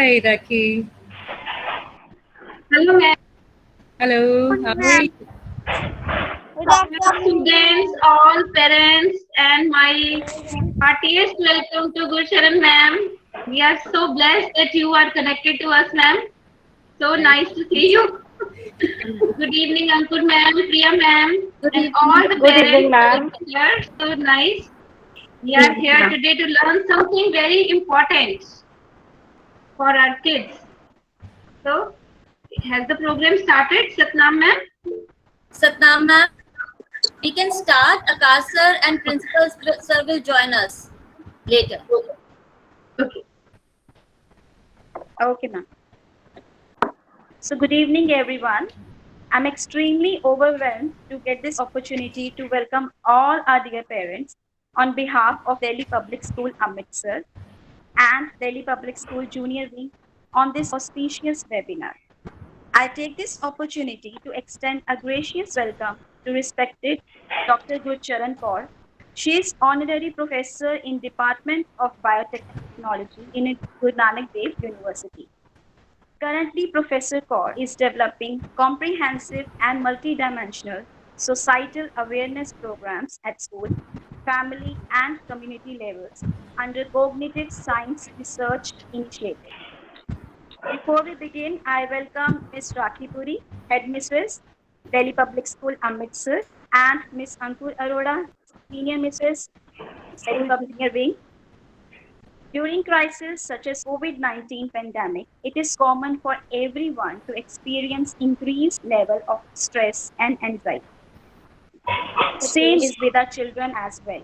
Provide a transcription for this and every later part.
Hi, Raki. Hello, ma'am. Hello, how are you? Good Hello, afternoon. students, all parents, and my heartiest welcome to Gulsharan, ma'am. We are so blessed that you are connected to us, ma'am. So Thank nice to see you. Good evening, Ankur, ma'am, Priya, ma'am, Good and evening. all the Good evening, parents who ma'am. are here. So nice. We Good are evening, here ma'am. today to learn something very important for our kids. So, has the program started, Satnam, ma'am? Satnam ma'am, we can start. Akash sir and principal sir will join us later. Okay. Okay, ma'am. So, good evening, everyone. I'm extremely overwhelmed to get this opportunity to welcome all our dear parents on behalf of Delhi Public School Amritsar and Delhi Public School Junior Wing on this auspicious webinar. I take this opportunity to extend a gracious welcome to respected Dr. Gurcharan Kaur. She is honorary professor in Department of Biotechnology in Guru Nanak Dev University. Currently, Professor Kaur is developing comprehensive and multidimensional societal awareness programs at school, family, and community levels under cognitive science research initiative. Before we begin, I welcome Ms. Rakhi Puri, Headmistress, Delhi Public School, Amritsar, and Ms. Ankur Arora, Senior Mistress, Delhi Public Junior Wing. During crises such as COVID-19 pandemic, it is common for everyone to experience increased level of stress and anxiety. Same is with our children as well.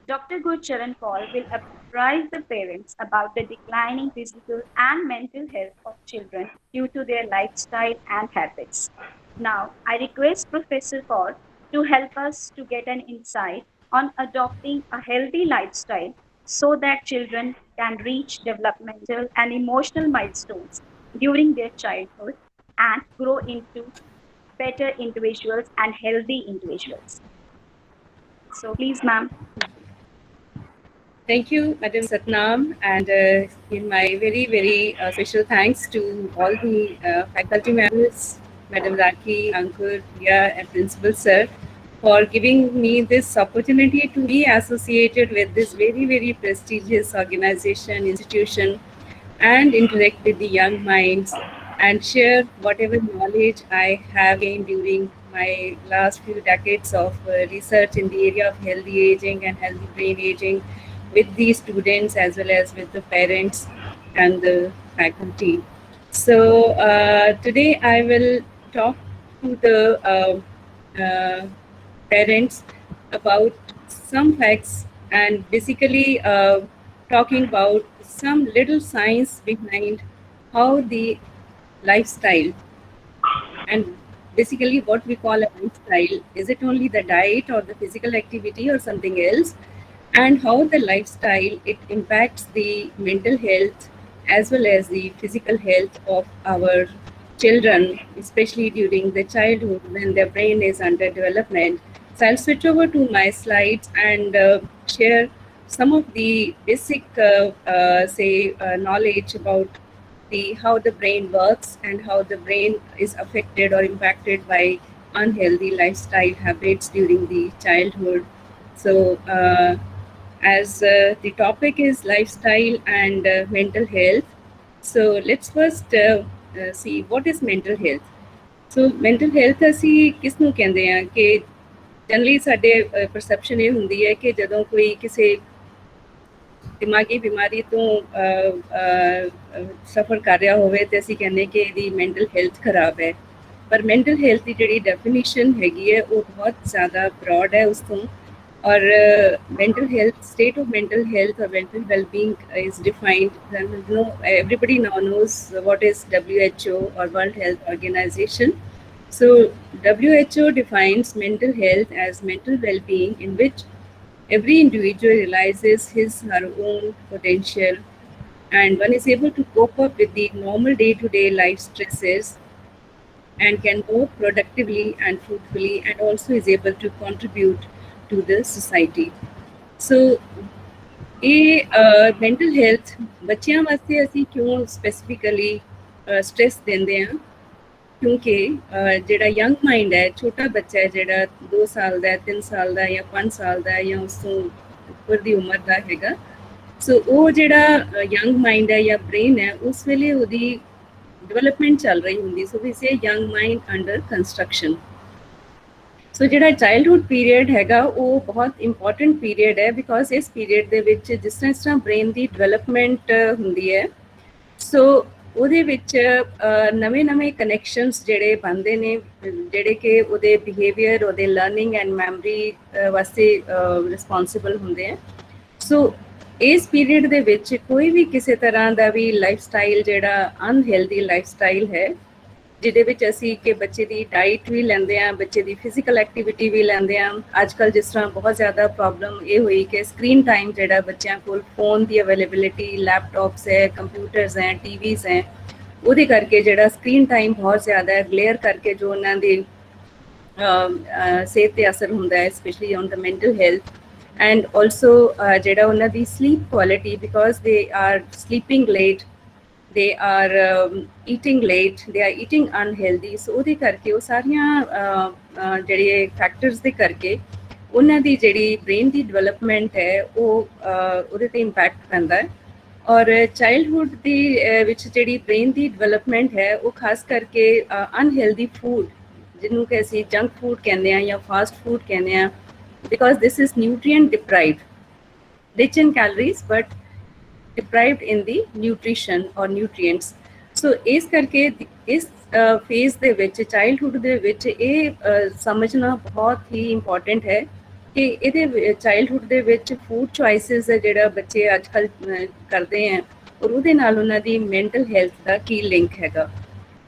Dr. Gurcharan Kaur will apprise the parents about the declining physical and mental health of children due to their lifestyle and habits. Now, I request Professor Kaur to help us to get an insight on adopting a healthy lifestyle so that children can reach developmental and emotional milestones during their childhood and grow into better individuals and healthy individuals. So please, ma'am. Thank you, Madam Satnam, and in my very special thanks to all the faculty members, Madam Raki, Ankur, Priya, and Principal Sir, for giving me this opportunity to be associated with this very prestigious organization, institution, and interact with the young minds and share whatever knowledge I have gained during my last few decades of research in the area of healthy aging and healthy brain aging with the students as well as with the parents and the faculty. So today I will talk to the parents about some facts and basically talking about some little science behind how the lifestyle and basically what we call a lifestyle, is it only the diet or the physical activity or something else, and how the lifestyle it impacts the mental health as well as the physical health of our children, especially during the childhood when their brain is under development. So I'll switch over to my slides and share some of the basic knowledge about the how the brain works and how the brain is affected or impacted by unhealthy lifestyle habits during the childhood. So as the topic is lifestyle and mental health, so let's first see what is mental health. So mental health ਅਸੀਂ ਕਿਸ ਨੂੰ ਕਹਿੰਦੇ ਆ ਕਿ generally ਸਾਡੇ perception ਇਹ ਹੁੰਦੀ ਹੈ ਕਿ ਜਦੋਂ ਕੋਈ ਕਿਸੇ ਦਿਮਾਗੀ ਬਿਮਾਰੀ ਤੋਂ ਸਫਰ ਕਰ ਰਿਹਾ ਹੋਵੇ ਤੇ ਅਸੀਂ ਕਹਿੰਦੇ ਕਿ ਇਹਦੀ ਮੈਂਟਲ ਹੈਲਥ ਖਰਾਬ ਹੈ। ਪਰ ਮੈਂਟਲ ਹੈਲਥ ਦੀ ਜਿਹੜੀ ਡੈਫੀਨੇਸ਼ਨ ਹੈਗੀ ਹੈ ਉਹ ਬਹੁਤ ਜ਼ਿਆਦਾ ਬਰੌਡ ਹੈ ਉਸ ਤੋਂ। ਔਰ mental health, state of mental health or mental well-being is defined. Everybody now knows what is WHO or World Health Organization. So WHO defines mental health as mental well-being in which every individual realizes his or her own potential and one is able to cope up with the normal day-to-day life stresses and can work productively and fruitfully and also is able to contribute to the society. So ਇਹ mental health ਬੱਚਿਆਂ ਵਾਸਤੇ ਅਸੀਂ ਕਿਉਂ specifically stress ਦਿੰਦੇ ਹਾਂ, ਕਿਉਂਕਿ ਜਿਹੜਾ young mind ਹੈ, ਛੋਟਾ ਬੱਚਾ ਹੈ ਜਿਹੜਾ 2 ਸਾਲ ਦਾ, 3 ਸਾਲ ਦਾ ਜਾਂ 5 ਸਾਲ ਦਾ ਜਾਂ ਉਸ ਤੋਂ ਉੱਪਰ ਦੀ ਉਮਰ ਦਾ ਹੈਗਾ, ਸੋ ਉਹ ਜਿਹੜਾ ਯੰਗ ਮਾਈਂਡ ਹੈ ਜਾਂ ਬ੍ਰੇਨ ਹੈ, ਉਸ ਵੇਲੇ ਉਹਦੀ ਡਿਵੈਲਪਮੈਂਟ ਚੱਲ ਰਹੀ ਹੁੰਦੀ। ਸੋ ਵੀ ਸੇ ਯੰਗ ਮਾਈਂਡ ਅੰਡਰ ਕੰਸਟਰਕਸ਼ਨ। ਸੋ ਜਿਹੜਾ ਚਾਈਲਡਹੁੱਡ ਪੀਰੀਅਡ ਹੈਗਾ ਉਹ ਬਹੁਤ ਇੰਪੋਰਟੈਂਟ ਪੀਰੀਅਡ ਹੈ, ਬਿਕੋਜ਼ ਇਸ ਪੀਰੀਅਡ ਦੇ ਵਿੱਚ ਜਿਸ ਤਰ੍ਹਾਂ ਬ੍ਰੇਨ ਦੀ ਡਿਵੈਲਪਮੈਂਟ ਹੁੰਦੀ ਹੈ, ਸੋ ਉਹਦੇ ਵਿੱਚ ਨਵੇਂ ਕਨੈਕਸ਼ਨਸ ਜਿਹੜੇ ਬਣਦੇ ਨੇ, ਜਿਹੜੇ ਕਿ ਉਹਦੇ ਬਿਹੇਵੀਅਰ, ਉਹਦੇ ਲਰਨਿੰਗ ਐਂਡ ਮੈਮਰੀ ਵਾਸਤੇ ਰਿਸਪੌਂਸਿਬਲ ਹੁੰਦੇ ਆ। ਸੋ ਇਸ ਪੀਰੀਅਡ ਦੇ ਵਿੱਚ ਕੋਈ ਵੀ ਕਿਸੇ ਤਰ੍ਹਾਂ ਦਾ ਵੀ ਲਾਈਫ ਸਟਾਈਲ ਜਿਹੜਾ ਅਨਹੈਲਦੀ ਲਾਈਫ ਸਟਾਈਲ ਹੈ, ਜਿਹਦੇ ਵਿੱਚ ਅਸੀਂ ਕਿ ਬੱਚੇ ਦੀ ਡਾਈਟ ਵੀ ਲੈਂਦੇ ਹਾਂ, ਬੱਚੇ ਦੀ ਫਿਜ਼ੀਕਲ ਐਕਟੀਵਿਟੀ ਵੀ ਲੈਂਦੇ ਹਾਂ। ਅੱਜ ਕੱਲ੍ਹ ਜਿਸ ਤਰ੍ਹਾਂ ਬਹੁਤ ਜ਼ਿਆਦਾ ਪ੍ਰੋਬਲਮ ਇਹ ਹੋਈ ਕਿ ਸਕਰੀਨ ਟਾਈਮ ਜਿਹੜਾ ਬੱਚਿਆਂ ਕੋਲ, ਫੋਨ ਦੀ ਅਵੇਲੇਬਿਲਿਟੀ, ਲੈਪਟਾਪਸ ਹੈ, ਕੰਪਿਊਟਰਸ ਹੈ, ਟੀਵੀਜ਼ ਹੈ, ਉਹਦੇ ਕਰਕੇ ਜਿਹੜਾ ਸਕਰੀਨ ਟਾਈਮ ਬਹੁਤ ਜ਼ਿਆਦਾ ਹੈ, ਗਲੇਅਰ ਕਰਕੇ ਜੋ ਉਹਨਾਂ ਦੀ ਸਿਹਤ 'ਤੇ ਅਸਰ ਹੁੰਦਾ ਹੈ, specially on the mental health. And also ਜਿਹੜਾ ਉਹਨਾਂ ਦੀ ਸਲੀਪ ਕੁਆਲਿਟੀ, ਬਿਕੋਜ਼ ਦੇ are sleeping late, they are eating late, they are eating unhealthy, so ਉਹਦੇ ਕਰਕੇ ਉਹ ਸਾਰੀਆਂ ਜਿਹੜੇ ਫੈਕਟਰਸ ਦੇ ਕਰਕੇ ਉਹਨਾਂ ਦੀ ਜਿਹੜੀ ਬ੍ਰੇਨ ਦੀ ਡਿਵੈਲਪਮੈਂਟ ਹੈ ਉਹ ਉਹਦੇ 'ਤੇ ਇੰਪੈਕਟ ਪੈਂਦਾ ਹੈ। ਔਰ ਚਾਈਲਡਹੁੱਡ ਦੀ ਵਿੱਚ ਜਿਹੜੀ ਬ੍ਰੇਨ ਦੀ ਡਿਵੈਲਪਮੈਂਟ ਹੈ ਉਹ ਖਾਸ ਕਰਕੇ ਅਨਹੈਲਦੀ ਫੂਡ, ਜਿਹਨੂੰ ਕਿ ਅਸੀਂ ਜੰਕ ਫੂਡ ਕਹਿੰਦੇ ਹਾਂ ਜਾਂ ਫਾਸਟ ਫੂਡ ਕਹਿੰਦੇ ਹਾਂ, because this is nutrient deprived, rich in calories but deprived in the nutrition or nutrients. So ਇਸ ਕਰਕੇ ਇਸ ਫੇਜ਼ ਦੇ ਵਿੱਚ, ਚਾਈਲਡਹੁੱਡ ਦੇ ਵਿੱਚ ਇਹ ਸਮਝਣਾ ਬਹੁਤ ਹੀ ਇੰਪੋਰਟੈਂਟ ਹੈ ਕਿ ਇਹਦੇ ਚਾਈਲਡਹੁੱਡ ਦੇ ਵਿੱਚ ਫੂਡ ਚੋਇਸਿਸ ਹੈ ਜਿਹੜਾ ਬੱਚੇ ਅੱਜ ਕੱਲ੍ਹ ਕਰਦੇ ਹੈ, ਔਰ ਉਹਦੇ ਨਾਲ ਉਹਨਾਂ ਦੀ ਮੈਂਟਲ ਹੈਲਥ ਦਾ ਕੀ ਲਿੰਕ ਹੈਗਾ।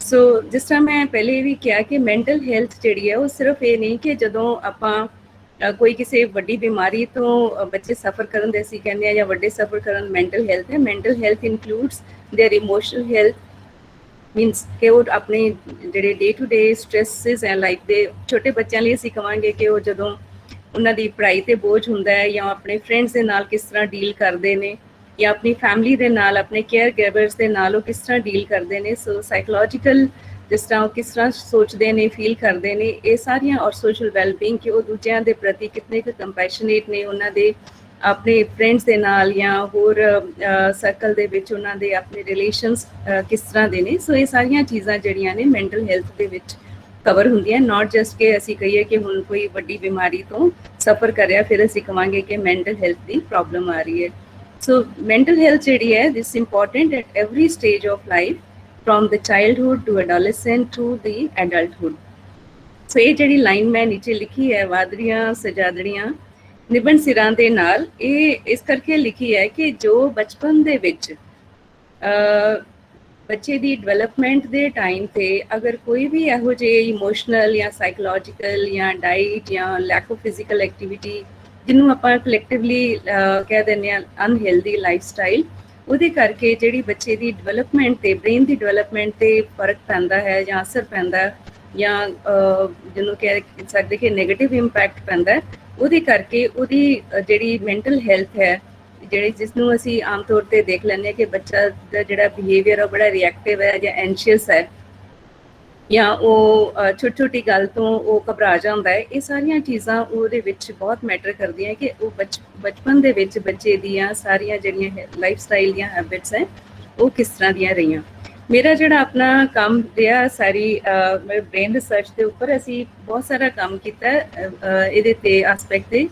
ਸੋ ਜਿਸ ਤਰ੍ਹਾਂ ਮੈਂ ਪਹਿਲੇ ਵੀ ਕਿਹਾ ਕਿ ਮੈਂਟਲ ਹੈਲਥ ਜਿਹੜੀ ਹੈ ਉਹ ਸਿਰਫ ਇਹ ਨਹੀਂ ਕਿ ਜਦੋਂ ਆਪਾਂ ਕੋਈ ਕਿਸੇ ਵੱਡੀ ਬਿਮਾਰੀ ਤੋਂ ਬੱਚੇ ਸਫਰ ਕਰਨ ਦੇ ਅਸੀਂ ਕਹਿੰਦੇ ਹਾਂ ਜਾਂ ਵੱਡੇ ਸਫਰ ਕਰਨ ਮੈਂਟਲ ਹੈਲਥ ਹੈ। Mental health includes there emotional health, means ਕਿ ਉਹ ਆਪਣੇ ਜਿਹੜੇ ਡੇ ਟੂ ਡੇ ਸਟ੍ਰੈਸਿਸ ਹੈ ਲਾਈਫ ਦੇ, ਛੋਟੇ ਬੱਚਿਆਂ ਲਈ ਅਸੀਂ ਕਹਾਂਗੇ ਕਿ ਉਹ ਜਦੋਂ ਉਹਨਾਂ ਦੀ ਪੜ੍ਹਾਈ 'ਤੇ ਬੋਝ ਹੁੰਦਾ ਹੈ ਜਾਂ ਆਪਣੇ ਫਰੈਂਡਸ ਦੇ ਨਾਲ ਕਿਸ ਤਰ੍ਹਾਂ ਡੀਲ ਕਰਦੇ ਨੇ, ਜਾਂ ਆਪਣੀ ਫੈਮਿਲੀ ਦੇ ਨਾਲ, ਆਪਣੇ ਕੇਅਰ ਗਿਵਰਸ ਦੇ ਨਾਲ ਉਹ ਕਿਸ ਤਰ੍ਹਾਂ ਡੀਲ ਕਰਦੇ ਨੇ। ਸੋ ਸਾਈਕੋਲੋਜੀਕਲ ਜਿਸ ਤਰ੍ਹਾਂ ਉਹ ਕਿਸ ਤਰ੍ਹਾਂ ਸੋਚਦੇ ਨੇ, ਫੀਲ ਕਰਦੇ ਨੇ, ਇਹ ਸਾਰੀਆਂ, ਔਰ ਸੋਸ਼ਲ ਵੈਲਬੀਂਗ ਕਿ ਉਹ ਦੂਜਿਆਂ ਦੇ ਪ੍ਰਤੀ ਕਿਤਨੇ ਕੁ ਕੰਪੈਸ਼ਨੇਟ ਨੇ, ਉਹਨਾਂ ਦੇ ਆਪਣੇ ਫਰੈਂਡਸ ਦੇ ਨਾਲ ਜਾਂ ਹੋਰ ਸਰਕਲ ਦੇ ਵਿੱਚ ਉਹਨਾਂ ਦੇ ਆਪਣੇ ਰਿਲੇਸ਼ਨਸ ਕਿਸ ਤਰ੍ਹਾਂ ਦੇ ਨੇ। ਸੋ ਇਹ ਸਾਰੀਆਂ ਚੀਜ਼ਾਂ ਜਿਹੜੀਆਂ ਨੇ ਮੈਂਟਲ ਹੈਲਥ ਦੇ ਵਿੱਚ ਕਵਰ ਹੁੰਦੀਆਂ, ਨਾਟ ਜਸਟ ਕਿ ਅਸੀਂ ਕਹੀਏ ਕਿ ਹੁਣ ਕੋਈ ਵੱਡੀ ਬਿਮਾਰੀ ਤੋਂ ਸਫਰ ਕਰਿਆ ਫਿਰ ਅਸੀਂ ਕਹਾਂਗੇ ਕਿ ਮੈਂਟਲ ਹੈਲਥ ਦੀ ਪ੍ਰੋਬਲਮ ਆ ਰਹੀ ਹੈ। ਸੋ ਮੈਂਟਲ ਹੈਲਥ ਜਿਹੜੀ ਹੈ this important at every stage of life, from the childhood to adolescent to the adulthood. So ਇਹ ਜਿਹੜੀ ਲਾਈਨ ਮੈਂ ਨੀਚੇ ਲਿਖੀ ਹੈ, ਵਾਦੜੀਆਂ ਸਜਾਦੜੀਆਂ ਨਿਬਣ ਸਿਰਾਂ ਦੇ ਨਾਲ, ਇਹ ਇਸ ਕਰਕੇ ਲਿਖੀ ਹੈ ਕਿ ਜੋ ਬਚਪਨ ਦੇ ਵਿੱਚ ਬੱਚੇ ਦੀ ਡਿਵੈਲਪਮੈਂਟ ਦੇ ਟਾਈਮ 'ਤੇ ਅਗਰ ਕੋਈ ਵੀ ਇਹੋ ਜਿਹੇ ਇਮੋਸ਼ਨਲ ਜਾਂ ਸਾਈਕੋਲੋਜੀਕਲ ਜਾਂ ਡਾਈਟ ਜਾਂ ਲੈਕ ਆਫ ਫਿਜ਼ੀਕਲ ਐਕਟੀਵਿਟੀ, ਜਿਹਨੂੰ ਆਪਾਂ ਕਲੈਕਟਿਵਲੀ ਕਹਿ ਦਿੰਦੇ ਹਾਂ ਅਨਹੈਲਦੀ ਲਾਈਫ ਸਟਾਈਲ, ਉਹਦੇ ਕਰਕੇ ਜਿਹੜੀ ਬੱਚੇ ਦੀ ਡਿਵੈਲਪਮੈਂਟ 'ਤੇ, ਬ੍ਰੇਨ ਦੀ ਡਿਵੈਲਪਮੈਂਟ 'ਤੇ ਫਰਕ ਪੈਂਦਾ ਹੈ ਜਾਂ ਅਸਰ ਪੈਂਦਾ ਜਾਂ ਜਿਹਨੂੰ ਕਹਿ ਸਕਦੇ ਕਿ ਨੈਗੇਟਿਵ ਇੰਪੈਕਟ ਪੈਂਦਾ, ਉਹਦੇ ਕਰਕੇ ਉਹਦੀ ਜਿਹੜੀ ਮੈਂਟਲ ਹੈਲਥ ਹੈ, ਜਿਹੜੀ ਜਿਸਨੂੰ ਅਸੀਂ ਆਮ ਤੌਰ 'ਤੇ ਦੇਖ ਲੈਂਦੇ ਹਾਂ ਕਿ ਬੱਚਾ ਦਾ ਜਿਹੜਾ ਬਿਹੇਵੀਅਰ ਉਹ ਬੜਾ ਰਿਐਕਟਿਵ ਹੈ ਜਾਂ ਐਂਸ਼ੀਅਸ ਹੈ, ਜਾਂ ਉਹ ਛੋਟੀ ਛੋਟੀ ਗੱਲ ਤੋਂ ਉਹ ਘਬਰਾ ਜਾਂਦਾ ਹੈ, ਇਹ ਸਾਰੀਆਂ ਚੀਜ਼ਾਂ ਉਹਦੇ ਵਿੱਚ ਬਹੁਤ ਮੈਟਰ ਕਰਦੀਆਂ ਕਿ ਉਹ ਬਚਪਨ ਦੇ ਵਿੱਚ ਬੱਚੇ ਦੀਆਂ ਸਾਰੀਆਂ ਜਿਹੜੀਆਂ ਲਾਈਫ ਸਟਾਈਲ ਦੀਆਂ ਹੈਬਿਟਸ ਹੈ ਉਹ ਕਿਸ ਤਰ੍ਹਾਂ ਦੀਆਂ ਰਹੀਆਂ। ਮੇਰਾ ਜਿਹੜਾ ਆਪਣਾ ਕੰਮ ਰਿਹਾ ਸਾਰੀ ਬ੍ਰੇਨ ਰਿਸਰਚ ਦੇ ਉੱਪਰ, ਅਸੀਂ ਬਹੁਤ ਸਾਰਾ ਕੰਮ ਕੀਤਾ ਇਹਦੇ 'ਤੇ ਐਸਪੈਕਟ 'ਤੇ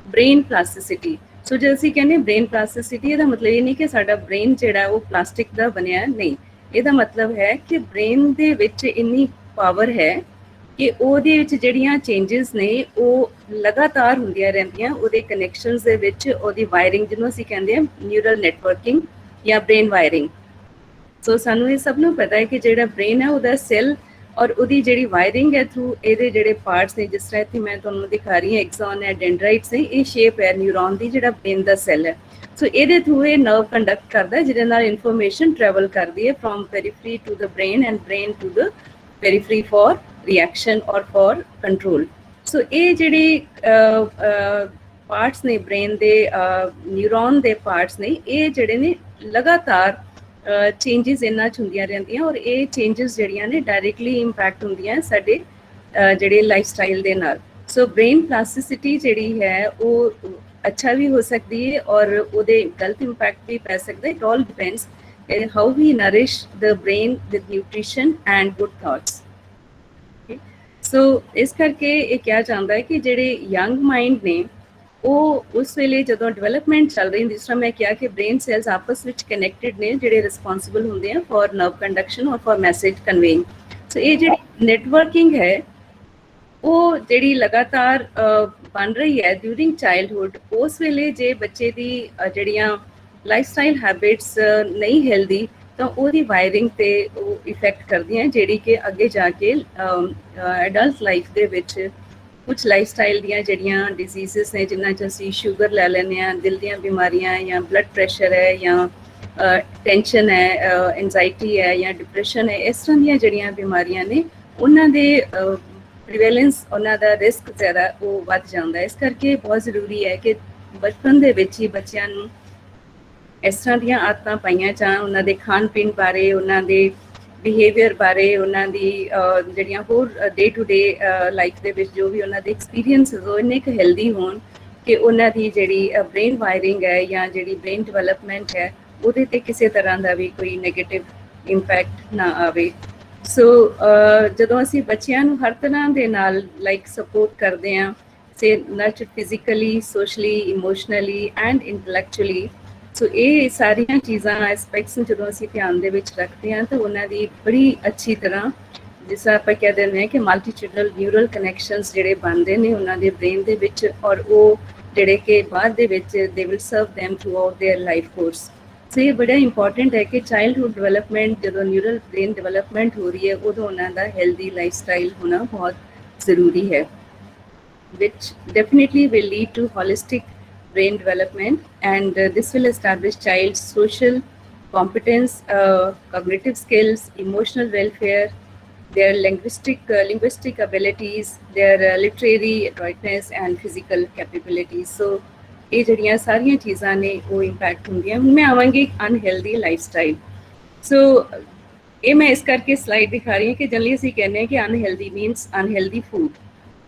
ਬ੍ਰੇਨ ਪਲਾਸਟਿਸਿਟੀ। ਸੋ ਜੇ ਅਸੀਂ ਕਹਿੰਦੇ ਬ੍ਰੇਨ ਪਲਾਸਟਿਸਿਟੀ, ਇਹਦਾ ਮਤਲਬ ਇਹ ਨਹੀਂ ਕਿ ਸਾਡਾ ਬ੍ਰੇਨ ਜਿਹੜਾ ਉਹ ਪਲਾਸਟਿਕ ਦਾ ਬਣਿਆ, ਨਹੀਂ। ਇਹਦਾ ਮਤਲਬ ਹੈ ਕਿ ਬ੍ਰੇਨ ਦੇ ਵਿੱਚ ਇੰਨੀ ਪਾਵਰ ਹੈ ਕਿ ਉਹਦੇ ਵਿੱਚ ਜਿਹੜੀਆਂ ਚੇਂਜਸ ਨੇ ਉਹ ਲਗਾਤਾਰ ਹੁੰਦੀਆਂ ਰਹਿੰਦੀਆਂ, ਉਹਦੇ ਕਨੈਕਸ਼ਨਸ ਦੇ ਵਿੱਚ, ਉਹਦੀ ਵਾਇਰਿੰਗ ਜਿਹਨੂੰ ਅਸੀਂ ਕਹਿੰਦੇ ਹਾਂ ਨਿਊਰਲ ਨੈਟਵਰਕਿੰਗ ਜਾਂ ਬ੍ਰੇਨ ਵਾਇਰਿੰਗ। ਸੋ ਸਾਨੂੰ ਇਹ ਸਭ ਨੂੰ ਪਤਾ ਹੈ ਕਿ ਜਿਹੜਾ ਬ੍ਰੇਨ ਹੈ ਉਹਦਾ ਸੈੱਲ ਔਰ ਉਹਦੀ ਜਿਹੜੀ ਵਾਇਰਿੰਗ ਹੈ ਥਰੂ ਇਹਦੇ ਜਿਹੜੇ ਪਾਰਟਸ ਨੇ, ਜਿਸ ਤਰ੍ਹਾਂ ਇੱਥੇ ਮੈਂ ਤੁਹਾਨੂੰ ਦਿਖਾ ਰਹੀ ਹਾਂ, ਐਕਸਨ ਹੈ, ਡੈਂਡਰਾਈਟਸ ਨੇ, ਇਹ ਸ਼ੇਪ ਹੈ ਨਿਊਰੋਨ ਦੀ, ਜਿਹੜਾ ਬ੍ਰੇਨ ਦਾ ਸੈੱਲ ਹੈ। ਸੋ ਇਹਦੇ ਥਰੂ ਇਹ ਨਰਵ ਕੰਡਕਟ ਕਰਦਾ, ਜਿਹਦੇ ਨਾਲ ਇਨਫੋਰਮੇਸ਼ਨ ਟਰੈਵਲ ਕਰਦੀ ਹੈ from periphery to the brain and brain to the periphery for reaction ਔਰ ਫॉर ਕੰਟਰੋਲ। ਸੋ ਇਹ ਜਿਹੜੀ ਪਾਰਟਸ ਨੇ ਬ੍ਰੇਨ ਦੇ ਨਿਊਰੋਨ ਦੇ ਪਾਰਟਸ ਨੇ ਇਹ ਜਿਹੜੇ ਨੇ ਲਗਾਤਾਰ ਚੇਂਜਸ ਇਹਨਾਂ 'ਚ ਹੁੰਦੀਆਂ ਰਹਿੰਦੀਆਂ ਔਰ ਇਹ ਚੇਂਜਸ ਜਿਹੜੀਆਂ ਨੇ ਡਾਇਰੈਕਟਲੀ ਇੰਪੈਕਟ ਹੁੰਦੀਆਂ ਸਾਡੇ ਜਿਹੜੇ ਲਾਈਫ ਸਟਾਈਲ ਦੇ ਨਾਲ। ਸੋ ਬ੍ਰੇਨ ਪਲਾਸਟਿਸਿਟੀ ਜਿਹੜੀ ਹੈ ਉਹ ਅੱਛਾ ਵੀ ਹੋ ਸਕਦੀ ਹੈ ਔਰ ਉਹਦੇ ਗਲਤ ਇੰਪੈਕਟ ਵੀ ਪੈ ਸਕਦਾ। It all depends how we nourish the brain with nutrition and good thoughts. So ਇਸ ਕਰਕੇ ਇਹ ਕਿਹਾ ਜਾਂਦਾ ਹੈ ਕਿ ਜਿਹੜੇ ਯੰਗ ਮਾਈਂਡ ਨੇ ਉਹ ਉਸ ਵੇਲੇ ਜਦੋਂ ਡਿਵੈਲਪਮੈਂਟ ਚੱਲ ਰਹੀ ਜਿਸ ਤਰ੍ਹਾਂ ਮੈਂ ਕਿਹਾ ਕਿ ਬ੍ਰੇਨ ਸੈਲਸ ਆਪਸ ਵਿੱਚ ਕਨੈਕਟਡ ਨੇ ਜਿਹੜੇ ਰਿਸਪੌਂਸਿਬਲ ਹੁੰਦੇ ਆ ਫॉर ਨਰਵ ਕੰਡਕਸ਼ਨ ਔਰ ਫॉर ਮੈਸੇਜ ਕਨਵੇਇੰਗ। ਸੋ ਇਹ ਜਿਹੜੀ ਨੈਟਵਰਕਿੰਗ ਹੈ ਉਹ ਜਿਹੜੀ ਲਗਾਤਾਰ ਬਣ ਰਹੀ ਹੈ ਡਿਊਰਿੰਗ ਚਾਈਲਡਹੁੱਡ, ਉਸ ਵੇਲੇ ਜੇ ਬੱਚੇ ਦੀ ਜਿਹੜੀਆਂ ਲਾਈਫ ਸਟਾਈਲ ਹੈਬਿਟਸ ਨਹੀਂ ਹੈਲਦੀ ਤਾਂ ਉਹਦੀ ਵਾਇਰਿੰਗ ਤੇ ਉਹ ਇਫੈਕਟ ਕਰਦੀਆਂ ਜਿਹੜੀ ਕਿ ਅੱਗੇ ਜਾ ਕੇ ਐਡਲਟ ਲਾਈਫ ਦੇ ਵਿੱਚ ਕੁਝ ਲਾਈਫ ਸਟਾਈਲ ਦੀਆਂ ਜਿਹੜੀਆਂ ਡਿਜ਼ੀਜ਼ਸ ਨੇ ਜਿਨ੍ਹਾਂ 'ਚ ਅਸੀਂ ਸ਼ੂਗਰ ਲੈ ਲੈਂਦੇ ਹਾਂ, ਦਿਲ ਦੀਆਂ ਬਿਮਾਰੀਆਂ ਜਾਂ ਬਲੱਡ ਪ੍ਰੈਸ਼ਰ ਹੈ ਜਾਂ ਟੈਨਸ਼ਨ ਹੈ, ਐਂਜ਼ਾਈਟੀ ਹੈ ਜਾਂ ਡਿਪਰੈਸ਼ਨ ਹੈ, ਇਸ ਤਰ੍ਹਾਂ ਦੀਆਂ ਜਿਹੜੀਆਂ ਬਿਮਾਰੀਆਂ ਨੇ ਉਹਨਾਂ ਦੇ ਪ੍ਰੀਵੈਲੈਂਸ ਉਹਨਾਂ ਦਾ ਰਿਸਕ ਜ਼ਿਆਦਾ ਉਹ ਵੱਧ ਜਾਂਦਾ। ਇਸ ਕਰਕੇ ਬਹੁਤ ਜ਼ਰੂਰੀ ਹੈ ਕਿ ਬਚਪਨ ਦੇ ਵਿੱਚ ਹੀ ਬੱਚਿਆਂ ਨੂੰ ਇਸ ਤਰ੍ਹਾਂ ਦੀਆਂ ਆਦਤਾਂ ਪਾਈਆਂ ਜਾਣ, ਉਹਨਾਂ ਦੇ ਖਾਣ ਪੀਣ ਬਾਰੇ, ਉਹਨਾਂ ਦੇ ਬਿਹੇਵੀਅਰ ਬਾਰੇ, ਉਹਨਾਂ ਦੀ ਜਿਹੜੀਆਂ ਹੋਰ ਡੇ ਟੂ ਡੇ ਲਾਈਫ ਦੇ ਵਿੱਚ ਜੋ ਵੀ ਉਹਨਾਂ ਦੇ ਐਕਸਪੀਰੀਅੰਸ ਉਹ ਇੰਨੇ ਕੁ ਹੈਲਦੀ ਹੋਣ ਕਿ ਉਹਨਾਂ ਦੀ ਜਿਹੜੀ ਬ੍ਰੇਨ ਵਾਇਰਿੰਗ ਹੈ ਜਾਂ ਜਿਹੜੀ ਬ੍ਰੇਨ ਡਿਵੈਲਪਮੈਂਟ ਹੈ ਉਹਦੇ 'ਤੇ ਕਿਸੇ ਤਰ੍ਹਾਂ ਦਾ ਵੀ ਕੋਈ ਨੈਗੇਟਿਵ ਇੰਪੈਕਟ ਨਾ ਆਵੇ। ਸੋ ਜਦੋਂ ਅਸੀਂ ਬੱਚਿਆਂ ਨੂੰ ਹਰ ਤਰ੍ਹਾਂ ਦੇ ਨਾਲ ਲਾਈਕ ਸਪੋਰਟ ਕਰਦੇ ਹਾਂ say nurture physically, socially, emotionally and intellectually, so ਇਹ ਸਾਰੀਆਂ ਚੀਜ਼ਾਂ ਐਸਪੈਕਟਸ ਨੂੰ ਜਦੋਂ ਅਸੀਂ ਧਿਆਨ ਦੇ ਵਿੱਚ ਰੱਖਦੇ ਹਾਂ ਤਾਂ ਉਹਨਾਂ ਦੀ ਬੜੀ ਅੱਛੀ ਤਰ੍ਹਾਂ ਜਿਸ ਤਰ੍ਹਾਂ ਆਪਾਂ ਕਹਿ ਦਿੰਦੇ ਹਾਂ ਕਿ ਮਲਟੀਚਿਊਡਲ ਨਿਊਰਲ ਕਨੈਕਸ਼ਨਸ ਜਿਹੜੇ ਬਣਦੇ ਨੇ ਉਹਨਾਂ ਦੇ ਬ੍ਰੇਨ ਦੇ ਵਿੱਚ ਔਰ ਉਹ ਜਿਹੜੇ ਕਿ ਬਾਅਦ ਦੇ ਵਿੱਚ they will serve them throughout their life course. So ਇਹ ਬੜਾ ਇੰਪੋਰਟੈਂਟ ਹੈ ਕਿ ਚਾਈਲਡਹੁੱਡ ਡਿਵੈਲਪਮੈਂਟ ਜਦੋਂ ਨਿਊਰਲ ਬ੍ਰੇਨ ਡਿਵੈਲਪਮੈਂਟ ਹੋ ਰਹੀ ਹੈ ਉਦੋਂ ਉਹਨਾਂ ਦਾ ਹੈਲਦੀ ਲਾਈਫ ਸਟਾਈਲ ਹੋਣਾ ਬਹੁਤ ਜ਼ਰੂਰੀ ਹੈ which definitely will lead to holistic brain development and this will establish child's social competence, cognitive skills, emotional welfare, their linguistic abilities, their literary adroitness and physical capabilities. So ਇਹ ਜਿਹੜੀਆਂ ਸਾਰੀਆਂ ਚੀਜ਼ਾਂ ਨੇ ਉਹ ਇੰਪੈਕਟ ਹੁੰਦੀਆਂ। ਹੁਣ ਮੈਂ ਆਵਾਂਗੀ ਅਨਹੈਲਦੀ ਲਾਈਫ ਸਟਾਈਲ। ਸੋ ਇਹ ਮੈਂ ਇਸ ਕਰਕੇ ਸਲਾਈਡ ਦਿਖਾ ਰਹੀ ਹਾਂ ਕਿ ਜਨਰਲੀ ਅਸੀਂ ਕਹਿੰਦੇ ਹਾਂ ਕਿ ਅਨਹੈਲਦੀ ਮੀਨਸ ਅਨਹੈਲਦੀ ਫੂਡ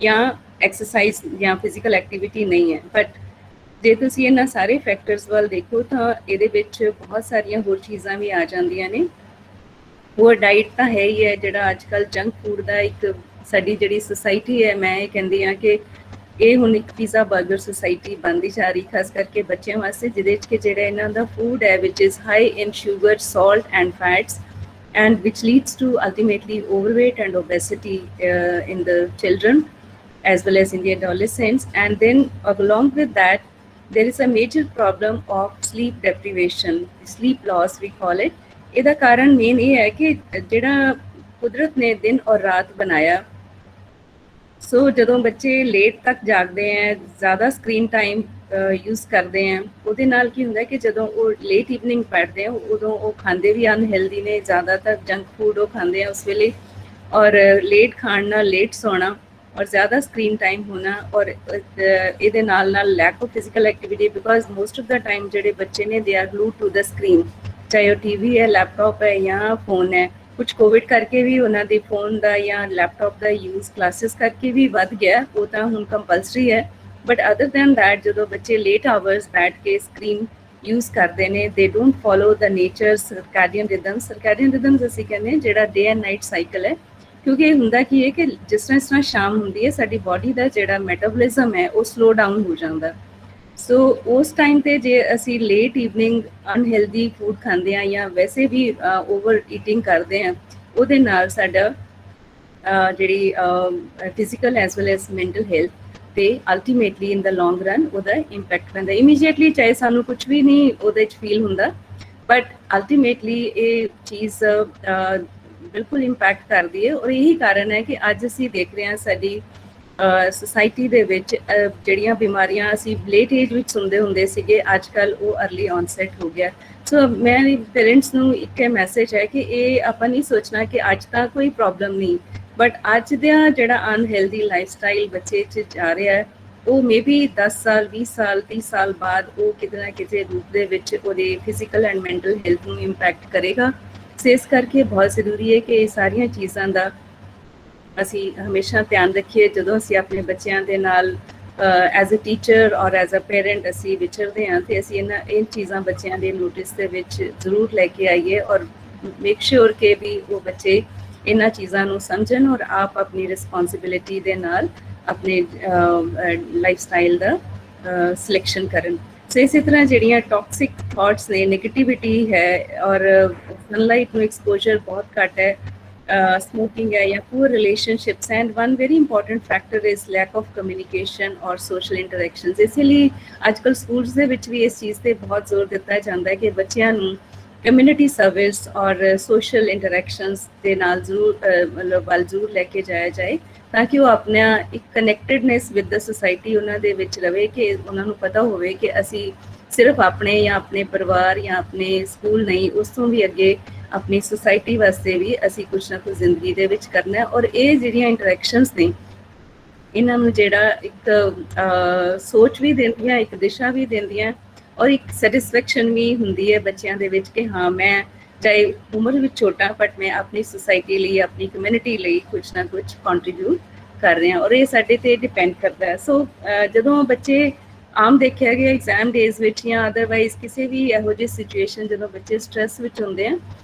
ਜਾਂ ਐਕਸਰਸਾਈਜ਼ ਜਾਂ ਫਿਜ਼ੀਕਲ ਐਕਟੀਵਿਟੀ ਨਹੀਂ ਹੈ, ਬਟ ਜੇ ਤੁਸੀਂ ਇਹਨਾਂ ਸਾਰੇ ਫੈਕਟਰਸ ਵੱਲ ਦੇਖੋ ਤਾਂ ਇਹਦੇ ਵਿੱਚ ਬਹੁਤ ਸਾਰੀਆਂ ਹੋਰ ਚੀਜ਼ਾਂ ਵੀ ਆ ਜਾਂਦੀਆਂ ਨੇ। ਹੋਰ ਡਾਈਟ ਤਾਂ ਹੈ ਹੀ ਹੈ ਜਿਹੜਾ ਅੱਜ ਕੱਲ੍ਹ ਜੰਕ ਫੂਡ ਦਾ ਇੱਕ ਸਾਡੀ ਜਿਹੜੀ ਸੁਸਾਇਟੀ ਹੈ, ਮੈਂ ਇਹ ਕਹਿੰਦੀ ਹਾਂ ਕਿ ਇਹ ਹੁਣ ਇੱਕ ਪੀਜ਼ਾ ਬਰਗਰ ਸੁਸਾਇਟੀ ਬਣਦੀ ਜਾ ਰਹੀ ਖਾਸ ਕਰਕੇ ਬੱਚਿਆਂ ਵਾਸਤੇ, ਜਿਹਦੇ 'ਚ ਕਿ ਜਿਹੜਾ ਇਹਨਾਂ ਦਾ ਫੂਡ ਹੈ which is high in sugar, salt and fats and which leads to ultimately overweight and obesity in the children as well as in the adolescents. And then along with that there is a major problem of sleep deprivation, sleep loss we call it. ਇਹਦਾ ਕਾਰਨ main ਇਹ ਹੈ ਕਿ ਜਿਹੜਾ ਕੁਦਰਤ ਨੇ ਦਿਨ ਔਰ ਰਾਤ ਬਣਾਇਆ, ਸੋ ਜਦੋਂ ਬੱਚੇ ਲੇਟ ਤੱਕ ਜਾਗਦੇ ਹੈ, ਜ਼ਿਆਦਾ ਸਕਰੀਨ ਟਾਈਮ ਯੂਜ਼ ਕਰਦੇ ਆ, ਉਹਦੇ ਨਾਲ ਕੀ ਹੁੰਦਾ ਕਿ ਜਦੋਂ ਉਹ ਲੇਟ ਈਵਨਿੰਗ ਪੜ੍ਹਦੇ ਆ ਉਦੋਂ ਉਹ ਖਾਂਦੇ ਵੀ ਅਨਹੈਲਦੀ ਨੇ, ਜ਼ਿਆਦਾਤਰ ਜੰਕ ਫੂਡ ਉਹ ਖਾਂਦੇ ਆ ਉਸ ਵੇਲੇ, ਔਰ ਲੇਟ ਖਾਣ ਨਾਲ ਲੇਟ ਸੌਣਾ ਔਰ ਜ਼ਿਆਦਾ ਸਕਰੀਨ ਟਾਈਮ ਹੋਣਾ ਔਰ ਇਹਦੇ ਨਾਲ lack of physical activity because most of the time ਜਿਹੜੇ ਬੱਚੇ ਨੇ they are glued to the screen, ਚਾਹੇ ਉਹ ਟੀਵੀ ਹੈ, ਲੈਪਟਾਪ ਹੈ ਜਾਂ ਫੋਨ ਹੈ। ਕੁਝ ਕੋਵਿਡ ਕਰਕੇ ਵੀ ਉਹਨਾਂ ਦੇ ਫੋਨ ਦਾ ਜਾਂ ਲੈਪਟਾਪ ਦਾ ਯੂਜ਼ ਕਲਾਸਿਸ ਕਰਕੇ ਵੀ ਵੱਧ ਗਿਆ, ਉਹ ਤਾਂ ਹੁਣ ਕੰਪਲਸਰੀ ਹੈ। ਬਟ ਅਦਰ ਦੈਨ ਦੈਟ ਜਦੋਂ ਬੱਚੇ ਲੇਟ ਆਵਰਸ ਬੈਠ ਕੇ ਸਕਰੀਨ ਯੂਜ਼ ਕਰਦੇ ਨੇ, ਦੇ ਡੋਂਟ ਫੋਲੋ ਦ ਨੇਚਰ ਸਰਕੈਡੀਅਨ ਰਿਦਮਸ। ਸਰਕੈਡੀਅਨ ਰਿਦਮਸ ਅਸੀਂ ਕਹਿੰਦੇ ਹਾਂ ਜਿਹੜਾ ਡੇ ਐਂਡ ਨਾਈਟ ਸਾਈਕਲ ਹੈ, ਕਿਉਂਕਿ ਇਹ ਹੁੰਦਾ ਕੀ ਹੈ ਕਿ ਜਿਸ ਤਰ੍ਹਾਂ ਸ਼ਾਮ ਹੁੰਦੀ ਹੈ ਸਾਡੀ ਬੋਡੀ ਦਾ ਜਿਹੜਾ ਮੈਟਾਬੋਲਿਜ਼ਮ ਹੈ ਉਹ ਸਲੋ ਡਾਊਨ ਹੋ ਜਾਂਦਾ। ਸੋ ਉਸ ਟਾਈਮ 'ਤੇ ਜੇ ਅਸੀਂ ਲੇਟ ਈਵਨਿੰਗ ਅਨਹੈਲਦੀ ਫੂਡ ਖਾਂਦੇ ਹਾਂ ਜਾਂ ਵੈਸੇ ਵੀ ਓਵਰ ਈਟਿੰਗ ਕਰਦੇ ਹਾਂ, ਉਹਦੇ ਨਾਲ ਸਾਡਾ ਜਿਹੜੀ physical as well as mental health ਤੇ ਅਲਟੀਮੇਟਲੀ ਇਨ ਦਾ ਲੌਂਗ ਰਨ ਉਹਦਾ ਇੰਪੈਕਟ ਪੈਂਦਾ। ਇਮੀਡੀਏਟਲੀ ਚਾਹੇ ਸਾਨੂੰ ਕੁਝ ਵੀ ਨਹੀਂ ਉਹਦੇ 'ਚ ਫੀਲ ਹੁੰਦਾ, ਬਟ ਅਲਟੀਮੇਟਲੀ ਇਹ ਚੀਜ਼ ਬਿਲਕੁਲ ਇੰਪੈਕਟ ਕਰਦੀ ਹੈ। ਔਰ ਇਹੀ ਕਾਰਨ ਹੈ ਕਿ ਅੱਜ ਅਸੀਂ ਦੇਖ ਰਹੇ ਹਾਂ ਸਾਡੀ ਸੁਸਾਇਟੀ ਦੇ ਵਿੱਚ ਜਿਹੜੀਆਂ ਬਿਮਾਰੀਆਂ ਅਸੀਂ ਲੇਟ ਏਜ ਵਿੱਚ ਸੁਣਦੇ ਹੁੰਦੇ ਸੀਗੇ, ਅੱਜ ਕੱਲ੍ਹ ਉਹ ਅਰਲੀ ਔਨਸੈਟ ਹੋ ਗਿਆ। ਸੋ ਮੈਂ ਪੇਰੈਂਟਸ ਨੂੰ ਇੱਕ ਮੈਸੇਜ ਹੈ ਕਿ ਇਹ ਆਪਾਂ ਨਹੀਂ ਸੋਚਣਾ ਕਿ ਅੱਜ ਤਾਂ ਕੋਈ ਪ੍ਰੋਬਲਮ ਨਹੀਂ, ਬਟ ਅੱਜ ਦਾ ਜਿਹੜਾ ਅਨਹੈਲਦੀ ਲਾਈਫ ਸਟਾਈਲ ਬੱਚੇ 'ਚ ਜਾ ਰਿਹਾ ਹੈ ਉਹ ਮੇਬੀ 10 ਸਾਲ 20 ਸਾਲ 30 ਸਾਲ ਬਾਅਦ ਉਹ ਕਿਤੇ ਨਾ ਕਿਤੇ ਰੂਪ ਦੇ ਵਿੱਚ ਉਹਦੇ ਫਿਜ਼ੀਕਲ ਐਂਡ ਮੈਂਟਲ ਹੈਲਥ ਨੂੰ ਇੰਪੈਕਟ ਕਰੇਗਾ। ਸੋ ਇਸ ਕਰਕੇ ਬਹੁਤ ਜ਼ਰੂਰੀ ਹੈ ਕਿ ਇਹ ਸਾਰੀਆਂ ਚੀਜ਼ਾਂ ਦਾ ਅਸੀਂ ਹਮੇਸ਼ਾ ਧਿਆਨ ਰੱਖੀਏ ਜਦੋਂ ਅਸੀਂ ਆਪਣੇ ਬੱਚਿਆਂ ਦੇ ਨਾਲ ਐਜ਼ ਅ ਟੀਚਰ ਔਰ ਐਜ਼ ਅ ਪੇਰੈਂਟ ਅਸੀਂ ਵਿਚਰਦੇ ਹਾਂ, ਤੇ ਅਸੀਂ ਇਹ ਚੀਜ਼ਾਂ ਬੱਚਿਆਂ ਦੇ ਨੋਟਿਸ ਦੇ ਵਿੱਚ ਜ਼ਰੂਰ ਲੈ ਕੇ ਆਈਏ ਔਰ ਮੇਕ ਸ਼ੋਰ ਕਿ ਵੀ ਉਹ ਬੱਚੇ ਇਹਨਾਂ ਚੀਜ਼ਾਂ ਨੂੰ ਸਮਝਣ ਔਰ ਆਪ ਆਪਣੀ ਰਿਸਪੌਂਸਿਬਿਲਿਟੀ ਦੇ ਨਾਲ ਆਪਣੇ ਲਾਈਫ ਸਟਾਈਲ ਦਾ ਸਿਲੈਕਸ਼ਨ ਕਰਨ। ਸੋ ਇਸੇ ਤਰ੍ਹਾਂ ਜਿਹੜੀਆਂ ਟੌਕਸਿਕ ਥਾਟਸ ਨੇ, ਨੈਗੇਟਿਵਿਟੀ ਹੈ ਔਰ ਸਨਲਾਈਟ ਨੂੰ ਐਕਸਪੋਜ਼ਰ ਬਹੁਤ ਘੱਟ ਹੈ, smoking है या poor relationships, and one very important factor is lack of communication or social interactions। इसीलिए आजकल स्कूल्स ਦੇ ਵਿੱਚ ਵੀ ਇਸ ਚੀਜ਼ ਤੇ ਬਹੁਤ ਜ਼ੋਰ ਦਿੱਤਾ ਜਾਂਦਾ ਹੈ ਕਿ ਬੱਚਿਆਂ ਨੂੰ ਕਮਿਊਨਿਟੀ ਸਰਵਿਸ ਔਰ ਸੋਸ਼ਲ ਇੰਟਰੈਕਸ਼ਨਸ ਦੇ ਨਾਲ ਜ਼ਰੂਰ ਵੱਲ ਜ਼ਰੂਰ ਲੈ ਕੇ ਜਾਇਆ ਜਾਏ ਤਾਂ ਕਿ ਉਹ ਆਪਣਾ ਇੱਕ ਕਨੈਕਟਡਨੈਸ ਵਿਦ ਦ ਸੋਸਾਇਟੀ ਉਹਨਾਂ ਦੇ ਵਿੱਚ ਰਵੇ, ਕਿ ਉਹਨਾਂ ਨੂੰ ਪਤਾ ਹੋਵੇ ਕਿ ਅਸੀਂ ਸਿਰਫ ਆਪਣੇ ਜਾਂ ਆਪਣੇ ਪਰਿਵਾਰ ਜਾਂ ਆਪਣੇ ਸਕੂਲ ਨਹੀਂ, ਉਸ ਤੋਂ ਵੀ ਅੱਗੇ ਆਪਣੀ ਸੁਸਾਇਟੀ ਵਾਸਤੇ ਵੀ ਅਸੀਂ ਕੁਛ ਨਾ ਕੁਛ ਜ਼ਿੰਦਗੀ ਦੇ ਵਿੱਚ ਕਰਨਾ ਹੈ। ਔਰ ਇਹ ਜਿਹੜੀਆਂ ਇੰਟਰੈਕਸ਼ਨਸ ਨੇ ਇਹਨਾਂ ਨੂੰ ਜਿਹੜਾ ਇੱਕ ਸੋਚ ਵੀ ਦਿੰਦੀਆਂ, ਇੱਕ ਦਿਸ਼ਾ ਵੀ ਦਿੰਦੀਆਂ ਔਰ ਇੱਕ ਸੈਟਿਸਫੈਕਸ਼ਨ ਵੀ ਹੁੰਦੀ ਹੈ ਬੱਚਿਆਂ ਦੇ ਵਿੱਚ ਕਿ ਹਾਂ ਮੈਂ ਚਾਹੇ ਉਮਰ ਵਿੱਚ ਛੋਟਾ ਬਟ ਮੈਂ ਆਪਣੀ ਸੁਸਾਇਟੀ ਲਈ, ਆਪਣੀ ਕਮਿਊਨਿਟੀ ਲਈ ਕੁਛ ਨਾ ਕੁਛ ਕੰਟਰੀਬਿਊਟ ਕਰ ਰਹੇ ਹਾਂ ਔਰ ਇਹ ਸਾਡੇ ਤੇ ਡਿਪੈਂਡ ਕਰਦਾ ਹੈ। ਸੋ ਜਦੋਂ ਬੱਚੇ ਆਮ ਦੇਖਿਆ ਗਿਆ ਐਗਜ਼ਾਮ ਡੇਜ਼ ਵਿੱਚ ਜਾਂ ਅਦਰਵਾਈਜ਼ ਕਿਸੇ ਵੀ ਇਹੋ ਜਿਹੀ ਸਿਚੁਏਸ਼ਨ ਜਦੋਂ ਬੱਚੇ ਸਟ੍ਰੈਸ ਵਿੱਚ ਹੁੰਦੇ ਆ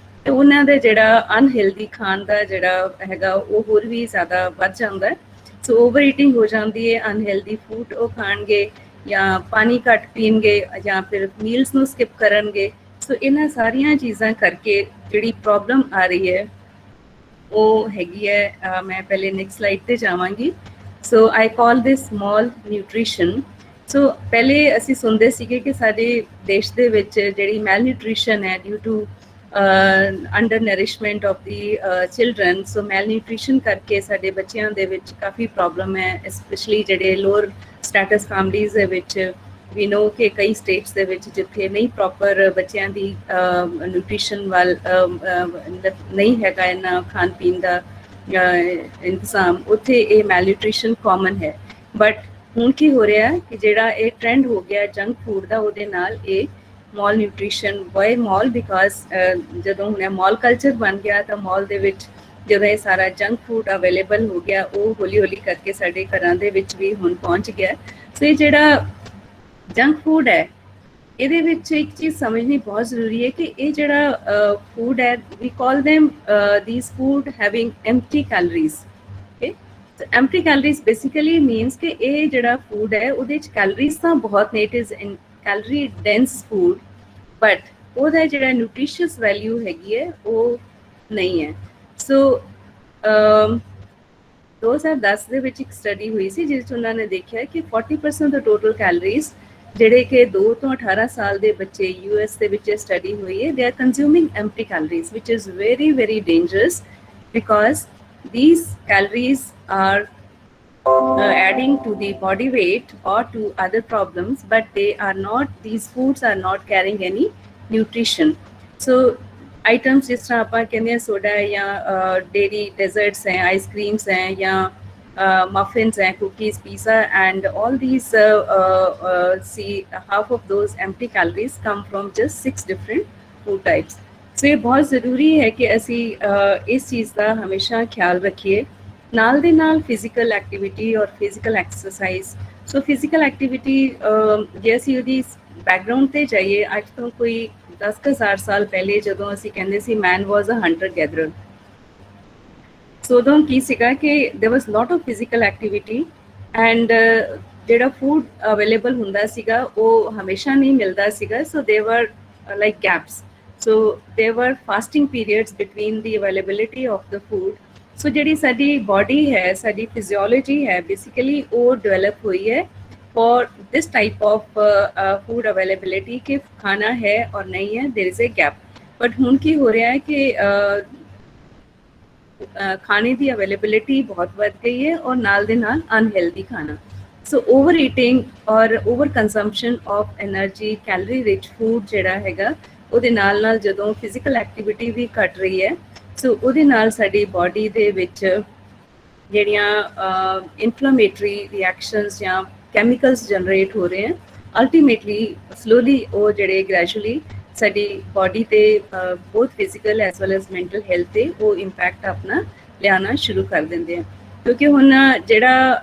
ਤੇ ਉਹਨਾਂ ਦੇ ਜਿਹੜਾ ਅਨਹੈਲਦੀ ਖਾਣ ਦਾ ਜਿਹੜਾ ਹੈਗਾ ਉਹ ਹੋਰ ਵੀ ਜ਼ਿਆਦਾ ਵੱਧ ਜਾਂਦਾ ਹੈ। ਸੋ ਓਵਰ ਈਟਿੰਗ ਹੋ ਜਾਂਦੀ ਹੈ, ਅਨਹੈਲਦੀ ਫੂਡ ਉਹ ਖਾਣਗੇ ਜਾਂ ਪਾਣੀ ਘੱਟ ਪੀਣਗੇ ਜਾਂ ਫਿਰ ਮੀਲਸ ਨੂੰ ਸਕਿਪ ਕਰਨਗੇ। ਸੋ ਇਹਨਾਂ ਸਾਰੀਆਂ ਚੀਜ਼ਾਂ ਕਰਕੇ ਜਿਹੜੀ ਪ੍ਰੋਬਲਮ ਆ ਰਹੀ ਹੈ ਉਹ ਹੈਗੀ ਹੈ, ਮੈਂ ਪਹਿਲੇ ਨੈਕਸਟ ਸਲਾਈਡ ਤੇ ਜਾਵਾਂਗੀ। ਸੋ ਆਈ ਕਾਲ ਦਿਸ ਮਾਲ ਨਿਊਟ੍ਰੀਸ਼ਨ। ਸੋ ਪਹਿਲੇ ਅਸੀਂ ਸੁਣਦੇ ਸੀਗੇ ਕਿ ਸਾਡੇ ਦੇਸ਼ ਦੇ ਵਿੱਚ ਜਿਹੜੀ ਮੈਲ ਨਿਊਟ੍ਰੀਸ਼ਨ ਹੈ due to undernourishment of the children, so malnutrition ਕਰਕੇ ਸਾਡੇ ਬੱਚਿਆਂ ਦੇ ਵਿੱਚ ਕਾਫੀ ਪ੍ਰੋਬਲਮ ਹੈ, ਸਪੈਸ਼ਲੀ ਜਿਹੜੇ ਲੋਅਰ ਸਟੇਟਸ ਫੈਮਲੀਜ਼ ਦੇ ਵਿੱਚ। ਵੀ ਨੋ ਕਿ ਕਈ ਸਟੇਟਸ ਦੇ ਵਿੱਚ ਜਿੱਥੇ ਨਹੀਂ ਪ੍ਰੋਪਰ ਬੱਚਿਆਂ ਦੀ ਨਿਊਟ੍ਰੀਸ਼ਨ ਵੱਲ ਨਹੀਂ ਹੈਗਾ ਇਹਨਾਂ ਖਾਣ ਪੀਣ ਦਾ ਇੰਤਜ਼ਾਮ, ਉੱਥੇ ਇਹ ਮੈਲ ਨਿਊਟ੍ਰੀਸ਼ਨ ਕਾਮਨ ਹੈ। ਬਟ ਹੁਣ ਕੀ ਹੋ ਰਿਹਾ ਕਿ ਜਿਹੜਾ ਇਹ ਟ੍ਰੈਂਡ ਹੋ ਗਿਆ ਜੰਕ ਫੂਡ ਦਾ, ਉਹਦੇ ਨਾਲ ਇਹ ਮਾਲ ਨਿਊਟ੍ਰੀਸ਼ਨ, ਵਾਈ ਮਾਲ ਬਿਕਾਜ਼ ਜਦੋਂ ਹੁਣ ਮਾਲ ਕਲਚਰ ਬਣ ਗਿਆ ਤਾਂ ਮਾਲ ਦੇ ਵਿੱਚ ਜਦੋਂ ਇਹ ਸਾਰਾ ਜੰਕ ਫੂਡ ਅਵੇਲੇਬਲ ਹੋ ਗਿਆ ਉਹ ਹੌਲੀ ਹੌਲੀ ਕਰਕੇ ਸਾਡੇ ਘਰਾਂ ਦੇ ਵਿੱਚ ਵੀ ਹੁਣ ਪਹੁੰਚ ਗਿਆ। ਸੋ ਇਹ ਜਿਹੜਾ ਜੰਕ ਫੂਡ ਹੈ ਇਹਦੇ ਵਿੱਚ ਇੱਕ ਚੀਜ਼ ਸਮਝਣੀ ਬਹੁਤ ਜ਼ਰੂਰੀ ਹੈ ਕਿ ਇਹ ਜਿਹੜਾ ਫੂਡ ਹੈ ਵੀ ਕਾਲ them these food having empty calories। okay, so empty calories basically means ਕਿ ਇਹ ਜਿਹੜਾ ਫੂਡ ਹੈ ਉਹਦੇ ਵਿੱਚ ਕੈਲਰੀਜ਼ ਤਾਂ ਬਹੁਤ ਨੇ, it is in calorie dense food, but ਉਹਦਾ ਜਿਹੜਾ ਨਿਊਟ੍ਰੀਸ਼ੀਅਸ ਵੈਲਿਊ ਹੈਗੀ ਹੈ ਉਹ ਨਹੀਂ ਹੈ। ਸੋ 2010 ਦੇ ਵਿੱਚ ਇੱਕ ਸਟੱਡੀ ਹੋਈ ਸੀ ਜਿਸ 'ਚ ਉਹਨਾਂ ਨੇ ਦੇਖਿਆ ਕਿ 40% ਦਾ ਟੋਟਲ ਕੈਲਰੀਜ਼ ਜਿਹੜੇ ਕਿ 2 ਤੋਂ 18 ਸਾਲ ਦੇ ਬੱਚੇ US ਦੇ ਵਿੱਚ ਸਟੱਡੀ ਹੋਈ ਹੈ, they are consuming empty calories which is very very dangerous because these calories are adding to the body weight or to other problems, but they are not, these foods are not carrying any nutrition. So items जिस तरह आप कहते हैं soda है या dairy desserts हैं, ice creams हैं या muffins हैं, cookies, pizza, and all these see half of those empty calories come from just 6 different food types. So ये बहुत ज़रूरी है कि असी इस चीज़ का हमेशा ख्याल रखिए। नाल दे नाल फिजिकल एक्टिविटी और physical exercise. So physical activity जे असी उहदी बैकग्राउंड ते जाइए, अज तो कोई 10,000 साल पहले जदों असी कहंदे सी man was a hunter gatherer, so उदों की सीगा कि there was lot of physical activity and जिहड़ा फूड अवेलेबल हुंदा सीगा वो हमेशा नहीं मिलता सीगा। So they were like gaps, so there were fasting periods between the availability of the food. So ਜਿਹੜੀ ਸਾਡੀ body ਹੈ, ਸਾਡੀ physiology ਹੈ, basically ਉਹ develop ਹੋਈ ਹੈ for this type of food availability कि खाना है और नहीं है, there is a gap. but ਹੁਣ ਕੀ ਹੋ ਰਿਹਾ ਹੈ ਕਿ ਖਾਣੇ ਦੀ availability ਬਹੁਤ ਵੱਧ ਗਈ ਹੈ और ਨਾਲ ਦੇ ਨਾਲ unhealthy ਖਾਣਾ। so overeating और over consumption of energy calorie rich food ਜਿਹੜਾ ਹੈਗਾ ਉਹਦੇ ਨਾਲ ਨਾਲ ਜਦੋਂ ਫਿਜ਼ੀਕਲ ਐਕਟੀਵਿਟੀ ਵੀ ਘਟ ਰਹੀ ਹੈ, ਸੋ ਉਹਦੇ ਨਾਲ ਸਾਡੀ ਬਾਡੀ ਦੇ ਵਿੱਚ ਜਿਹੜੀਆਂ ਇਨਫਲੇਮੇਟਰੀ ਰਿਐਕਸ਼ਨਸ ਜਾਂ ਕੈਮੀਕਲਸ ਜਨਰੇਟ ਹੋ ਰਹੇ ਹਨ ਅਲਟੀਮੇਟਲੀ ਸਲੋਲੀ ਉਹ ਜਿਹੜੇ ਗ੍ਰੈਜੂਅਲੀ ਸਾਡੀ ਬੋਡੀ ਤੇ ਬਹੁਤ physical as well as mental health ਤੇ ਉਹ ਇੰਪੈਕਟ ਆਪਣਾ ਲਿਆਉਣਾ ਸ਼ੁਰੂ ਕਰ ਦਿੰਦੇ ਆ ਕਿਉਂਕਿ ਹੁਣ ਜਿਹੜਾ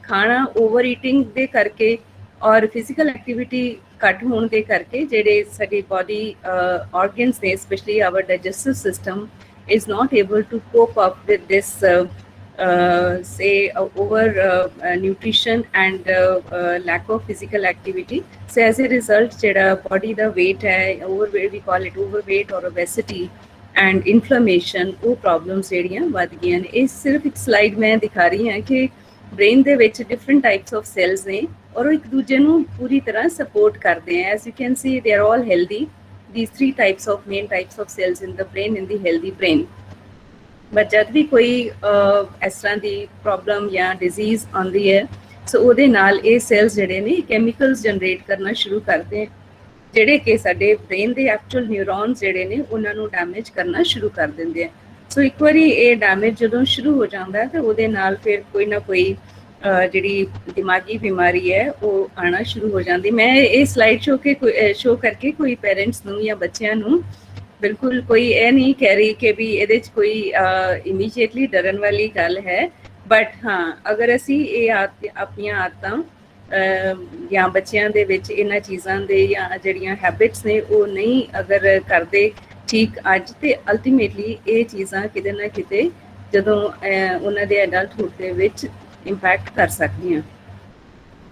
ਖਾਣਾ ਓਵਰ ਈਟਿੰਗ ਦੇ ਕਰਕੇ ਔਰ ਫਿਜ਼ੀਕਲ ਐਕਟੀਵਿਟੀ ਘੱਟ ਹੋਣ ਦੇ ਕਰਕੇ ਜਿਹੜੇ ਸਾਡੀ ਬੋਡੀ ਆਰਗਨਸ ਨੇ specially our digestive system is not able to cope up with this say over nutrition and lack of physical activity. So as a result jada body da weight hai overweight, we call it overweight or obesity and inflammation ਉਹ problems ਜਿਹੜੀਆਂ ਵੱਧ ਗਈਆਂ ਨੇ। ਇਹ ਸਿਰਫ ਇੱਕ slide ਮੈਂ ਦਿਖਾ ਰਹੀ ਹਾਂ ਕਿ ਬ੍ਰੇਨ ਦੇ ਵਿੱਚ different types of cells ਨੇ ਔਰ ਉਹ ਇੱਕ ਦੂਜੇ ਨੂੰ ਪੂਰੀ ਤਰ੍ਹਾਂ ਸਪੋਰਟ ਕਰਦੇ ਆ। as you can see they are all healthy. These three types of main types of cells in the brain in the healthy brain. But जब भी कोई इस तरह की प्रॉब्लम या डिजीज आती है सो ਉਹਦੇ ਨਾਲ ਇਹ ਸੈਲਸ ਜਿਹੜੇ ਨੇ ਕੈਮੀਕਲਸ ਜਨਰੇਟ ਕਰਨਾ ਸ਼ੁਰੂ ਕਰਦੇ ਜਿਹੜੇ ਕਿ ਸਾਡੇ ਬ੍ਰੇਨ ਦੇ ਐਕਚੁਅਲ ਨਿਊਰੋਨਸ ਜਿਹੜੇ ਨੇ ਉਹਨਾਂ ਨੂੰ ਡੈਮੇਜ ਕਰਨਾ ਸ਼ੁਰੂ ਕਰ ਦਿੰਦੇ ਆ। ਸੋ ਇੱਕ ਵਾਰੀ ਇਹ ਡੈਮੇਜ ਜਦੋਂ ਸ਼ੁਰੂ ਹੋ ਜਾਂਦਾ ਤਾਂ ਉਹਦੇ ਨਾਲ ਫਿਰ ਕੋਈ ਨਾ ਕੋਈ ਜਿਹੜੀ ਦਿਮਾਗੀ ਬਿਮਾਰੀ ਹੈ ਉਹ ਆਉਣਾ ਸ਼ੁਰੂ ਹੋ ਜਾਂਦੀ। ਮੈਂ ਇਹ ਸਲਾਈਡ ਸ਼ੋ ਕਰਕੇ ਕੋਈ ਪੇਰੈਂਟਸ ਨੂੰ ਜਾਂ ਬੱਚਿਆਂ ਨੂੰ ਬਿਲਕੁਲ ਕੋਈ ਇਹ ਨਹੀਂ ਕਹਿ ਰਹੀ ਕਿ ਵੀ ਇਹਦੇ 'ਚ ਕੋਈ ਇਮੀਡੀਏਟਲੀ ਡਰਨ ਵਾਲੀ ਗੱਲ ਹੈ ਬਟ ਹਾਂ ਅਗਰ ਅਸੀਂ ਇਹ ਆਪਣੀਆਂ ਆਦਤਾਂ ਜਾਂ ਬੱਚਿਆਂ ਦੇ ਵਿੱਚ ਇਹਨਾਂ ਚੀਜ਼ਾਂ ਦੇ ਜਾਂ ਜਿਹੜੀਆਂ ਹੈਬਿਟਸ ਨੇ ਉਹ ਨਹੀਂ ਅਗਰ ਕਰਦੇ ਠੀਕ ਅੱਜ ਤੇ ਅਲਟੀਮੇਟਲੀ ਇਹ ਚੀਜ਼ਾਂ ਕਿਤੇ ਨਾ ਕਿਤੇ ਜਦੋਂ ਉਹਨਾਂ ਦੇ ਐਡਲਟਹੁੱਡ ਦੇ ਵਿੱਚ ਇੰਪੈਕਟ ਕਰ ਸਕਦੀਆਂ।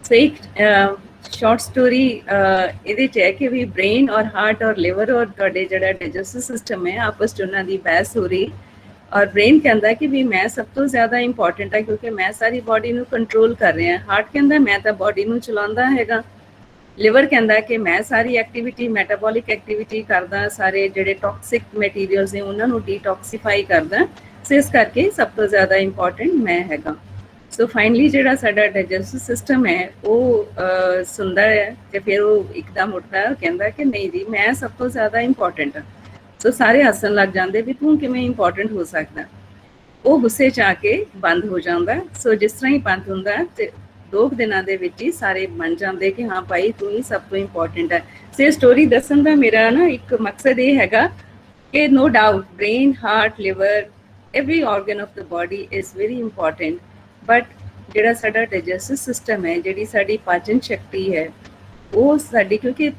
ਸੋ ਇੱਕ ਸ਼ਾਰਟ ਸਟੋਰੀ ਇਹਦੇ 'ਚ ਹੈ ਕਿ ਵੀ ਬ੍ਰੇਨ ਔਰ ਹਾਰਟ ਔਰ ਲਿਵਰ ਔਰ ਤੁਹਾਡੇ ਜਿਹੜਾ ਡਾਈਜੈਸਟਿਵ ਸਿਸਟਮ ਹੈ ਆਪਸ 'ਚ ਉਹਨਾਂ ਦੀ ਬਹਿਸ ਹੋ ਰਹੀ ਔਰ ਬ੍ਰੇਨ ਕਹਿੰਦਾ ਕਿ ਵੀ ਮੈਂ ਸਭ ਤੋਂ ਜ਼ਿਆਦਾ ਇੰਪੋਰਟੈਂਟ ਹੈ ਕਿਉਂਕਿ ਮੈਂ ਸਾਰੀ ਬੋਡੀ ਨੂੰ ਕੰਟਰੋਲ ਕਰ ਰਿਹਾ। ਹਾਰਟ ਕਹਿੰਦਾ ਮੈਂ ਤਾਂ ਬੋਡੀ ਨੂੰ ਚਲਾਉਂਦਾ ਹੈਗਾ। ਲਿਵਰ ਕਹਿੰਦਾ ਕਿ ਮੈਂ ਸਾਰੀ ਐਕਟੀਵਿਟੀ ਮੈਟਾਬੋਲਿਕ ਐਕਟੀਵਿਟੀ ਕਰਦਾ, ਸਾਰੇ ਜਿਹੜੇ ਟੌਕਸਿਕ ਮਟੀਰੀਅਲਸ ਨੇ ਉਹਨਾਂ ਨੂੰ ਡੀਟੌਕਸੀਫਾਈ ਕਰਦਾ। ਸੋ ਇਸ ਕਰਕੇ ਸਭ ਤੋਂ ਜ਼ਿਆਦਾ ਇੰਪੋਰਟੈਂਟ ਮੈਂ ਹੈਗਾ। ਸੋ ਫਾਈਨਲੀ ਜਿਹੜਾ ਸਾਡਾ ਡਾਈਜੈਸਟਿਵ ਸਿਸਟਮ ਹੈ ਉਹ ਸੁਣਦਾ ਹੈ ਤੇ ਫਿਰ ਉਹ ਇੱਕਦਮ ਉੱਠਦਾ ਕਹਿੰਦਾ ਕਿ ਨਹੀਂ ਜੀ ਮੈਂ ਸਭ ਤੋਂ ਜ਼ਿਆਦਾ ਇੰਪੋਰਟੈਂਟ ਹਾਂ। ਸੋ ਸਾਰੇ ਹੱਸਣ ਲੱਗ ਜਾਂਦੇ ਵੀ ਤੂੰ ਕਿਵੇਂ ਇੰਪੋਰਟੈਂਟ ਹੋ ਸਕਦਾ। ਉਹ ਗੁੱਸੇ 'ਚ ਆ ਕੇ ਬੰਦ ਹੋ ਜਾਂਦਾ। ਸੋ ਜਿਸ ਤਰ੍ਹਾਂ ਹੀ ਬੰਦ ਹੁੰਦਾ ਤੇ 2 ਦਿਨਾਂ ਦੇ ਵਿੱਚ ਹੀ ਸਾਰੇ ਮੰਨ ਜਾਂਦੇ ਕਿ ਹਾਂ ਭਾਈ ਤੂੰ ਹੀ ਸਭ ਤੋਂ ਇੰਪੋਰਟੈਂਟ ਹੈ। ਸੋ ਇਹ ਸਟੋਰੀ ਦੱਸਣ ਦਾ ਮੇਰਾ ਨਾ ਇੱਕ ਮਕਸਦ ਇਹ ਹੈਗਾ ਕਿ no doubt brain, heart, liver, every organ of the body is very important but ਜਿਹੜਾ ਸਾਡਾ ਡਾਈਜੈਸਟਿਵ ਸਿਸਟਮ ਹੈ, ਜਿਹੜੀ ਸਾਡੀ ਪਾਚਨ ਸ਼ਕਤੀ ਹੈ ਉਹ ਸਾਡੀ ਕਿਉਂਕਿ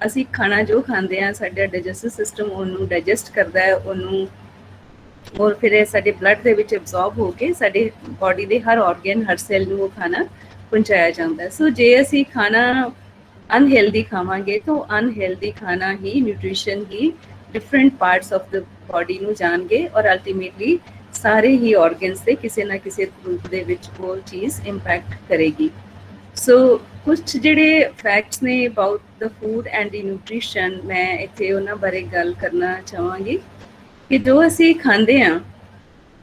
ਅਸੀਂ ਖਾਣਾ ਜੋ ਖਾਂਦੇ ਹਾਂ ਸਾਡਾ ਡਾਈਜੈਸਟਿਵ ਸਿਸਟਮ ਉਹਨੂੰ ਡਾਈਜੈਸਟ ਕਰਦਾ ਹੈ ਉਹਨੂੰ ਔਰ ਫਿਰ ਇਹ ਸਾਡੇ ਬਲੱਡ ਦੇ ਵਿੱਚ ਐਬਜ਼ੌਰਬ ਹੋ ਕੇ ਸਾਡੇ ਬੋਡੀ ਦੇ ਹਰ ਆਰਗਨ ਹਰ ਸੈੱਲ ਨੂੰ ਉਹ ਖਾਣਾ ਪਹੁੰਚਾਇਆ ਜਾਂਦਾ। ਸੋ ਜੇ ਅਸੀਂ ਖਾਣਾ ਅਨਹੈਲਦੀ ਖਾਵਾਂਗੇ ਤਾਂ ਅਨਹੈਲਦੀ ਖਾਣਾ ਹੀ ਨਿਊਟ੍ਰੀਸ਼ਨ ਹੀ different parts of the body ਨੂੰ ਜਾਣਗੇ ਔਰ ਅਲਟੀਮੇਟਲੀ ਸਾਰੇ ਹੀ ਆਰਗਨਸ ਤੇ ਕਿਸੇ ਨਾ ਕਿਸੇ ਰੂਪ ਦੇ ਵਿੱਚ ਉਹ ਚੀਜ਼ ਇੰਪੈਕਟ ਕਰੇਗੀ। ਸੋ ਕੁਝ ਜਿਹੜੇ ਫੈਕਟਸ ਨੇ about the food and the nutrition ਮੈਂ ਇੱਥੇ ਉਹਨਾਂ ਬਾਰੇ ਗੱਲ ਕਰਨਾ ਚਾਹਾਂਗੀ ਕਿ ਜੋ ਅਸੀਂ ਖਾਂਦੇ ਹਾਂ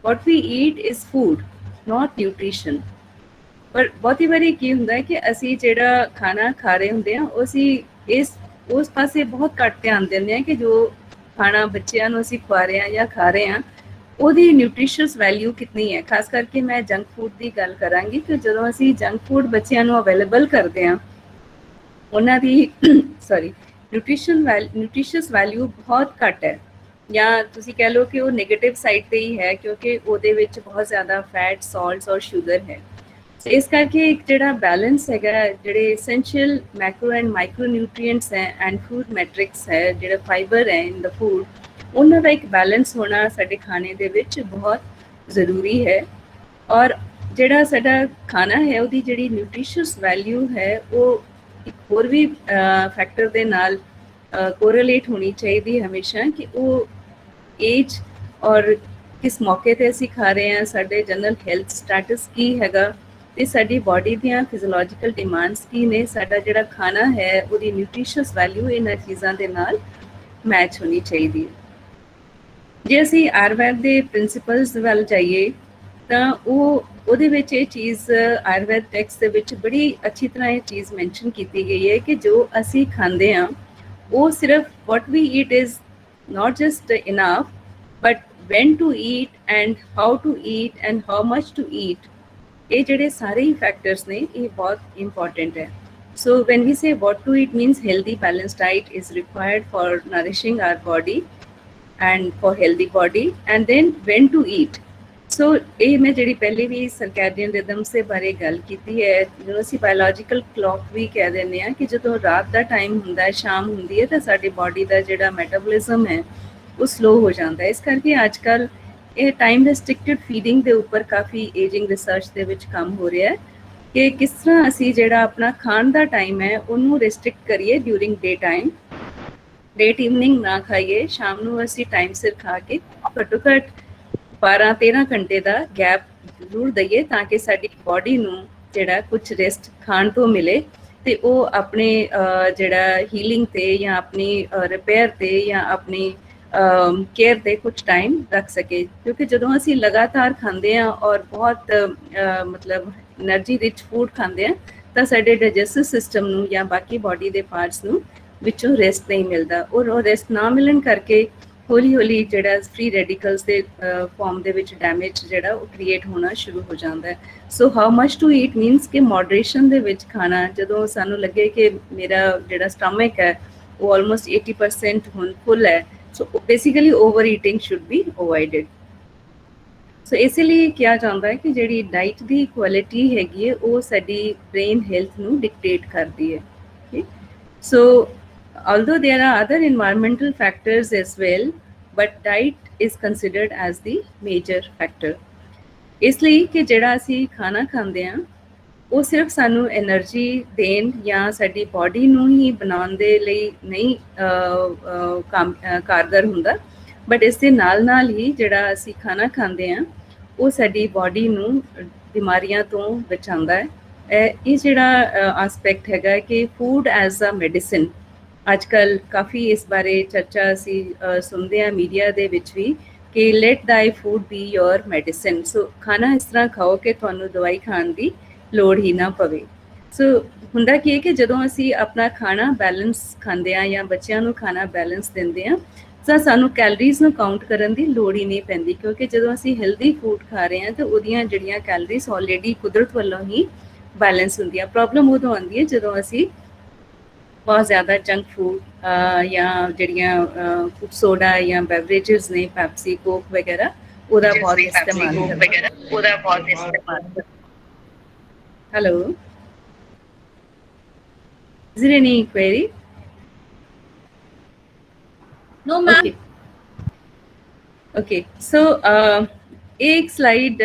what we eat is food not nutrition। ਪਰ ਬਹੁਤੀ ਵਾਰੀ ਕੀ ਹੁੰਦਾ ਹੈ ਕਿ ਅਸੀਂ ਜਿਹੜਾ ਖਾਣਾ ਖਾ ਰਹੇ ਹੁੰਦੇ ਹਾਂ ਉਹ ਅਸੀਂ ਉਸ ਪਾਸੇ ਬਹੁਤ ਘੱਟ ਧਿਆਨ ਦਿੰਦੇ ਹਾਂ ਕਿ ਜੋ ਖਾਣਾ ਬੱਚਿਆਂ ਨੂੰ ਅਸੀਂ ਖਵਾ ਰਹੇ ਹਾਂ ਜਾਂ ਖਾ ਰਹੇ ਹਾਂ ਉਹਦੀ ਨਿਊਟ੍ਰੀਸ਼ੀਅਸ ਵੈਲਿਊ ਕਿੰਨੀ ਹੈ। ਖਾਸ ਕਰਕੇ ਮੈਂ ਜੰਕ ਫੂਡ ਦੀ ਗੱਲ ਕਰਾਂਗੀ ਕਿ ਜਦੋਂ ਅਸੀਂ ਜੰਕ ਫੂਡ ਬੱਚਿਆਂ ਨੂੰ ਅਵੇਲੇਬਲ ਕਰਦੇ ਹਾਂ ਉਹਨਾਂ ਦੀ ਨਿਊਟ੍ਰੀਸ਼ੀਅਸ ਵੈਲਿਊ ਬਹੁਤ ਘੱਟ ਹੈ ਜਾਂ ਤੁਸੀਂ ਕਹਿ ਲਓ ਕਿ ਉਹ ਨੈਗੇਟਿਵ ਸਾਈਡ ਤੇ ਹੀ ਹੈ ਕਿਉਂਕਿ ਉਹਦੇ ਵਿੱਚ ਬਹੁਤ ਜ਼ਿਆਦਾ ਫੈਟ, ਸਾਲਟਸ ਔਰ ਸ਼ੂਗਰ ਹੈ। ਇਸ ਕਰਕੇ ਇੱਕ ਜਿਹੜਾ ਬੈਲੈਂਸ ਹੈਗਾ ਜਿਹੜੇ essential Macro and micro nutrients ਹੈ ਐਂਡ ਫੂਡ ਮੈਟ੍ਰਿਕਸ ਹੈ ਜਿਹੜਾ ਫਾਈਬਰ ਹੈ ਇਨ ਦਾ ਫੂਡ ਉਹਨਾਂ ਦਾ ਇੱਕ ਬੈਲੈਂਸ ਹੋਣਾ ਸਾਡੇ ਖਾਣੇ ਦੇ ਵਿੱਚ ਬਹੁਤ ਜ਼ਰੂਰੀ ਹੈ। ਔਰ ਜਿਹੜਾ ਸਾਡਾ ਖਾਣਾ ਹੈ ਉਹਦੀ ਜਿਹੜੀ ਨਿਊਟ੍ਰੀਸ਼ੀਅਸ ਵੈਲਿਊ ਹੈ ਉਹ ਇੱਕ ਹੋਰ ਵੀ ਫੈਕਟਰ ਦੇ ਨਾਲ ਕੋਰਿਲੇਟ ਹੋਣੀ ਚਾਹੀਦੀ ਹਮੇਸ਼ਾ ਕਿ ਉਹ ਏਜ ਔਰ ਕਿਸ ਮੌਕੇ ਤੇ ਅਸੀਂ ਖਾ ਰਹੇ ਹਾਂ, ਸਾਡੇ ਜਨਰਲ ਹੈਲਥ ਸਟੇਟਸ ਕੀ ਹੈਗਾ ਤੇ ਸਾਡੀ ਬਾਡੀ ਦੀਆਂ ਫਿਜ਼ੀਓਲੋਜੀਕਲ ਡਿਮਾਂਡਸ ਕੀ ਨੇ, ਸਾਡਾ ਜਿਹੜਾ ਖਾਣਾ ਹੈ ਉਹਦੀ ਨਿਊਟ੍ਰੀਸ਼ੀਅਸ ਵੈਲਿਊ ਇਹਨਾਂ ਚੀਜ਼ਾਂ ਦੇ ਨਾਲ ਮੈਚ ਹੋਣੀ ਚਾਹੀਦੀ ਹੈ। ਜੇ ਅਸੀਂ ਆਯੁਰਵੈਦ ਦੇ ਪ੍ਰਿੰਸੀਪਲਸ ਵੱਲ ਜਾਈਏ ਤਾਂ ਉਹਦੇ ਵਿੱਚ ਇਹ ਚੀਜ਼ ਆਯੁਰਵੈਦ ਟੈਕਸਟ ਦੇ ਵਿੱਚ ਬੜੀ ਅੱਛੀ ਤਰ੍ਹਾਂ ਇਹ ਚੀਜ਼ ਮੈਂਸ਼ਨ ਕੀਤੀ ਗਈ ਹੈ ਕਿ ਜੋ ਅਸੀਂ ਖਾਂਦੇ ਹਾਂ ਉਹ ਸਿਰਫ what we eat is not just enough but when to eat and how to eat and how much to eat ਇਹ ਜਿਹੜੇ ਸਾਰੇ ਹੀ ਫੈਕਟਰਸ ਨੇ ਇਹ ਬਹੁਤ ਇੰਪੋਰਟੈਂਟ ਹੈ। So when we say what to eat means healthy balanced diet is required for nourishing our body and for healthy body, and then when to eat. So ਇਹ ਮੈਂ ਜਿਹੜੀ ਪਹਿਲੇ ਵੀ ਸਰਕੈਡੀਅਨ ਰਿਦਮਸ ਦੇ ਬਾਰੇ ਗੱਲ ਕੀਤੀ ਹੈ, ਜਦੋਂ ਅਸੀਂ ਬਾਇਓਲੋਜੀਕਲ ਕਲੌਕ ਵੀ ਕਹਿ ਦਿੰਦੇ ਹਾਂ ਕਿ ਜਦੋਂ ਰਾਤ ਦਾ ਟਾਈਮ ਹੁੰਦਾ ਹੈ, ਸ਼ਾਮ ਹੁੰਦੀ ਹੈ, ਤਾਂ ਸਾਡੀ ਬਾਡੀ ਦਾ ਜਿਹੜਾ ਮੈਟਾਬੋਲਿਜ਼ਮ ਹੈ ਉਹ ਸਲੋ ਹੋ ਜਾਂਦਾ ਹੈ। ਇਸ ਕਰਕੇ ਅੱਜ ਕੱਲ੍ਹ ਇਹ ਟਾਈਮ ਰੈਸਟ੍ਰਿਕਟਡ ਫੀਡਿੰਗ ਦੇ ਉੱਪਰ ਕਾਫੀ ਏਜਿੰਗ ਰਿਸਰਚ ਦੇ ਵਿੱਚ ਕੰਮ ਹੋ ਰਿਹਾ ਹੈ ਕਿ ਕਿਸ ਤਰ੍ਹਾਂ ਅਸੀਂ ਜਿਹੜਾ ਆਪਣਾ ਖਾਣ ਦਾ ਟਾਈਮ ਹੈ ਉਹਨੂੰ ਰੈਸਟ੍ਰਿਕਟ ਕਰੀਏ ਡਿਊਰਿੰਗ ਡੇ ਟਾਈਮ, ਲੇਟ ਇਵਨਿੰਗ ਨਾ ਖਾਈਏ, ਸ਼ਾਮ ਨੂੰ ਅਸੀਂ ਟਾਈਮ ਸਿਰ ਖਾ ਕੇ ਘੱਟੋ ਘੱਟ 12-13 ਘੰਟੇ ਦਾ ਗੈਪ ਜ਼ਰੂਰ ਦਈਏ ਤਾਂ ਕਿ ਸਾਡੀ ਬਾਡੀ ਨੂੰ ਜਿਹੜਾ ਕੁਝ ਰੈਸਟ ਖਾਣ ਤੋਂ ਮਿਲੇ ਤੇ ਉਹ ਆਪਣੇ ਜਿਹੜਾ ਹੀਲਿੰਗ ਤੇ ਜਾਂ ਆਪਣੀ ਰਿਪੇਅਰ ਤੇ ਜਾਂ ਆਪਣੀ ਕੇਅਰ ਤੇ ਕੁਝ ਟਾਈਮ ਰੱਖ ਸਕੇ। ਕਿਉਂਕਿ ਜਦੋਂ ਅਸੀਂ ਲਗਾਤਾਰ ਖਾਂਦੇ ਹਾਂ ਔਰ ਬਹੁਤ ਮਤਲਬ એનર્ਜੀ ਰਿਚ ਫੂਡ ਖਾਂਦੇ ਆ ਤਾਂ ਸਾਡੇ ਡਾਈਜੈਸਟਿਵ ਸਿਸਟਮ ਨੂੰ ਜਾਂ ਬਾਕੀ ਬਾਡੀ ਦੇ ਪਾਰਟਸ ਨੂੰ ਵਿੱਚੋਂ ਰੈਸਟ ਨਹੀਂ ਮਿਲਦਾ, ਔਰ ਉਹ ਰੈਸਟ ਨਾ ਮਿਲਣ ਕਰਕੇ ਹੌਲੀ ਹੌਲੀ ਜਿਹੜਾ ਫ੍ਰੀ ਰੈਡੀਕਲਸ ਦੇ ਫਾਰਮ ਦੇ ਵਿੱਚ ਡੈਮੇਜ ਜਿਹੜਾ ਉਹ ਕ੍ਰੀਏਟ ਹੋਣਾ ਸ਼ੁਰੂ ਹੋ ਜਾਂਦਾ ਹੈ। So how much to eat means ਕਿ ਮੋਡਰੇਸ਼ਨ ਦੇ ਵਿੱਚ ਖਾਣਾ। ਜਦੋਂ ਸਾਨੂੰ ਲੱਗੇ ਕਿ ਮੇਰਾ ਜਿਹੜਾ ਸਟਮਕ ਹੈ ਉਹ ਆਲਮੋਸਟ 80% ਹੁਣ ਫੁੱਲ ਹੈ, so basically overeating should be avoided. So ਇਸ ਲਈ ਕਿਹਾ ਜਾਂਦਾ ਹੈ ਕਿ ਜਿਹੜੀ ਡਾਈਟ ਦੀ ਕੁਆਲਿਟੀ ਹੈਗੀ ਹੈ ਉਹ ਸਾਡੀ ਬ੍ਰੇਨ ਹੈਲਥ ਨੂੰ ਡਿਕਟੇਟ ਕਰਦੀ ਹੈ। ਸੋ although there are other environmental factors as well, but diet is considered as the major factor। ਇਸ ਲਈ ਕਿ ਜਿਹੜਾ ਅਸੀਂ ਖਾਣਾ ਖਾਂਦੇ ਹਾਂ ਉਹ ਸਿਰਫ ਸਾਨੂੰ એનર્ਜੀ ਦੇਣ ਜਾਂ ਸਾਡੀ ਬਾਡੀ ਨੂੰ ਹੀ ਬਣਾਉਣ ਦੇ ਲਈ ਨਹੀਂ ਕਾਰਗਰ ਹੁੰਦਾ, ਬਟ ਇਸ ਦੇ ਨਾਲ ਨਾਲ ਹੀ ਜਿਹੜਾ ਅਸੀਂ ਖਾਣਾ ਖਾਂਦੇ ਹਾਂ ਉਹ ਸਾਡੀ ਬਾਡੀ ਨੂੰ ਬਿਮਾਰੀਆਂ ਤੋਂ ਬਚਾਉਂਦਾ ਹੈ। ਇਹ ਜਿਹੜਾ ਆਸਪੈਕਟ ਹੈਗਾ ਕਿ ਫੂਡ ਐਜ਼ ਅ ਮੈਡੀਸਿਨ, ਅੱਜ ਕੱਲ੍ਹ ਕਾਫੀ ਇਸ ਬਾਰੇ ਚਰਚਾ ਅਸੀਂ ਸੁਣਦੇ ਹਾਂ ਮੀਡੀਆ ਦੇ ਵਿੱਚ ਵੀ ਕਿ let thy food be your medicine. So ਖਾਣਾ ਇਸ ਤਰ੍ਹਾਂ ਖਾਓ ਕਿ ਤੁਹਾਨੂੰ ਦਵਾਈ ਖਾਣ ਦੀ ਲੋੜ ਹੀ ਨਾ ਪਵੇ। ਸੋ ਹੁੰਦਾ ਕੀ ਹੈ ਕਿ ਜਦੋਂ ਅਸੀਂ ਆਪਣਾ ਖਾਣਾ ਬੈਲੈਂਸ ਖਾਂਦੇ ਹਾਂ ਜਾਂ ਬੱਚਿਆਂ ਨੂੰ ਖਾਣਾ ਬੈਲੈਂਸ ਦਿੰਦੇ ਹਾਂ ਤਾਂ ਸਾਨੂੰ ਕੈਲਰੀਜ਼ ਨੂੰ ਕਾਊਂਟ ਕਰਨ ਦੀ ਲੋੜ ਹੀ ਨਹੀਂ ਪੈਂਦੀ, ਕਿਉਂਕਿ ਜਦੋਂ ਅਸੀਂ ਹੈਲਦੀ ਫੂਡ ਖਾ ਰਹੇ ਹਾਂ ਤਾਂ ਉਹਦੀਆਂ ਜਿਹੜੀਆਂ ਕੈਲਰੀਜ਼ ਆਲਰੇਡੀ ਕੁਦਰਤ ਵੱਲੋਂ ਹੀ ਬੈਲੈਂਸ ਹੁੰਦੀਆਂ। ਪ੍ਰੋਬਲਮ ਉਦੋਂ ਆਉਂਦੀ ਹੈ ਜਦੋਂ ਅਸੀਂ ਬਹੁਤ ਜ਼ਿਆਦਾ ਜੰਕ ਫੂਡ ਜਾਂ ਜਿਹੜੀਆਂ ਸੋਡਾ ਜਾਂ ਬੈਵਰੇਜਸ ਨੇ, ਪੈਪਸੀ, ਕੋਕ ਵਗੈਰਾ, ਉਹਦਾ ਬਹੁਤ ਇਸਤੇਮਾਲ Hello, is there any query? No, ma'am. Okay. So एक slide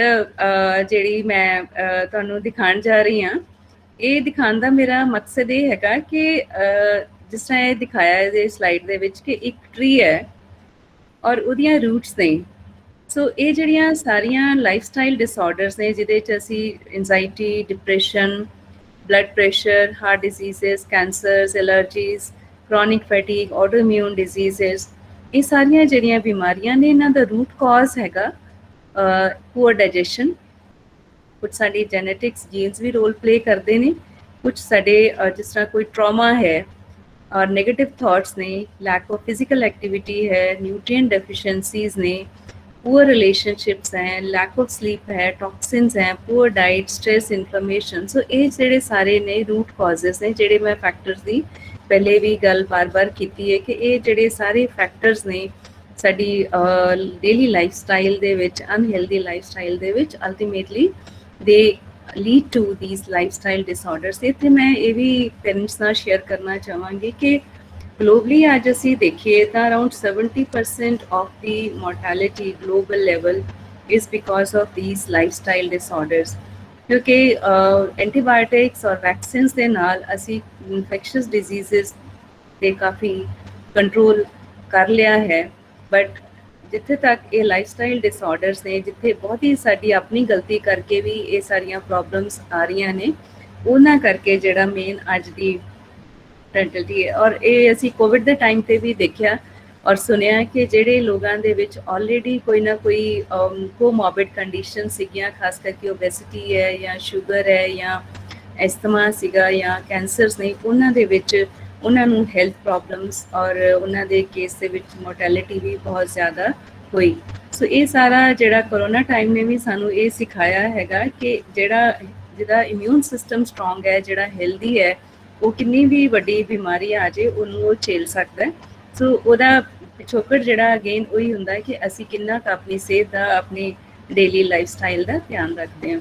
ਜਿਹੜੀ ਮੈਂ ਤੁਹਾਨੂੰ ਦਿਖਾਉਣ ਜਾ ਰਹੀ ਹਾਂ, ਇਹ ਦਿਖਾਉਣ ਦਾ ਮੇਰਾ ਮਕਸਦ ਇਹ ਹੈਗਾ ਕਿ ਜਿਸ ਤਰ੍ਹਾਂ ਇਹ ਦਿਖਾਇਆ ਇਹਦੇ ਸਲਾਈਡ ਦੇ ਵਿੱਚ ਕਿ ਇੱਕ ਟਰੀ ਹੈ ਔਰ ਉਹਦੀਆਂ ਰੂਟਸ ਨੇ। ਸੋ ਇਹ ਜਿਹੜੀਆਂ ਸਾਰੀਆਂ ਲਾਈਫਸਟਾਈਲ ਡਿਸਆਰਡਰਸ ਨੇ ਜਿਹਦੇ 'ਚ ਅਸੀਂ anxiety, depression, blood pressure, heart diseases, cancers, allergies, chronic fatigue, autoimmune diseases, ਇਹ ਸਾਰੀਆਂ ਜਿਹੜੀਆਂ ਬਿਮਾਰੀਆਂ ਨੇ ਇਹਨਾਂ ਦਾ ਰੂਟ ਕਾਜ਼ ਹੈਗਾ ਪੂਅਰ ਡਾਈਜੈਸ਼ਨ। ਕੁਝ ਸਾਡੀ ਜੈਨੇਟਿਕਸ, ਜੀਨਸ ਵੀ ਰੋਲ ਪਲੇ ਕਰਦੇ ਨੇ, ਕੁਝ ਸਾਡੇ ਜਿਸ ਤਰ੍ਹਾਂ ਕੋਈ ਟਰਾਮਾ ਹੈ ਔਰ ਨੈਗੇਟਿਵ ਥਾਟਸ ਨੇ, ਲੈਕ ਆਫ ਫਿਜ਼ੀਕਲ ਐਕਟੀਵਿਟੀ ਹੈ, ਨਿਊਟ੍ਰੀਐਂਟ ਡੈਫੀਸ਼ੀਐਂਸੀਜ਼ ਨੇ, poor relationships हैं, lack of sleep है, toxins हैं, poor diet, stress, inflammation। सो ये ਜਿਹੜੇ ਸਾਰੇ ਨੇ रूट causes ਨੇ ਜਿਹੜੇ ਮੈਂ ਫੈਕਟਰਸ ਦੀ ਪਹਿਲੇ ਵੀ ਗੱਲ ਬਾਰ-ਬਾਰ ਕੀਤੀ ਹੈ ਕਿ ਇਹ ਜਿਹੜੇ ਸਾਰੇ ਫੈਕਟਰਸ ਨੇ ਸਾਡੀ ਡੇਲੀ ਲਾਈਫ ਸਟਾਈਲ ਦੇ ਵਿੱਚ, ਅਨਹੈਲਦੀ ਲਾਈਫ ਸਟਾਈਲ ਦੇ ਵਿੱਚ ultimately they lead to these lifestyle disorders. ਇੱਥੇ ਮੈਂ ਇਹ ਵੀ ਪੇਰੈਂਟਸ ਨਾਲ ਸ਼ੇਅਰ ਕਰਨਾ ਚਾਹਾਂਗੀ ਕਿ ਗਲੋਬਲੀ ਅੱਜ ਅਸੀਂ ਦੇਖੀਏ ਤਾਂ around 70% of the mortality global level is because of these lifestyle disorders. ਕਿਉਂਕਿ ਐਂਟੀਬਾਇਓਟਿਕਸ ਔਰ ਵੈਕਸੀਨਸ ਦੇ ਨਾਲ ਅਸੀਂ ਇਨਫੈਕਸ਼ੀਅਸ ਡਿਜ਼ੀਜ਼ਸ 'ਤੇ ਕਾਫੀ ਕੰਟਰੋਲ ਕਰ ਲਿਆ ਹੈ, ਬਟ ਜਿੱਥੇ ਤੱਕ ਇਹ ਲਾਈਫ ਸਟਾਈਲ ਡਿਸਆਰਡਰਸ ਨੇ, ਜਿੱਥੇ ਬਹੁਤ ਹੀ ਸਾਡੀ ਆਪਣੀ ਗਲਤੀ ਕਰਕੇ ਵੀ ਇਹ ਸਾਰੀਆਂ ਪ੍ਰੋਬਲਮਸ ਆ ਰਹੀਆਂ ਨੇ, ਉਹਨਾਂ ਕਰਕੇ ਜਿਹੜਾ ਮੇਨ ਅੱਜ ਦੀ ਮੈਂਟਲਿਟੀ ਹੈ। ਔਰ ਇਹ ਅਸੀਂ ਕੋਵਿਡ ਦੇ ਟਾਈਮ 'ਤੇ ਵੀ ਦੇਖਿਆ ਔਰ ਸੁਣਿਆ ਕਿ ਜਿਹੜੇ ਲੋਕਾਂ ਦੇ ਵਿੱਚ ਆਲਰੇਡੀ ਕੋਈ ਨਾ ਕੋਈ ਕੋਮੋਰਬਿਡ ਕੰਡੀਸ਼ਨ ਸੀਗੀਆਂ, ਖਾਸ ਕਰਕੇ ਓਬੈਸਿਟੀ ਹੈ ਜਾਂ ਸ਼ੂਗਰ ਹੈ ਜਾਂ ਐਸਥਮਾ ਸੀਗਾ ਜਾਂ ਕੈਂਸਰਸ ਨੇ, ਉਹਨਾਂ ਦੇ ਵਿੱਚ ਉਹਨਾਂ ਨੂੰ ਹੈਲਥ ਪ੍ਰੋਬਲਮਸ ਔਰ ਉਹਨਾਂ ਦੇ ਕੇਸ ਦੇ ਵਿੱਚ ਮੋਰਟੈਲਿਟੀ ਵੀ ਬਹੁਤ ਜ਼ਿਆਦਾ ਹੋਈ। ਸੋ ਇਹ ਸਾਰਾ ਜਿਹੜਾ ਕਰੋਨਾ ਟਾਈਮ ਨੇ ਵੀ ਸਾਨੂੰ ਇਹ ਸਿਖਾਇਆ ਹੈਗਾ ਕਿ ਜਿਹਦਾ ਇਮਿਊਨ ਸਿਸਟਮ ਸਟਰੋਂਗ ਹੈ, ਜਿਹੜਾ ਹੈਲਦੀ ਹੈ, ਉਹ ਕਿੰਨੀ ਵੀ ਵੱਡੀ ਬਿਮਾਰੀ ਆ ਜਾਏ ਉਹਨੂੰ ਉਹ ਝੇਲ ਸਕਦਾ ਹੈ। ਸੋ ਉਹਦਾ ਪਿਛੋਕੜ ਜਿਹੜਾ ਅਗੇਨ ਉਹੀ ਹੁੰਦਾ ਹੈ ਕਿ ਅਸੀਂ ਕਿੰਨਾ ਕੁ ਆਪਣੀ ਸਿਹਤ ਦਾ, ਆਪਣੀ ਡੇਲੀ ਲਾਈਫ ਸਟਾਈਲ ਦਾ ਧਿਆਨ ਰੱਖਦੇ ਹਾਂ।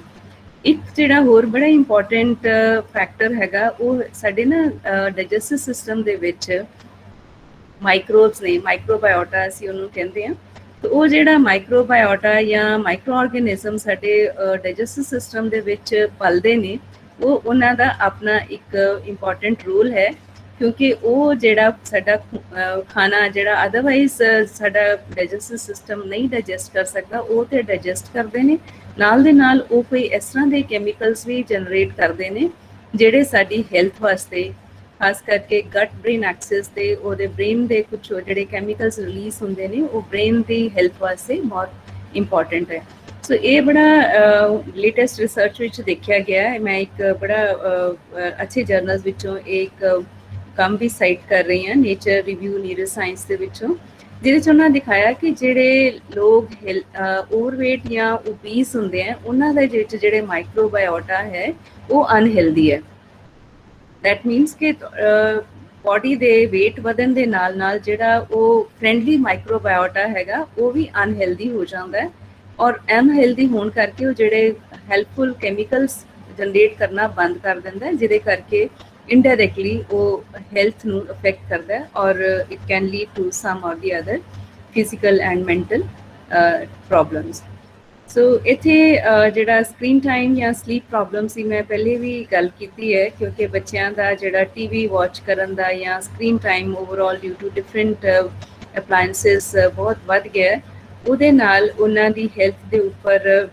ਇੱਕ ਜਿਹੜਾ ਹੋਰ ਬੜਾ ਇੰਪੋਰਟੈਂਟ ਫੈਕਟਰ ਹੈਗਾ, ਉਹ ਸਾਡੇ ਨਾ ਡਾਈਜੈਸਟਿਵ ਸਿਸਟਮ ਦੇ ਵਿੱਚ ਮਾਈਕਰੋਬਸ ਨੇ, ਮਾਈਕਰੋਬਾਇਓਟਾ ਅਸੀਂ ਉਹਨੂੰ ਕਹਿੰਦੇ ਹਾਂ। ਤੇ ਉਹ ਜਿਹੜਾ ਮਾਈਕਰੋਬਾਇਓਟਾ ਜਾਂ ਮਾਈਕਰੋ ਆਰਗੇਨਿਜ਼ਮ ਸਾਡੇ ਡਾਈਜੈਸਟਿਵ ਸਿਸਟਮ ਦੇ ਵਿੱਚ ਪਲਦੇ ਨੇ, ਉਹ ਉਹਨਾਂ ਦਾ ਆਪਣਾ ਇੱਕ ਇੰਪੋਰਟੈਂਟ ਰੋਲ ਹੈ, ਕਿਉਂਕਿ ਉਹ ਜਿਹੜਾ ਸਾਡਾ ਖਾਣਾ ਜਿਹੜਾ ਅਦਰਵਾਈਜ਼ ਸਾਡਾ ਡਾਈਜੈਸਟਿਵ ਸਿਸਟਮ ਨਹੀਂ ਡਾਈਜੈਸਟ ਕਰ ਸਕਦਾ, ਉਹ ਤੇ ਡਾਈਜੈਸਟ ਕਰਦੇ ਨੇ। ਨਾਲ ਦੇ ਨਾਲ ਉਹ ਕੋਈ ਇਸ ਤਰ੍ਹਾਂ ਦੇ ਕੈਮੀਕਲਸ ਵੀ ਜਨਰੇਟ ਕਰਦੇ ਨੇ ਜਿਹੜੇ ਸਾਡੀ ਹੈਲਥ ਵਾਸਤੇ, ਖਾਸ ਕਰਕੇ ਗਟ ਬ੍ਰੇਨ ਐਕਸਿਸ ਤੇ ਉਹਦੇ ਬ੍ਰੇਨ ਦੇ ਕੁਝ ਜਿਹੜੇ ਕੈਮੀਕਲਸ ਰਿਲੀਜ਼ ਹੁੰਦੇ ਨੇ, ਉਹ ਬ੍ਰੇਨ ਦੀ ਹੈਲਥ ਵਾਸਤੇ ਬਹੁਤ ਇੰਪੋਰਟੈਂਟ ਹੈ। ਸੋ ਇਹ ਬੜਾ ਲੇਟੈਸਟ ਰਿਸਰਚ ਵਿੱਚ ਦੇਖਿਆ ਗਿਆ ਹੈ। ਮੈਂ ਇੱਕ ਬੜਾ ਅੱਛੇ ਜਰਨਲਸ ਵਿੱਚੋਂ ਇੱਕ ਕੰਮ ਵੀ ਸਾਈਟ ਕਰ ਰਹੀ ਹਾਂ, ਨੇਚਰ ਰਿਵਿਊ ਨਿਊਰੋ ਸਾਇੰਸ ਦੇ ਵਿੱਚੋਂ, ਜਿਹਦੇ 'ਚ ਉਹਨਾਂ ਦਿਖਾਇਆ ਕਿ ਜਿਹੜੇ ਲੋਕ ਓਵਰਵੇਟ ਜਾਂ ਓਬੀਸ ਹੁੰਦੇ ਆ, ਉਹਨਾਂ ਦੇ ਵਿੱਚ ਜਿਹੜੇ ਮਾਈਕਰੋਬਾਇਓਟਾ ਹੈ ਉਹ ਅਨਹੈਲਦੀ ਹੈ। ਦੈਟ ਮੀਨਸ ਕਿ ਬੋਡੀ ਦੇ ਵੇਟ ਵਧਣ ਦੇ ਨਾਲ ਨਾਲ ਜਿਹੜਾ ਉਹ ਫਰੈਂਡਲੀ ਮਾਈਕਰੋਬਾਇਓਟਾ ਹੈਗਾ ਉਹ ਵੀ ਅਨਹੈਲਦੀ ਹੋ ਜਾਂਦਾ ਹੈ, ਔਰ ਅਨਹੈਲਦੀ ਹੋਣ ਕਰਕੇ ਉਹ ਜਿਹੜੇ ਹੈਲਪਫੁਲ ਕੈਮੀਕਲਸ ਜਨਰੇਟ ਕਰਨਾ ਬੰਦ ਕਰ ਦਿੰਦਾ ਹੈ, ਜਿਹਦੇ ਕਰਕੇ ਇਨਡਾਇਰੈਕਟਲੀ ਉਹ ਹੈਲਥ ਨੂੰ ਅਫੈਕਟ ਕਰਦਾ ਹੈ, ਔਰ it can lead to some or the other physical and mental problems. So ਇੱਥੇ ਜਿਹੜਾ ਸਕਰੀਨ ਟਾਈਮ ਜਾਂ ਸਲੀਪ ਪ੍ਰੋਬਲਮ ਸੀ, ਮੈਂ ਪਹਿਲੇ ਵੀ ਗੱਲ ਕੀਤੀ ਹੈ, ਕਿਉਂਕਿ ਬੱਚਿਆਂ ਦਾ ਜਿਹੜਾ ਟੀਵੀ ਵਾਚ ਕਰਨ ਦਾ ਜਾਂ screen time overall due to different appliances ਬਹੁਤ ਵੱਧ ਗਿਆ, ਉਹਦੇ ਨਾਲ ਉਹਨਾਂ ਦੀ ਹੈਲਥ ਦੇ ਉੱਪਰ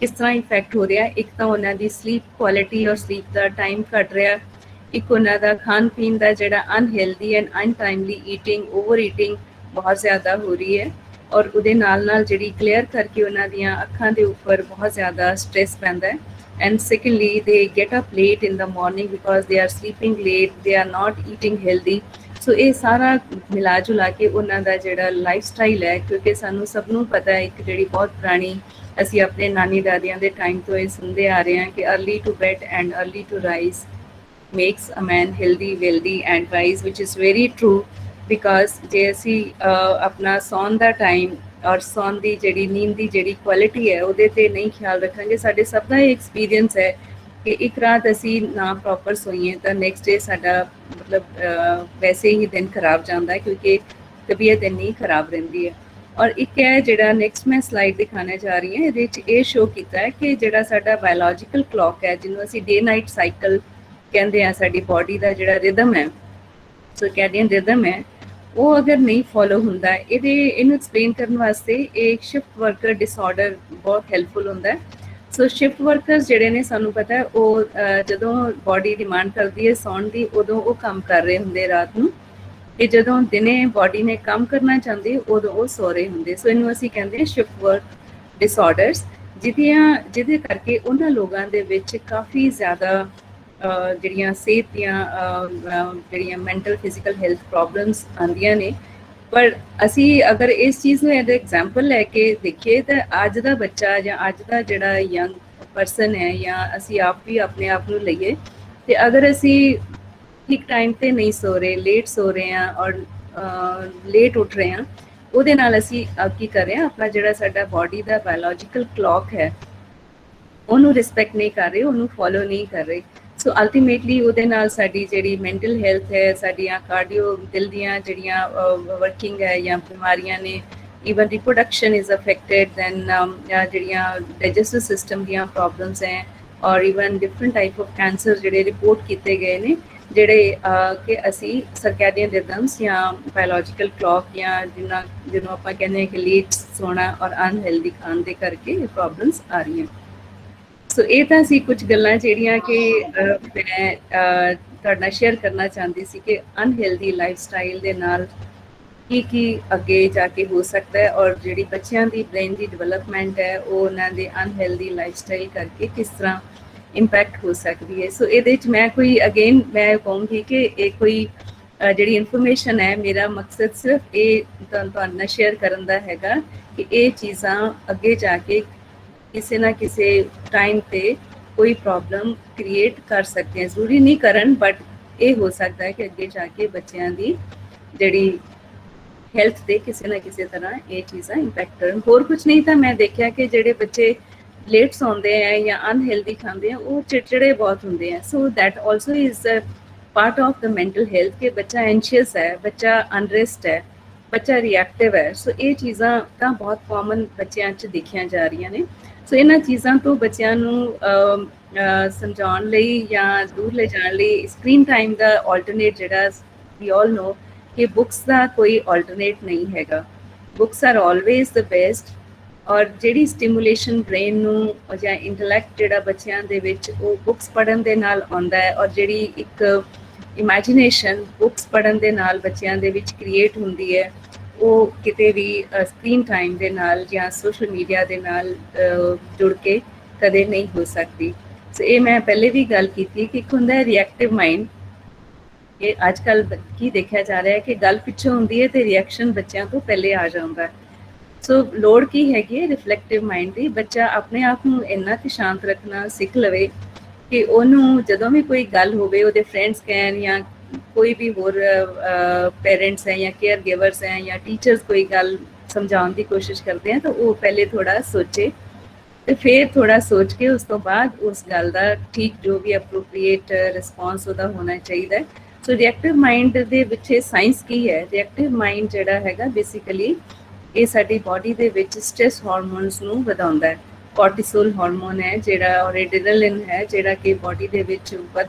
ਕਿਸ ਤਰ੍ਹਾਂ ਇਫੈਕਟ ਹੋ ਰਿਹਾ। ਇੱਕ ਤਾਂ ਉਹਨਾਂ ਦੀ ਸਲੀਪ ਕੁਆਲਿਟੀ ਔਰ ਸਲੀਪ ਦਾ ਟਾਈਮ ਘਟ ਰਿਹਾ, ਇੱਕ ਉਹਨਾਂ ਦਾ ਖਾਣ ਪੀਣ ਦਾ ਜਿਹੜਾ unhealthy and untimely eating, overeating ਬਹੁਤ ਜ਼ਿਆਦਾ ਹੋ ਰਹੀ ਹੈ, ਔਰ ਉਹਦੇ ਨਾਲ ਨਾਲ ਜਿਹੜੀ ਕਲੀਅਰ ਕਰਕੇ ਉਹਨਾਂ ਦੀਆਂ ਅੱਖਾਂ ਦੇ ਉੱਪਰ ਬਹੁਤ ਜ਼ਿਆਦਾ ਸਟ੍ਰੈਸ ਪੈਂਦਾ ਹੈ। And secondly they get up late in the morning because they are sleeping late, they are not eating healthy. So ਇਹ ਸਾਰਾ ਮਿਲਾ ਜੁਲਾ ਕੇ ਉਹਨਾਂ ਦਾ ਜਿਹੜਾ ਲਾਈਫ ਸਟਾਈਲ ਹੈ, ਕਿਉਂਕਿ ਸਾਨੂੰ ਸਭ ਨੂੰ ਪਤਾ ਹੈ ਇੱਕ ਜਿਹੜੀ ਬਹੁਤ ਪੁਰਾਣੀ ਅਸੀਂ ਆਪਣੇ ਨਾਨੀ ਦਾਦੀਆਂ ਦੇ ਟਾਈਮ ਤੋਂ ਇਹ ਸੁਣਦੇ ਆ ਰਹੇ ਹਾਂ ਕਿ early to bed and early to rise makes a man healthy, wealthy and wise, which is very true, because ਜੇ ਅਸੀਂ ਆਪਣਾ ਸੌਣ ਦਾ ਟਾਈਮ ਔਰ ਸੌਣ ਦੀ ਜਿਹੜੀ ਨੀਂਦ ਦੀ ਜਿਹੜੀ ਕੁਆਲਿਟੀ ਹੈ ਉਹਦੇ 'ਤੇ ਨਹੀਂ ਖਿਆਲ ਰੱਖਾਂਗੇ, ਸਾਡੇ ਸਭ ਦਾ ਇਹ ਐਕਸਪੀਰੀਅੰਸ ਹੈ ਕਿ ਇੱਕ ਰਾਤ ਅਸੀਂ ਨਾ ਪ੍ਰੋਪਰ ਸੋਈਏ ਤਾਂ ਨੈਕਸਟ ਡੇ ਸਾਡਾ ਮਤਲਬ ਵੈਸੇ ਹੀ ਦਿਨ ਖਰਾਬ ਜਾਂਦਾ ਹੈ, ਕਿਉਂਕਿ ਤਬੀਅਤ ਇੰਨੀ ਖਰਾਬ ਰਹਿੰਦੀ ਹੈ। ਔਰ ਇੱਕ ਹੈ ਜਿਹੜਾ ਨੈਕਸਟ ਮੈਂ ਸਲਾਈਡ ਦਿਖਾਉਣਾ ਜਾ ਰਹੀ ਹਾਂ, ਇਹਦੇ 'ਚ ਇਹ ਸ਼ੋ ਕੀਤਾ ਹੈ ਕਿ ਜਿਹੜਾ ਸਾਡਾ ਬਾਇਓਲੋਜੀਕਲ ਕਲੌਕ ਹੈ, ਜਿਹਨੂੰ ਅਸੀਂ ਡੇ ਨਾਈਟ ਸਾਈਕਲ ਕਹਿੰਦੇ ਆ, ਸਾਡੀ ਬੋਡੀ ਦਾ ਜਿਹੜਾ ਰਿਦਮ ਹੈ, ਸਰਕੈਡੀਅਨ ਰਿਦਮ ਹੈ, ਉਹ ਅਗਰ ਨਹੀਂ ਫੋਲੋ ਹੁੰਦਾ, ਇਹਨੂੰ ਐਕਸਪਲੇਨ ਕਰਨ ਵਾਸਤੇ ਇੱਕ ਸ਼ਿਫਟ ਵਰਕਰ ਡਿਸਆਰਡਰ ਬਹੁਤ ਹੈਲਪਫੁਲ ਹੁੰਦਾ ਹੈ। ਸੋ ਸ਼ਿਫਟ ਵਰਕਰਸ ਜਿਹੜੇ ਨੇ, ਸਾਨੂੰ ਪਤਾ ਹੈ ਉਹ ਜਦੋਂ ਬੋਡੀ ਡਿਮਾਂਡ ਕਰਦੀ ਹੈ ਸੌਣ ਦੀ, ਉਦੋਂ ਉਹ ਕੰਮ ਕਰ ਰਹੇ ਹੁੰਦੇ ਰਾਤ ਨੂੰ, ਤੇ ਜਦੋਂ ਦਿਨੇ ਬੋਡੀ ਨੇ ਕੰਮ ਕਰਨਾ ਚਾਹੁੰਦੀ ਉਦੋਂ ਉਹ ਸੋ ਰਹੇ ਹੁੰਦੇ। ਸੋ ਇਹਨੂੰ ਅਸੀਂ ਕਹਿੰਦੇ ਹਾਂ ਸ਼ਿਫਟ ਵਰਕ ਡਿਸਆਰਡਰਸ, ਜਿਹਦੇ ਕਰਕੇ ਉਹਨਾਂ ਲੋਕਾਂ ਦੇ ਵਿੱਚ ਕਾਫੀ ਜ਼ਿਆਦਾ ਜਿਹੜੀਆਂ ਸਿਹਤ ਦੀਆਂ ਜਿਹੜੀਆਂ ਮੈਂਟਲ ਫਿਜ਼ੀਕਲ ਹੈਲਥ ਪ੍ਰੋਬਲਮਸ ਆਉਂਦੀਆਂ ਨੇ। ਪਰ ਅਸੀਂ ਅਗਰ ਇਸ ਚੀਜ਼ ਨੂੰ ਇਹਦਾ ਐਗਜ਼ਾਮਪਲ ਲੈ ਕੇ ਦੇਖੀਏ ਤਾਂ ਅੱਜ ਦਾ ਬੱਚਾ ਜਾਂ ਅੱਜ ਦਾ ਜਿਹੜਾ ਯੰਗ ਪਰਸਨ ਹੈ, ਜਾਂ ਅਸੀਂ ਆਪ ਵੀ ਆਪਣੇ ਆਪ ਨੂੰ ਲਈਏ, ਤੇ ਅਗਰ ਅਸੀਂ ਠੀਕ ਟਾਈਮ 'ਤੇ ਨਹੀਂ ਸੋ ਰਹੇ, ਲੇਟ ਸੋ ਰਹੇ ਹਾਂ ਔਰ ਲੇਟ ਉੱਠ ਰਹੇ ਹਾਂ, ਉਹਦੇ ਨਾਲ ਅਸੀਂ ਕੀ ਕਰ ਰਹੇ ਹਾਂ, ਆਪਣਾ ਜਿਹੜਾ ਸਾਡਾ ਬੋਡੀ ਦਾ ਬਾਇਓਲੋਜੀਕਲ ਕਲੌਕ ਹੈ ਉਹਨੂੰ ਰਿਸਪੈਕਟ ਨਹੀਂ ਕਰ ਰਹੇ, ਉਹਨੂੰ ਫੋਲੋ ਨਹੀਂ ਕਰ ਰਹੇ। ਸੋ ਅਲਟੀਮੇਟਲੀ ਉਹਦੇ ਨਾਲ ਸਾਡੀ ਜਿਹੜੀ ਮੈਂਟਲ ਹੈਲਥ ਹੈ, ਸਾਡੀਆਂ ਕਾਰਡੀਓ ਦਿਲ ਦੀਆਂ ਜਿਹੜੀਆਂ ਵਰਕਿੰਗ ਹੈ ਜਾਂ ਬਿਮਾਰੀਆਂ ਨੇ, even reproduction is affected, then ਜਿਹੜੀਆਂ ਡਾਈਜੈਸਟਿਵ ਸਿਸਟਮ ਦੀਆਂ ਪ੍ਰੋਬਲਮਸ ਹੈ, ਔਰ even different type of cancer ਜਿਹੜੇ ਰਿਪੋਰਟ ਕੀਤੇ ਗਏ ਨੇ, ਜਿਹੜੇ ਕਿ ਅਸੀਂ ਸਰਕੈਡੀਅਨ ਰਿਦਮਸ ਜਾਂ ਬਾਇਓਲੋਜੀਕਲ ਕਲੌਕ ਜਾਂ ਜਿਹਨੂੰ ਆਪਾਂ ਕਹਿੰਦੇ ਹਾਂ ਕਿ ਲੇਟ ਸੋਣਾ ਔਰ ਅਨਹੈਲਦੀ ਖਾਣ ਦੇ ਕਰਕੇ ਇਹ ਪ੍ਰੋਬਲਮਸ ਆ ਰਹੀਆਂ। ਸੋ ਇਹ ਤਾਂ ਸੀ ਕੁਝ ਗੱਲਾਂ ਜਿਹੜੀਆਂ ਕਿ ਮੈਂ ਤੁਹਾਡੇ ਨਾਲ ਸ਼ੇਅਰ ਕਰਨਾ ਚਾਹੁੰਦੀ ਸੀ ਕਿ ਅਨਹੈਲਦੀ ਲਾਈਫ ਸਟਾਈਲ ਦੇ ਨਾਲ ਕੀ ਅੱਗੇ ਜਾ ਕੇ ਹੋ ਸਕਦਾ ਹੈ, ਔਰ ਜਿਹੜੀ ਬੱਚਿਆਂ ਦੀ ਬ੍ਰੇਨ ਦੀ ਡਿਵੈਲਪਮੈਂਟ ਹੈ ਉਹ ਉਹਨਾਂ ਦੇ ਅਨਹੈਲਦੀ ਲਾਈਫ ਸਟਾਈਲ ਕਰਕੇ ਕਿਸ ਤਰ੍ਹਾਂ ਇੰਪੈਕਟ ਹੋ ਸਕਦੀ ਹੈ। ਸੋ ਇਹਦੇ 'ਚ ਮੈਂ ਮੈਂ ਕਹੂੰਗੀ ਕਿ ਇਹ ਕੋਈ ਜਿਹੜੀ ਇਨਫੋਰਮੇਸ਼ਨ ਹੈ, ਮੇਰਾ ਮਕਸਦ ਸਿਰਫ ਇਹ ਤੁਹਾਡੇ ਨਾਲ ਸ਼ੇਅਰ ਕਰਨ ਦਾ ਹੈਗਾ कि ਇਹ ਚੀਜ਼ਾਂ ਅੱਗੇ ਜਾ ਕੇ ਕਿਸੇ ਨਾ ਕਿਸੇ ਟਾਈਮ ਤੇ ਕੋਈ ਪ੍ਰੋਬਲਮ ਕ੍ਰੀਏਟ ਕਰ ਸਕਦੇ ਆ। ਜ਼ਰੂਰੀ ਨਹੀਂ ਕਰਨ, ਬਟ ਇਹ ਹੋ ਸਕਦਾ ਹੈ ਕਿ ਅੱਗੇ ਜਾ ਕੇ ਬੱਚਿਆਂ ਦੀ ਜਿਹੜੀ ਹੈਲਥ ਤੇ ਕਿਸੇ ਨਾ ਕਿਸੇ ਤਰ੍ਹਾਂ ਇਹ ਚੀਜ਼ਾਂ ਇੰਪੈਕਟ ਕਰਨ। ਹੋਰ ਕੁਝ ਨਹੀਂ ਤਾਂ ਮੈਂ ਦੇਖਿਆ ਕਿ ਜਿਹੜੇ ਬੱਚੇ ਲੇਟ ਸੌਂਦੇ ਆ ਜਾਂ ਅਨਹੈਲਦੀ ਖਾਂਦੇ ਆ ਉਹ ਚਿੜਚਿੜੇ ਬਹੁਤ ਹੁੰਦੇ ਆ। So that also is part of the mental health ਕਿ ਬੱਚਾ ਐਂਸ਼ੀਅਸ ਹੈ, ਬੱਚਾ ਅਨਰੈਸਟ ਹੈ, ਬੱਚਾ ਰਿਐਕਟਿਵ ਹੈ। ਸੋ ਇਹ ਚੀਜ਼ਾਂ ਤਾਂ ਬਹੁਤ ਕਾਮਨ ਬੱਚਿਆਂ 'ਚ ਦੇਖੀਆਂ ਜਾ ਰਹੀਆਂ ਨੇ। ਸੋ ਇਹਨਾਂ ਚੀਜ਼ਾਂ ਤੋਂ ਬੱਚਿਆਂ ਨੂੰ ਸਮਝਾਉਣ ਲਈ ਜਾਂ ਦੂਰ ਲੈ ਜਾਣ ਲਈ ਸਕਰੀਨ ਟਾਈਮ ਦਾ ਆਲਟਰਨੇਟ ਜਿਹੜਾ ਵੀ ਆਲ ਨੋ ਕਿ ਬੁੱਕਸ ਦਾ ਕੋਈ ਆਲਟਰਨੇਟ ਨਹੀਂ ਹੈਗਾ। Books R always the best. ਔਰ ਜਿਹੜੀ ਸਟਿਮੂਲੇਸ਼ਨ ਬ੍ਰੇਨ ਨੂੰ ਜਾਂ ਇੰਟੈਲੈਕਟ ਜਿਹੜਾ ਬੱਚਿਆਂ ਦੇ ਵਿੱਚ ਉਹ ਬੁੱਕਸ ਪੜ੍ਹਨ ਦੇ ਨਾਲ ਆਉਂਦਾ ਹੈ, ਔਰ ਜਿਹੜੀ ਇੱਕ ਇਮੈਜੀਨੇਸ਼ਨ ਬੁੱਕਸ ਪੜ੍ਹਨ ਦੇ ਨਾਲ ਬੱਚਿਆਂ ਦੇ ਵਿੱਚ ਕ੍ਰੀਏਟ ਹੁੰਦੀ ਹੈ, ਉਹ ਕਿਤੇ ਵੀ ਸਕਰੀਨ ਟਾਈਮ ਦੇ ਨਾਲ ਜਾਂ ਸੋਸ਼ਲ ਮੀਡੀਆ ਦੇ ਨਾਲ ਜੁੜ ਕੇ ਕਦੇ ਨਹੀਂ ਹੋ ਸਕਦੀ। ਸੋ ਇਹ ਮੈਂ ਪਹਿਲੇ ਵੀ ਗੱਲ ਕੀਤੀ ਕਿ ਇੱਕ ਹੁੰਦਾ ਹੈ ਰਿਐਕਟਿਵ ਮਾਈਂਡ। ਇਹ ਅੱਜ ਕੱਲ੍ਹ ਕੀ ਦੇਖਿਆ ਜਾ ਰਿਹਾ ਹੈ ਕਿ ਗੱਲ ਪਿੱਛੋਂ ਹੁੰਦੀ ਹੈ ਤੇ ਰਿਐਕਸ਼ਨ ਬੱਚਿਆਂ ਤੋਂ ਪਹਿਲੇ ਆ ਜਾਂਦਾ ਹੈ। ਸੋ ਲੋੜ ਕੀ ਹੈਗੀ ਹੈ ਰਿਫਲੈਕਟਿਵ ਮਾਈਂਡ ਦੀ। ਬੱਚਾ ਆਪਣੇ ਆਪ ਨੂੰ ਇੰਨਾ ਕੁ ਸ਼ਾਂਤ ਰੱਖਣਾ ਸਿੱਖ ਲਵੇ ਕਿ ਉਹਨੂੰ ਜਦੋਂ ਵੀ ਕੋਈ ਗੱਲ ਹੋਵੇ, ਉਹਦੇ ਫਰੈਂਡਸ ਕਹਿਣ ਜਾਂ ਕੋਈ ਵੀ ਹੋਰ ਪੇਰੈਂਟਸ ਹੈ ਜਾਂ ਕੇਅਰ ਗਿਵਰਸ ਹੈ ਜਾਂ ਟੀਚਰਸ ਕੋਈ ਗੱਲ ਸਮਝਾਉਣ ਦੀ ਕੋਸ਼ਿਸ਼ ਕਰਦੇ ਆ ਤਾਂ ਉਹ ਪਹਿਲੇ ਥੋੜਾ ਸੋਚੇ ਤੇ ਫਿਰ ਥੋੜਾ ਸੋਚ ਕੇ ਉਸ ਤੋਂ ਬਾਅਦ ਉਸ ਗੱਲ ਦਾ ਠੀਕ ਜੋ ਵੀ ਅਪਰੋਪਰੀਏਟ ਰਿਸਪੌਂਸ ਉਹਦਾ ਹੋਣਾ ਚਾਹੀਦਾ ਹੈ। ਸੋ ਰਿਐਕਟਿਵ ਮਾਈਂਡ ਦੇ ਪਿੱਛੇ ਸਾਇੰਸ ਕੀ ਹੈ? ਰਿਐਕਟਿਵ ਮਾਈਂਡ ਜਿਹੜਾ ਹੈਗਾ ਬੇਸਿਕਲੀ ਇਹ ਸਾਡੀ ਬਾਡੀ ਦੇ ਵਿੱਚ ਸਟ੍ਰੈਸ ਹਾਰਮੋਨਸ ਨੂੰ ਵਧਾਉਂਦਾ ਹੈ। ਕੋਰਟੀਸੋਲ ਹਾਰਮੋਨ ਹੈ ਜਿਹੜਾ, ਔਰ ਐਡਰੀਨਲਿਨ ਹੈ ਜਿਹੜਾ ਕਿ ਬਾਡੀ ਦੇ ਵਿੱਚ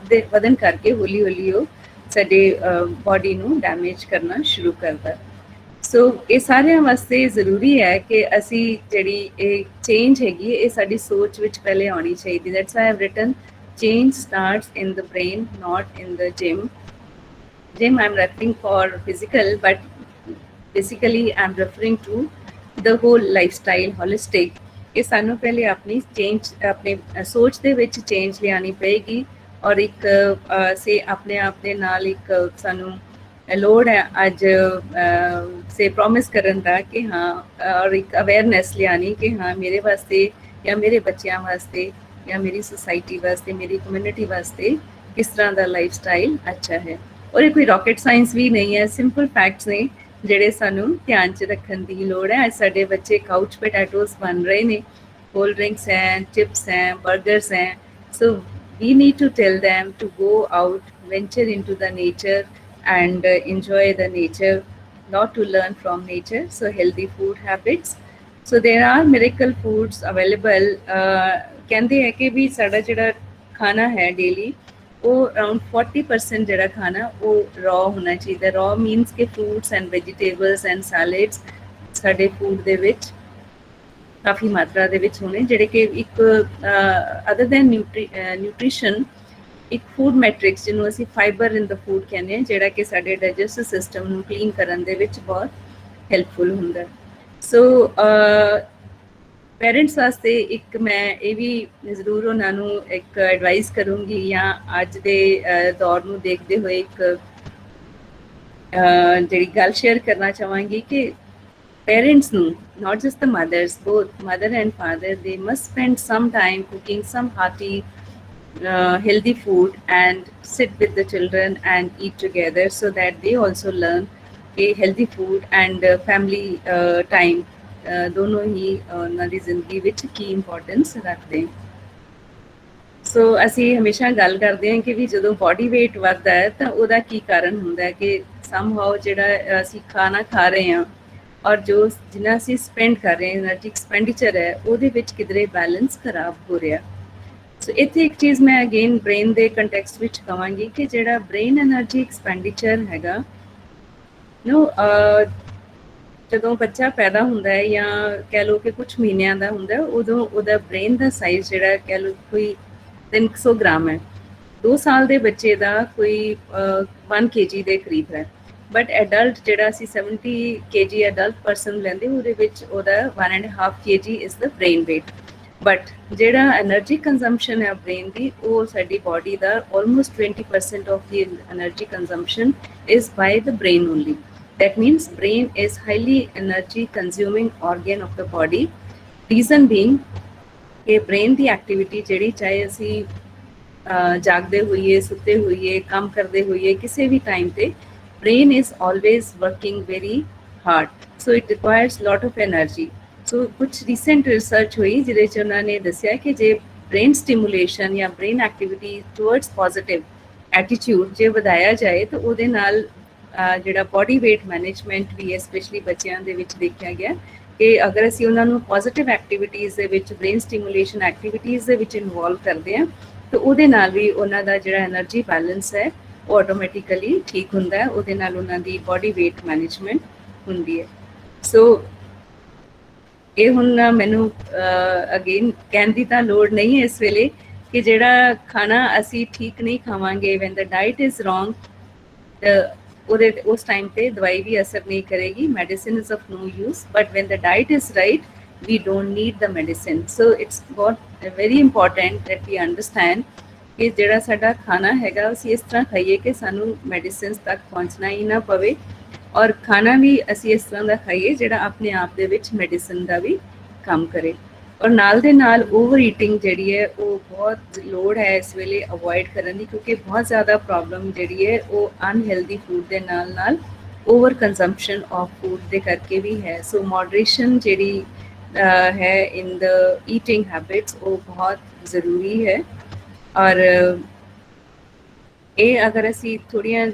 ਵਧਣ ਕਰਕੇ ਹੌਲੀ ਹੌਲੀ ਉਹ ਸਾਡੇ ਬਾਡੀ ਨੂੰ ਡੈਮੇਜ ਕਰਨਾ ਸ਼ੁਰੂ ਕਰਦਾ। ਸੋ ਇਹ ਸਾਰਿਆਂ ਵਾਸਤੇ ਜ਼ਰੂਰੀ ਹੈ ਕਿ ਅਸੀਂ ਜਿਹੜੀ ਇਹ ਚੇਂਜ ਹੈਗੀ ਇਹ ਸਾਡੀ ਸੋਚ ਵਿੱਚ ਪਹਿਲੇ ਆਉਣੀ ਚਾਹੀਦੀ। That's I have written change starts in the brain, not in the gym. Gym I'm referring for physical, but basically I'm referring to the whole lifestyle, holistic. ਇਹ ਸਾਨੂੰ ਪਹਿਲੇ ਆਪਣੀ ਚੇਂਜ ਆਪਣੇ ਸੋਚ ਦੇ ਵਿੱਚ ਚੇਂਜ ਲਿਆਉਣੀ ਪਏਗੀ। ਔਰ ਇੱਕ ਸੇ ਆਪਣੇ ਆਪ ਦੇ ਨਾਲ ਇੱਕ ਸਾਨੂੰ ਲੋੜ ਹੈ ਅੱਜ ਸੇ ਪ੍ਰੋਮਿਸ ਕਰਨ ਦਾ ਕਿ ਹਾਂ, ਔਰ ਇੱਕ ਅਵੇਅਰਨੈਸ ਲਿਆਉਣੀ ਕਿ ਹਾਂ ਮੇਰੇ ਵਾਸਤੇ ਜਾਂ ਮੇਰੇ ਬੱਚਿਆਂ ਵਾਸਤੇ ਜਾਂ ਮੇਰੀ ਸੁਸਾਇਟੀ ਵਾਸਤੇ, ਮੇਰੀ ਕਮਿਊਨਿਟੀ ਵਾਸਤੇ ਕਿਸ ਤਰ੍ਹਾਂ ਦਾ ਲਾਈਫ ਸਟਾਈਲ ਅੱਛਾ ਹੈ। ਔਰ ਇਹ ਕੋਈ ਰਾਕਟ ਸਾਇੰਸ ਵੀ ਨਹੀਂ ਹੈ, ਸਿੰਪਲ ਫੈਕਟਸ ਨੇ ਜਿਹੜੇ ਸਾਨੂੰ ਧਿਆਨ 'ਚ ਰੱਖਣ ਦੀ ਲੋੜ ਹੈ। ਅੱਜ ਸਾਡੇ ਬੱਚੇ ਕਾਊਚ ਪੋਟੈਟੋਸ ਬਣ ਰਹੇ ਨੇ, ਕੋਲਡ ਡਰਿੰਕਸ ਹੈ, ਚਿਪਸ ਹੈ, ਬਰਗਰਸ ਹੈ। ਸੋ we need to tell them to go out, venture into the nature and enjoy the nature, not to learn from nature. So healthy food habits. So there are miracle foods available. ਕਹਿੰਦੇ ਹੈ ਕਿ ਵੀ ਸਾਡਾ ਜਿਹੜਾ ਖਾਣਾ ਹੈ daily ਉਹ around 40% ਜਿਹੜਾ ਖਾਣਾ ਉਹ ਰॉ ਹੋਣਾ ਚਾਹੀਦਾ। ਰॉ ਮੀਨਸ ਕਿ ਫਰੂਟਸ ਐਂਡ ਵੈਜੀਟੇਬਲਸ ਐਂਡ ਸੈਲਡਸ ਸਾਡੇ ਫੂਡ ਦੇ ਵਿੱਚ ਕਾਫੀ ਮਾਤਰਾ ਦੇ ਵਿੱਚ ਹੋਣੇ, ਜਿਹੜੇ ਕਿ ਇੱਕ ਅਦਰ ਦੈਨ ਨਿਊਟ੍ਰੀਸ਼ਨ ਇੱਕ ਫੂਡ ਮੈਟ੍ਰਿਕਸ ਜਿਹਨੂੰ ਅਸੀਂ ਫਾਈਬਰ ਇਨ ਦਾ ਫੂਡ ਕਹਿੰਦੇ ਹਾਂ, ਜਿਹੜਾ ਕਿ ਸਾਡੇ ਡਾਈਜੈਸਟਿਵ ਸਿਸਟਮ ਨੂੰ ਕਲੀਨ ਕਰਨ ਦੇ ਵਿੱਚ ਬਹੁਤ ਹੈਲਪਫੁਲ ਹੁੰਦਾ। ਸੋ ਪੇਰੈਂਟਸ ਵਾਸਤੇ ਇੱਕ ਮੈਂ ਇਹ ਵੀ ਜ਼ਰੂਰ ਉਹਨਾਂ ਨੂੰ ਇੱਕ ਐਡਵਾਈਸ ਕਰੂੰਗੀ ਜਾਂ ਅੱਜ ਦੇ ਦੌਰ ਨੂੰ ਦੇਖਦੇ ਹੋਏ ਇੱਕ ਜਿਹੜੀ ਗੱਲ ਸ਼ੇਅਰ ਕਰਨਾ ਚਾਹਾਂਗੀ ਕਿ parents no, not just the mothers, both mother and father, they must spend some time cooking some hearty healthy food and sit with the children and eat together so that they also learn a healthy food and family time dono hi ਉਹਨਾਂ ਦੀ ਜ਼ਿੰਦਗੀ ਵਿੱਚ ਕੀ importance ਰੱਖਦੇ ਹਨ। ਸੋ ਅਸੀਂ ਹਮੇਸ਼ਾ ਗੱਲ ਕਰਦੇ ਹਾਂ ਕਿ ਵੀ ਜਦੋਂ ਬਾਡੀ weight ਵੱਧਦਾ ਹੈ ਤਾਂ ਉਹਦਾ ਕੀ ਕਾਰਨ ਹੁੰਦਾ ਹੈ ਕਿ somehow ਜਿਹੜਾ ਅਸੀਂ ਖਾਣਾ ਖਾ ਰਹੇ ਹਾਂ ਔਰ ਜੋ ਜਿੰਨਾ ਅਸੀਂ ਸਪੈਂਡ ਕਰ ਰਹੇ ਹਾਂ, ਐਨਰਜੀ ਐਕਸਪੈਂਡੀਚਰ ਹੈ, ਉਹਦੇ ਵਿੱਚ ਕਿਧਰੇ ਬੈਲੈਂਸ ਖਰਾਬ ਹੋ ਰਿਹਾ। ਸੋ ਇੱਥੇ ਇੱਕ ਚੀਜ਼ ਮੈਂ ਅਗੇਨ ਬ੍ਰੇਨ ਦੇ ਕੰਟੈਕਸਟ ਵਿੱਚ ਕਹਾਂਗੀ ਕਿ ਜਿਹੜਾ ਬ੍ਰੇਨ ਐਨਰਜੀ ਐਕਸਪੈਂਡੀਚਰ ਹੈਗਾ ਨੋ, ਜਦੋਂ ਬੱਚਾ ਪੈਦਾ ਹੁੰਦਾ ਹੈ ਜਾਂ ਕਹਿ ਲਓ ਕਿ ਕੁਛ ਮਹੀਨਿਆਂ ਦਾ ਹੁੰਦਾ, ਉਦੋਂ ਉਹਦਾ ਬ੍ਰੇਨ ਦਾ ਸਾਈਜ਼ ਜਿਹੜਾ ਕਹਿ ਲਓ ਕੋਈ 300 ਗ੍ਰਾਮ ਹੈ। 2 ਸਾਲ ਦੇ ਬੱਚੇ ਦਾ ਕੋਈ 1 kg ਦੇ ਕਰੀਬ ਹੈ। ਬਟ ਐਡਲਟ ਜਿਹੜਾ ਅਸੀਂ 70 kg ਐਡਲਟ ਪਰਸਨ ਲੈਂਦੇ ਉਹਦੇ ਵਿੱਚ ਉਹਦਾ 1.5 kg is the brain weight। But ਜਿਹੜਾ ਐਨਰਜੀ ਕੰਜ਼ੰਪਸ਼ਨ ਹੈ ਬ੍ਰੇਨ ਦੀ, ਉਹ ਸਾਡੀ ਬਾਡੀ ਦਾ ਆਲਮੋਸਟ 20% ਆਫ ਦੀ energy consumption is by the brain only. That means brain is highly energy consuming organ of the body. Reason being कि brain की activity जी चाहे असी जागते होइए सुते होइए काम करते होइए किसी भी टाइम पे brain is always working very hard so it requires lot of energy so कुछ रीसेंट रिसर्च हुई जिहदे च उन्होंने दस्सिया कि जे ब्रेन स्टिमुलेशन या brain activity towards positive attitude जे वधाया जाए तो उहदे नाल जिहड़ा बॉडी वेट मैनेजमेंट भी है स्पैशली बच्चों दे विच देखा गया कि अगर असी उन्होंने पॉजिटिव एक्टिविटीज़ दे विच ब्रेन स्टिमुलेशन एक्टिविटीज़ दे विच इनवॉल्व करते हैं तो उहदे नाल भी उन्हां दा जिहड़ा एनर्जी बैलेंस है वो ऑटोमैटिकली ठीक हुंदा है उहदे नाल उन्हां दी बॉडी वेट मैनेजमेंट हुंदी है सो ये हुण मैनूं अगेन कहण दी तां लोड़ नहीं है इस वेले कि जिहड़ा खाना असी ठीक नहीं खावांगे when the diet is wrong उस टाइम पे दवाई भी असर नहीं करेगी medicine is of no use but when the diet is right we don't need the medicine so it's got very important that we understand कि जिहड़ा साडा खाना हैगा असी इस तरह खाइए कि सानू मेडिसिन तक पहुँचना ही ना पवे और खाना भी असी इस तरह का खाइए जिहड़ा अपने आप दे विच मेडिसिन का भी काम करे और नाल दे नाल ओवर ईटिंग जिहड़ी है वो बहुत लोड़ है इस वेले अवॉइड करने की क्योंकि बहुत ज़्यादा प्रॉब्लम जिहड़ी है वो अनहेल्दी फूड के नाल नाल ओवर कंजम्पशन ऑफ फूड के करके भी है सो मॉडरेशन जिहड़ी है इन द ईटिंग हैबिट्स वो बहुत ज़रूरी है और ये अगर असी थोड़ियां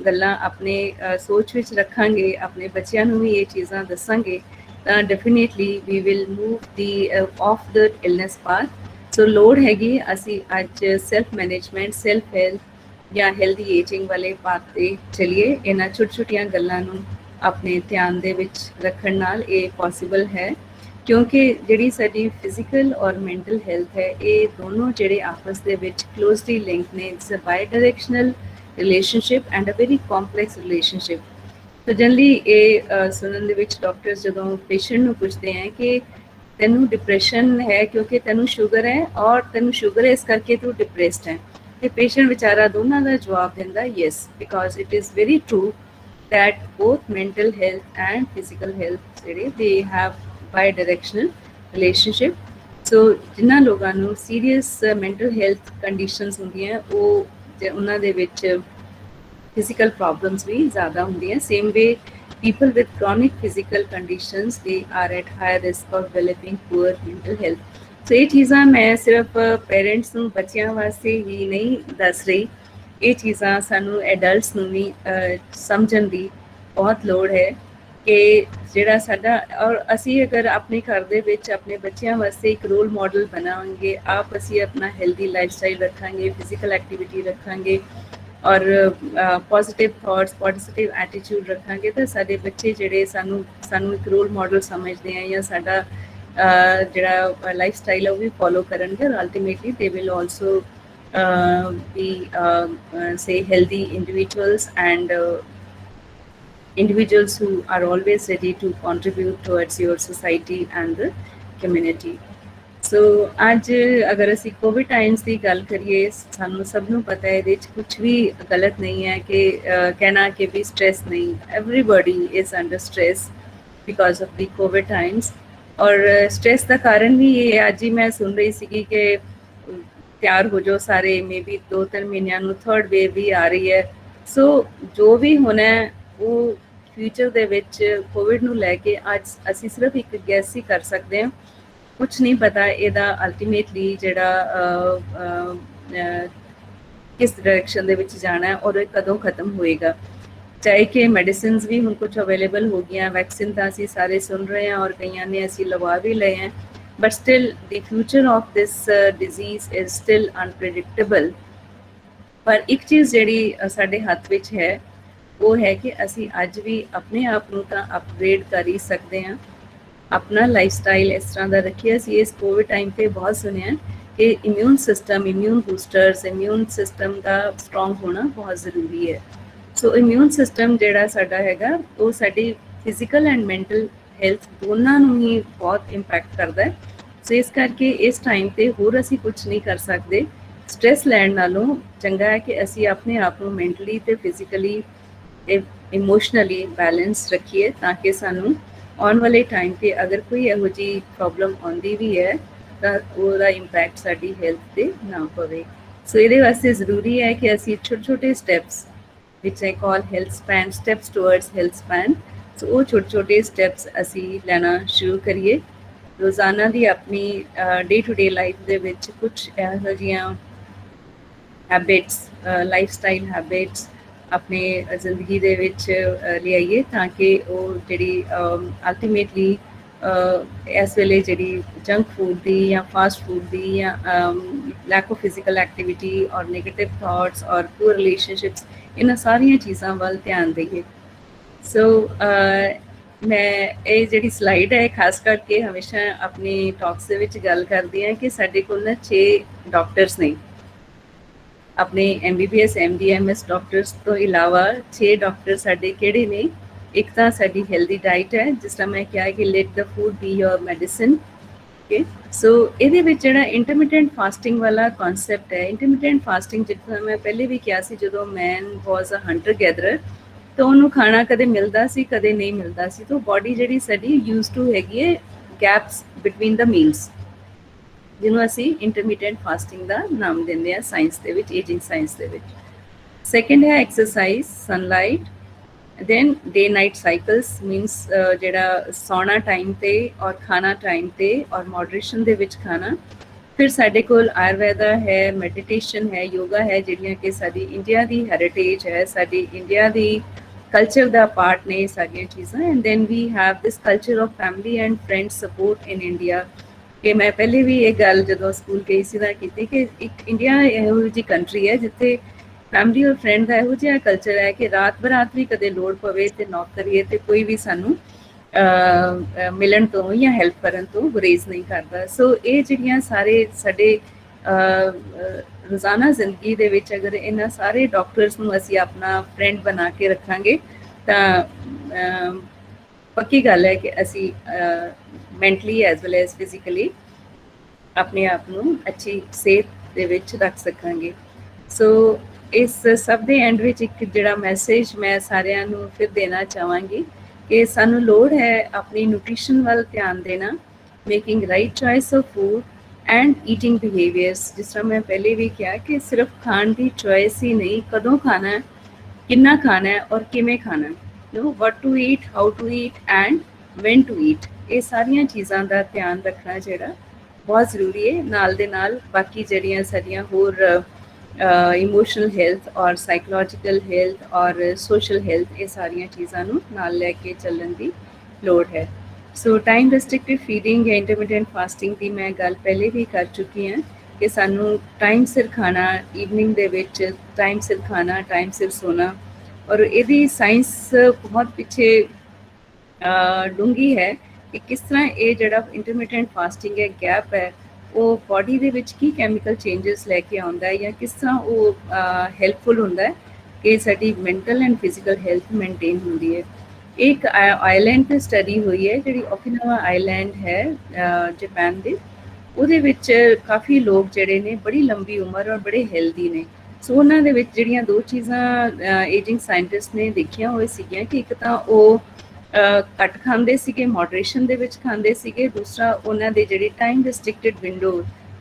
गल्लां अपने सोच विच रखांगे अपने बच्चों नूं भी ये चीज़ां दसांगे definitely we will move the off the illness path so लोड़ हैगी असी अज सैल्फ मैनेजमेंट सैल्फ हेल्थ या हेल्दी एजिंग वाले पाथ ते चलिए इन्हां छोटी छोटियां गल्लां नूं अपने ध्यान दे विच रखण नाल ये पॉसिबल है क्योंकि जिहड़ी साडी फिजिकल और मैंटल हेल्थ है ये दोनों जिहड़े आपस दे विच क्लोजली लिंक ने it's a bidirectional relationship and a very complex relationship तो जनरली ये सुनने दे विच डॉक्टर्स जदों पेशेंट नूं पुछदे हैं कि तैनूं डिप्रैशन है क्योंकि तैनूं शुगर है और तैनूं शुगर है इस करके तू डिप्रैस्ड है तो पेशेंट बेचारा दोनों का जवाब दिंदा yes because it is very true that both mental health and physical health जिहड़े they have bidirectional relationship so जिन्हां लोगां नूं सीरीयस मैंटल हेल्थ कंडीशनस हुंदियां वो उन्हां दे विच फिजिकल प्रॉब्लम्स भी ज़्यादा होंगी same way people with chronic physical conditions they are at higher risk of developing poor mental health so ये चीज़ां मैं सिर्फ पेरेंट्स नूं बच्चों वास्ते ही नहीं दस रही ये चीज़ां सानू एडल्ट्स नूं भी समझण दी बहुत लोड़ है कि जिहड़ा साडा और असी अगर अपने घर दे विच अपने बच्चों वास्ते एक रोल मॉडल बनावांगे आप असी अपना हेल्दी लाइफस्टाइल रखांगे फिजिकल एक्टिविटी रखांगे और पॉजिटिव थॉट्स पॉजिटिव एटीट्यूड रखांगे तो साडे बच्चे जिहड़े सानू एक रोल मॉडल समझते हैं या साडा जिहड़ा लाइफ स्टाइल है वो भी फॉलो करनगे और ultimately they will also be say healthy individuals and individuals who are always ready to contribute towards your society and the community. So आज अगर असी कोविड टाइम्स की गल करिए सानू सबनों पता है ये कुछ भी गलत नहीं है कि कहना कि भी स्ट्रेस नहीं everybody is under stress because of the Covid times और स्ट्रेस का कारण भी ये आज ही मैं सुन रही सी कि तैयार हो जाओ सारे मे बी 2-3 महीनों थर्ड वेव भी आ रही है सो जो भी होना है वो फ्यूचर दे विच कोविड नूं लैके अज असी सिर्फ एक गैस ही कर सकते हैं कुछ नहीं पता इहदा अल्टीमेटली जिहड़ा किस डायरैक्शन दे विच जाना है और कदों खत्म होएगा चाहे कि मेडिसिन्स भी हुण कुछ अवेलेबल हो गई वैक्सीन तो असी सारे सुन रहे हैं और कईयां ने असी लगा भी लए हैं but still the future of this disease is still unpredictable पर एक चीज़ जिहड़ी साडे हत्थ विच है वो है कि असी अज भी अपने आप नूं तां अपग्रेड कर ही सकते हैं अपना लाइफ स्टाइल इस तरह का रखिए असी इस कोविड टाइम पे बहुत सुनिया कि immune system immune boosters immune system का स्ट्रॉन्ग होना बहुत ज़रूरी है सो इम्यून सिस्टम जिहड़ा साडा हैगा वो साडी फिजिकल एंड मैंटल हेल्थ दोनों नूं ही बहुत इंपैक्ट करता है सो इस करके इस टाइम पे होर असी कुछ नहीं कर सकते स्ट्रेस लैण नालों चंगा है कि असी अपने आप नूं मैंटली ते फिजिकली ਇਮੋਸ਼ਨਲੀ ਬੈਲੈਂਸ ਰੱਖੀਏ ਤਾਂ ਕਿ ਸਾਨੂੰ ਆਉਣ ਵਾਲੇ ਟਾਈਮ 'ਤੇ ਅਗਰ ਕੋਈ ਇਹੋ ਜਿਹੀ ਪ੍ਰੋਬਲਮ ਆਉਂਦੀ ਵੀ ਹੈ ਤਾਂ ਉਹਦਾ ਇੰਪੈਕਟ ਸਾਡੀ ਹੈਲਥ 'ਤੇ ਨਾ ਪਵੇ। ਸੋ ਇਹਦੇ ਵਾਸਤੇ ਜ਼ਰੂਰੀ ਹੈ ਕਿ ਅਸੀਂ ਛੋਟੇ ਛੋਟੇ steps which I call health span, steps towards health span. So ਉਹ ਛੋਟੇ ਛੋਟੇ ਸਟੈਪਸ ਅਸੀਂ ਲੈਣਾ ਸ਼ੁਰੂ ਕਰੀਏ। ਰੋਜ਼ਾਨਾ ਦੀ ਆਪਣੀ ਡੇ ਟੂ ਡੇ ਲਾਈਫ ਦੇ ਵਿੱਚ ਕੁਛ ਇਹੋ ਜਿਹੀਆਂ ਹੈਬਿਟਸ, ਲਾਈਫ ਸਟਾਈਲ ਹੈਬਿਟਸ ਆਪਣੇ ਜ਼ਿੰਦਗੀ ਦੇ ਵਿੱਚ ਲਿਆਈਏ ਤਾਂ ਕਿ ਉਹ ਜਿਹੜੀ ਅਲਟੀਮੇਟਲੀ ਇਸ ਵੇਲੇ ਜਿਹੜੀ ਜੰਕ ਫੂਡ ਦੀ ਜਾਂ ਫਾਸਟ ਫੂਡ ਦੀ ਜਾਂ ਲੈਕ ਆਫ ਫਿਜ਼ੀਕਲ ਐਕਟੀਵਿਟੀ ਔਰ ਨੈਗੇਟਿਵ ਥਾਟਸ ਔਰ ਪੂਅਰ ਰਿਲੇਸ਼ਨਸ਼ਿਪਸ ਇਹਨਾਂ ਸਾਰੀਆਂ ਚੀਜ਼ਾਂ ਵੱਲ ਧਿਆਨ ਦੇਈਏ। ਸੋ ਮੈਂ ਇਹ ਜਿਹੜੀ ਸਲਾਈਡ ਹੈ ਖਾਸ ਕਰਕੇ ਹਮੇਸ਼ਾ ਆਪਣੀ ਟਾਕਸ ਦੇ ਵਿੱਚ ਗੱਲ ਕਰਦੀ ਹਾਂ ਕਿ ਸਾਡੇ ਕੋਲ ਨਾ 6 ਡਾਕਟਰਸ ਨੇ। ਆਪਣੇ MBBS MD MS ਡਾਕਟਰਸ ਤੋਂ ਇਲਾਵਾ 6 ਡਾਕਟਰ ਸਾਡੇ ਕਿਹੜੇ ਨੇ? ਇੱਕ ਤਾਂ ਸਾਡੀ ਹੈਲਦੀ ਡਾਈਟ ਹੈ, ਜਿਸ ਤਰ੍ਹਾਂ ਮੈਂ ਕਿਹਾ ਕਿ let the food be your medicine. Okay, so ਇਹਦੇ ਵਿੱਚ ਜਿਹੜਾ ਇੰਟਰਮੀਟੈਂਟ ਫਾਸਟਿੰਗ ਵਾਲਾ ਕਨਸੈਪਟ ਹੈ, ਇੰਟਰਮੀਟੈਂਟ ਫਾਸਟਿੰਗ ਜਿੱਦਾਂ ਮੈਂ ਪਹਿਲੇ ਵੀ ਕਿਹਾ ਸੀ, ਜਦੋਂ ਮੈਨ ਵਾਜ਼ ਅ ਹੰਟਰ ਗੈਦਰਰ ਤਾਂ ਉਹਨੂੰ ਖਾਣਾ ਕਦੇ ਮਿਲਦਾ ਸੀ ਕਦੇ ਨਹੀਂ ਮਿਲਦਾ ਸੀ, ਤਾਂ ਬਾਡੀ ਜਿਹੜੀ ਸਾਡੀ ਯੂਜ਼ ਟੂ ਹੈਗੀ ਹੈ ਗੈਪਸ ਬਿਟਵੀਨ ਦ ਮੀਲਸ, ਜਿਹਨੂੰ ਅਸੀਂ ਇੰਟਰਮੀਟੈਂਟ ਫਾਸਟਿੰਗ ਦਾ ਨਾਮ ਦਿੰਦੇ ਹਾਂ ਸਾਇੰਸ ਦੇ ਵਿੱਚ, ਏਜਿੰਗ ਸਾਇੰਸ ਦੇ ਵਿੱਚ। ਸੈਕਿੰਡ ਹੈ exercise, sunlight, then day night cycles means ਜਿਹੜਾ ਸੌਣਾ ਟਾਈਮ 'ਤੇ ਔਰ ਖਾਣਾ ਟਾਈਮ 'ਤੇ ਔਰ ਮੋਡਰੇਸ਼ਨ ਦੇ ਵਿੱਚ ਖਾਣਾ। ਫਿਰ ਸਾਡੇ ਕੋਲ ਆਯੁਰਵੈਦਾ ਹੈ, ਮੈਡੀਟੇਸ਼ਨ ਹੈ, ਯੋਗਾ ਹੈ, ਜਿਹੜੀਆਂ ਕਿ ਸਾਡੀ ਇੰਡੀਆ ਦੀ ਹੈਰੀਟੇਜ ਹੈ, ਸਾਡੀ ਇੰਡੀਆ ਦੀ ਕਲਚਰ ਦਾ ਪਾਰਟ ਨੇ ਸਾਰੀਆਂ ਚੀਜ਼ਾਂ। And then we have this culture of family and friend support in India. ਕਿ ਮੈਂ ਪਹਿਲੇ ਵੀ ਇਹ ਗੱਲ ਜਦੋਂ ਸਕੂਲ ਗਈ ਸੀ ਤਾਂ ਕੀਤੀ ਕਿ ਇੱਕ ਇੰਡੀਆ ਇਹੋ ਜਿਹੀ ਕੰਟਰੀ ਹੈ ਜਿੱਥੇ ਫੈਮਿਲੀ ਔਰ ਫਰੈਂਡ ਦਾ ਇਹੋ ਜਿਹਾ ਕਲਚਰ ਹੈ ਕਿ ਰਾਤ ਬਰਾਤ ਵੀ ਕਦੇ ਲੋੜ ਪਵੇ ਤੇ ਨੌਕ ਕਰੀਏ ਤੇ ਕੋਈ ਵੀ ਸਾਨੂੰ ਮਿਲਣ ਤੋਂ ਜਾਂ ਹੈਲਪ ਕਰਨ ਤੋਂ ਗੁਰੇਜ਼ ਨਹੀਂ ਕਰਦਾ। ਸੋ ਇਹ ਜਿਹੜੀਆਂ ਸਾਰੇ ਸਾਡੇ ਰੋਜ਼ਾਨਾ ਜ਼ਿੰਦਗੀ ਦੇ ਵਿੱਚ ਅਗਰ ਇਹਨਾਂ ਸਾਰੇ ਡਾਕਟਰਸ ਨੂੰ ਅਸੀਂ ਆਪਣਾ ਫਰੈਂਡ ਬਣਾ ਕੇ ਰੱਖਾਂਗੇ ਤਾਂ ਪੱਕੀ ਗੱਲ ਹੈ ਕਿ ਅਸੀਂ mentally as well as physically ਆਪਣੇ ਆਪ ਨੂੰ ਅੱਛੀ ਸਿਹਤ ਦੇ ਵਿੱਚ ਰੱਖ ਸਕਾਂਗੇ। ਸੋ ਇਸ ਸਭ ਦੇ ਐਂਡ ਵਿੱਚ ਇੱਕ ਜਿਹੜਾ ਮੈਸੇਜ ਮੈਂ ਸਾਰਿਆਂ ਨੂੰ ਫਿਰ ਦੇਣਾ ਚਾਹਾਂਗੀ ਕਿ ਸਾਨੂੰ ਲੋੜ ਹੈ ਆਪਣੀ ਨਿਊਟ੍ਰੀਸ਼ਨ ਵੱਲ ਧਿਆਨ ਦੇਣਾ, making right choice of food and eating behaviours. ਜਿਸ ਤਰ੍ਹਾਂ ਮੈਂ ਪਹਿਲੇ ਵੀ ਕਿਹਾ ਕਿ ਸਿਰਫ ਖਾਣ ਦੀ ਚੋਇਸ ਹੀ ਨਹੀਂ, ਕਦੋਂ ਖਾਣਾ ਹੈ, ਕਿੰਨਾ ਖਾਣਾ ਹੈ ਔਰ ਕਿਵੇਂ ਖਾਣਾ ਹੈ, know what to eat, how to eat and when to eat, ਇਹ ਸਾਰੀਆਂ ਚੀਜ਼ਾਂ ਦਾ ਧਿਆਨ ਰੱਖਣਾ ਜਿਹੜਾ ਬਹੁਤ ਜ਼ਰੂਰੀ ਹੈ। ਨਾਲ ਦੇ ਨਾਲ ਬਾਕੀ ਜਿਹੜੀਆਂ ਸਾਡੀਆਂ ਹੋਰ ਇਮੋਸ਼ਨਲ ਹੈਲਥ ਔਰ ਸਾਈਕੋਲੋਜੀਕਲ ਹੈਲਥ ਔਰ ਸੋਸ਼ਲ ਹੈਲਥ, ਇਹ ਸਾਰੀਆਂ ਚੀਜ਼ਾਂ ਨੂੰ ਨਾਲ ਲੈ ਕੇ ਚੱਲਣ ਦੀ ਲੋੜ ਹੈ। ਸੋ ਟਾਈਮ ਰੈਸਟ੍ਰਿਕਟਿਡ ਫੀਡਿੰਗ ਜਾਂ ਇੰਟਰਮੀਟੈਂਟ ਫਾਸਟਿੰਗ ਦੀ ਮੈਂ ਗੱਲ ਪਹਿਲੇ ਵੀ ਕਰ ਚੁੱਕੀ ਹਾਂ ਕਿ ਸਾਨੂੰ ਟਾਈਮ ਸਿਰ ਖਾਣਾ, ਈਵਨਿੰਗ ਦੇ ਵਿੱਚ ਟਾਈਮ ਸਿਰ ਖਾਣਾ, ਟਾਈਮ ਸਿਰ ਸੋਣਾ, ਔਰ ਇਹਦੀ ਸਾਇੰਸ ਬਹੁਤ ਪਿੱਛੇ ਡੂੰਘੀ ਹੈ ਕਿ ਕਿਸ ਤਰ੍ਹਾਂ ਇਹ ਜਿਹੜਾ ਇੰਟਰਮੀਟੈਂਟ ਫਾਸਟਿੰਗ ਹੈ, ਗੈਪ ਹੈ, ਉਹ ਬਾਡੀ ਦੇ ਵਿੱਚ ਕੀ ਕੈਮੀਕਲ ਚੇਂਜਸ ਲੈ ਕੇ ਆਉਂਦਾ ਹੈ ਜਾਂ ਕਿਸ ਤਰ੍ਹਾਂ ਉਹ ਹੈਲਪਫੁਲ ਹੁੰਦਾ ਹੈ ਕਿ ਸਾਡੀ mental and physical health maintain ਹੁੰਦੀ ਹੈ। ਇੱਕ ਆਈਲੈਂਡ 'ਤੇ ਸਟੱਡੀ ਹੋਈ ਹੈ ਜਿਹੜੀ ਓਕੀਨਾਵਾ ਆਈਲੈਂਡ ਹੈ ਜਾਪਾਨ ਦੇ, ਉਹਦੇ ਵਿੱਚ ਕਾਫੀ ਲੋਕ ਜਿਹੜੇ ਨੇ ਬੜੀ ਲੰਬੀ ਉਮਰ ਔਰ ਬੜੇ ਹੈਲਦੀ ਨੇ। ਸੋ ਉਹਨਾਂ ਦੇ ਵਿੱਚ ਜਿਹੜੀਆਂ ਦੋ ਚੀਜ਼ਾਂ ਏਜਿੰਗ ਸਾਇੰਟਿਸਟ ਨੇ ਦੇਖੀਆਂ ਹੋਏ ਸੀਗੀਆਂ ਕਿ ਇੱਕ ਤਾਂ ਉਹ ਘੱਟ ਖਾਂਦੇ ਸੀਗੇ, ਮੋਡਰੇਸ਼ਨ ਦੇ ਵਿੱਚ ਖਾਂਦੇ ਸੀਗੇ, ਦੂਸਰਾ ਉਹਨਾਂ ਦੇ ਜਿਹੜੀ ਟਾਈਮ ਰਿਸਟ੍ਰਿਕਟਿਡ ਵਿੰਡੋ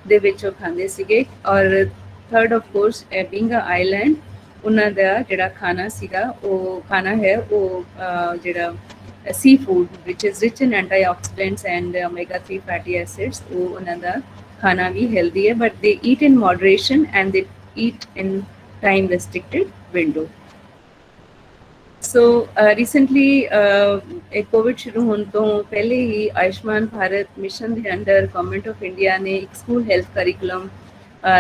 ਦੇ ਵਿੱਚ ਉਹ ਖਾਂਦੇ ਸੀਗੇ, ਔਰ third of course being a island ਉਹਨਾਂ ਦਾ ਜਿਹੜਾ ਖਾਣਾ ਸੀਗਾ, ਉਹ ਖਾਣਾ ਹੈ ਉਹ ਜਿਹੜਾ seafood which is rich in antioxidants and omega-3 fatty acids, ਉਹ ਉਹਨਾਂ ਦਾ ਖਾਣਾ ਵੀ ਹੈਲਦੀ ਹੈ, but they eat in moderation and they eat in time restricted window. So recently ਇਹ ਕੋਵਿਡ ਸ਼ੁਰੂ ਹੋਣ ਤੋਂ ਪਹਿਲੇ ਹੀ ਆਯੁਸ਼ਮਾਨ ਭਾਰਤ ਮਿਸ਼ਨ ਦੇ ਅੰਡਰ ਗਵਰਨਮੈਂਟ ਆਫ ਇੰਡੀਆ ਨੇ ਇੱਕ school health curriculum,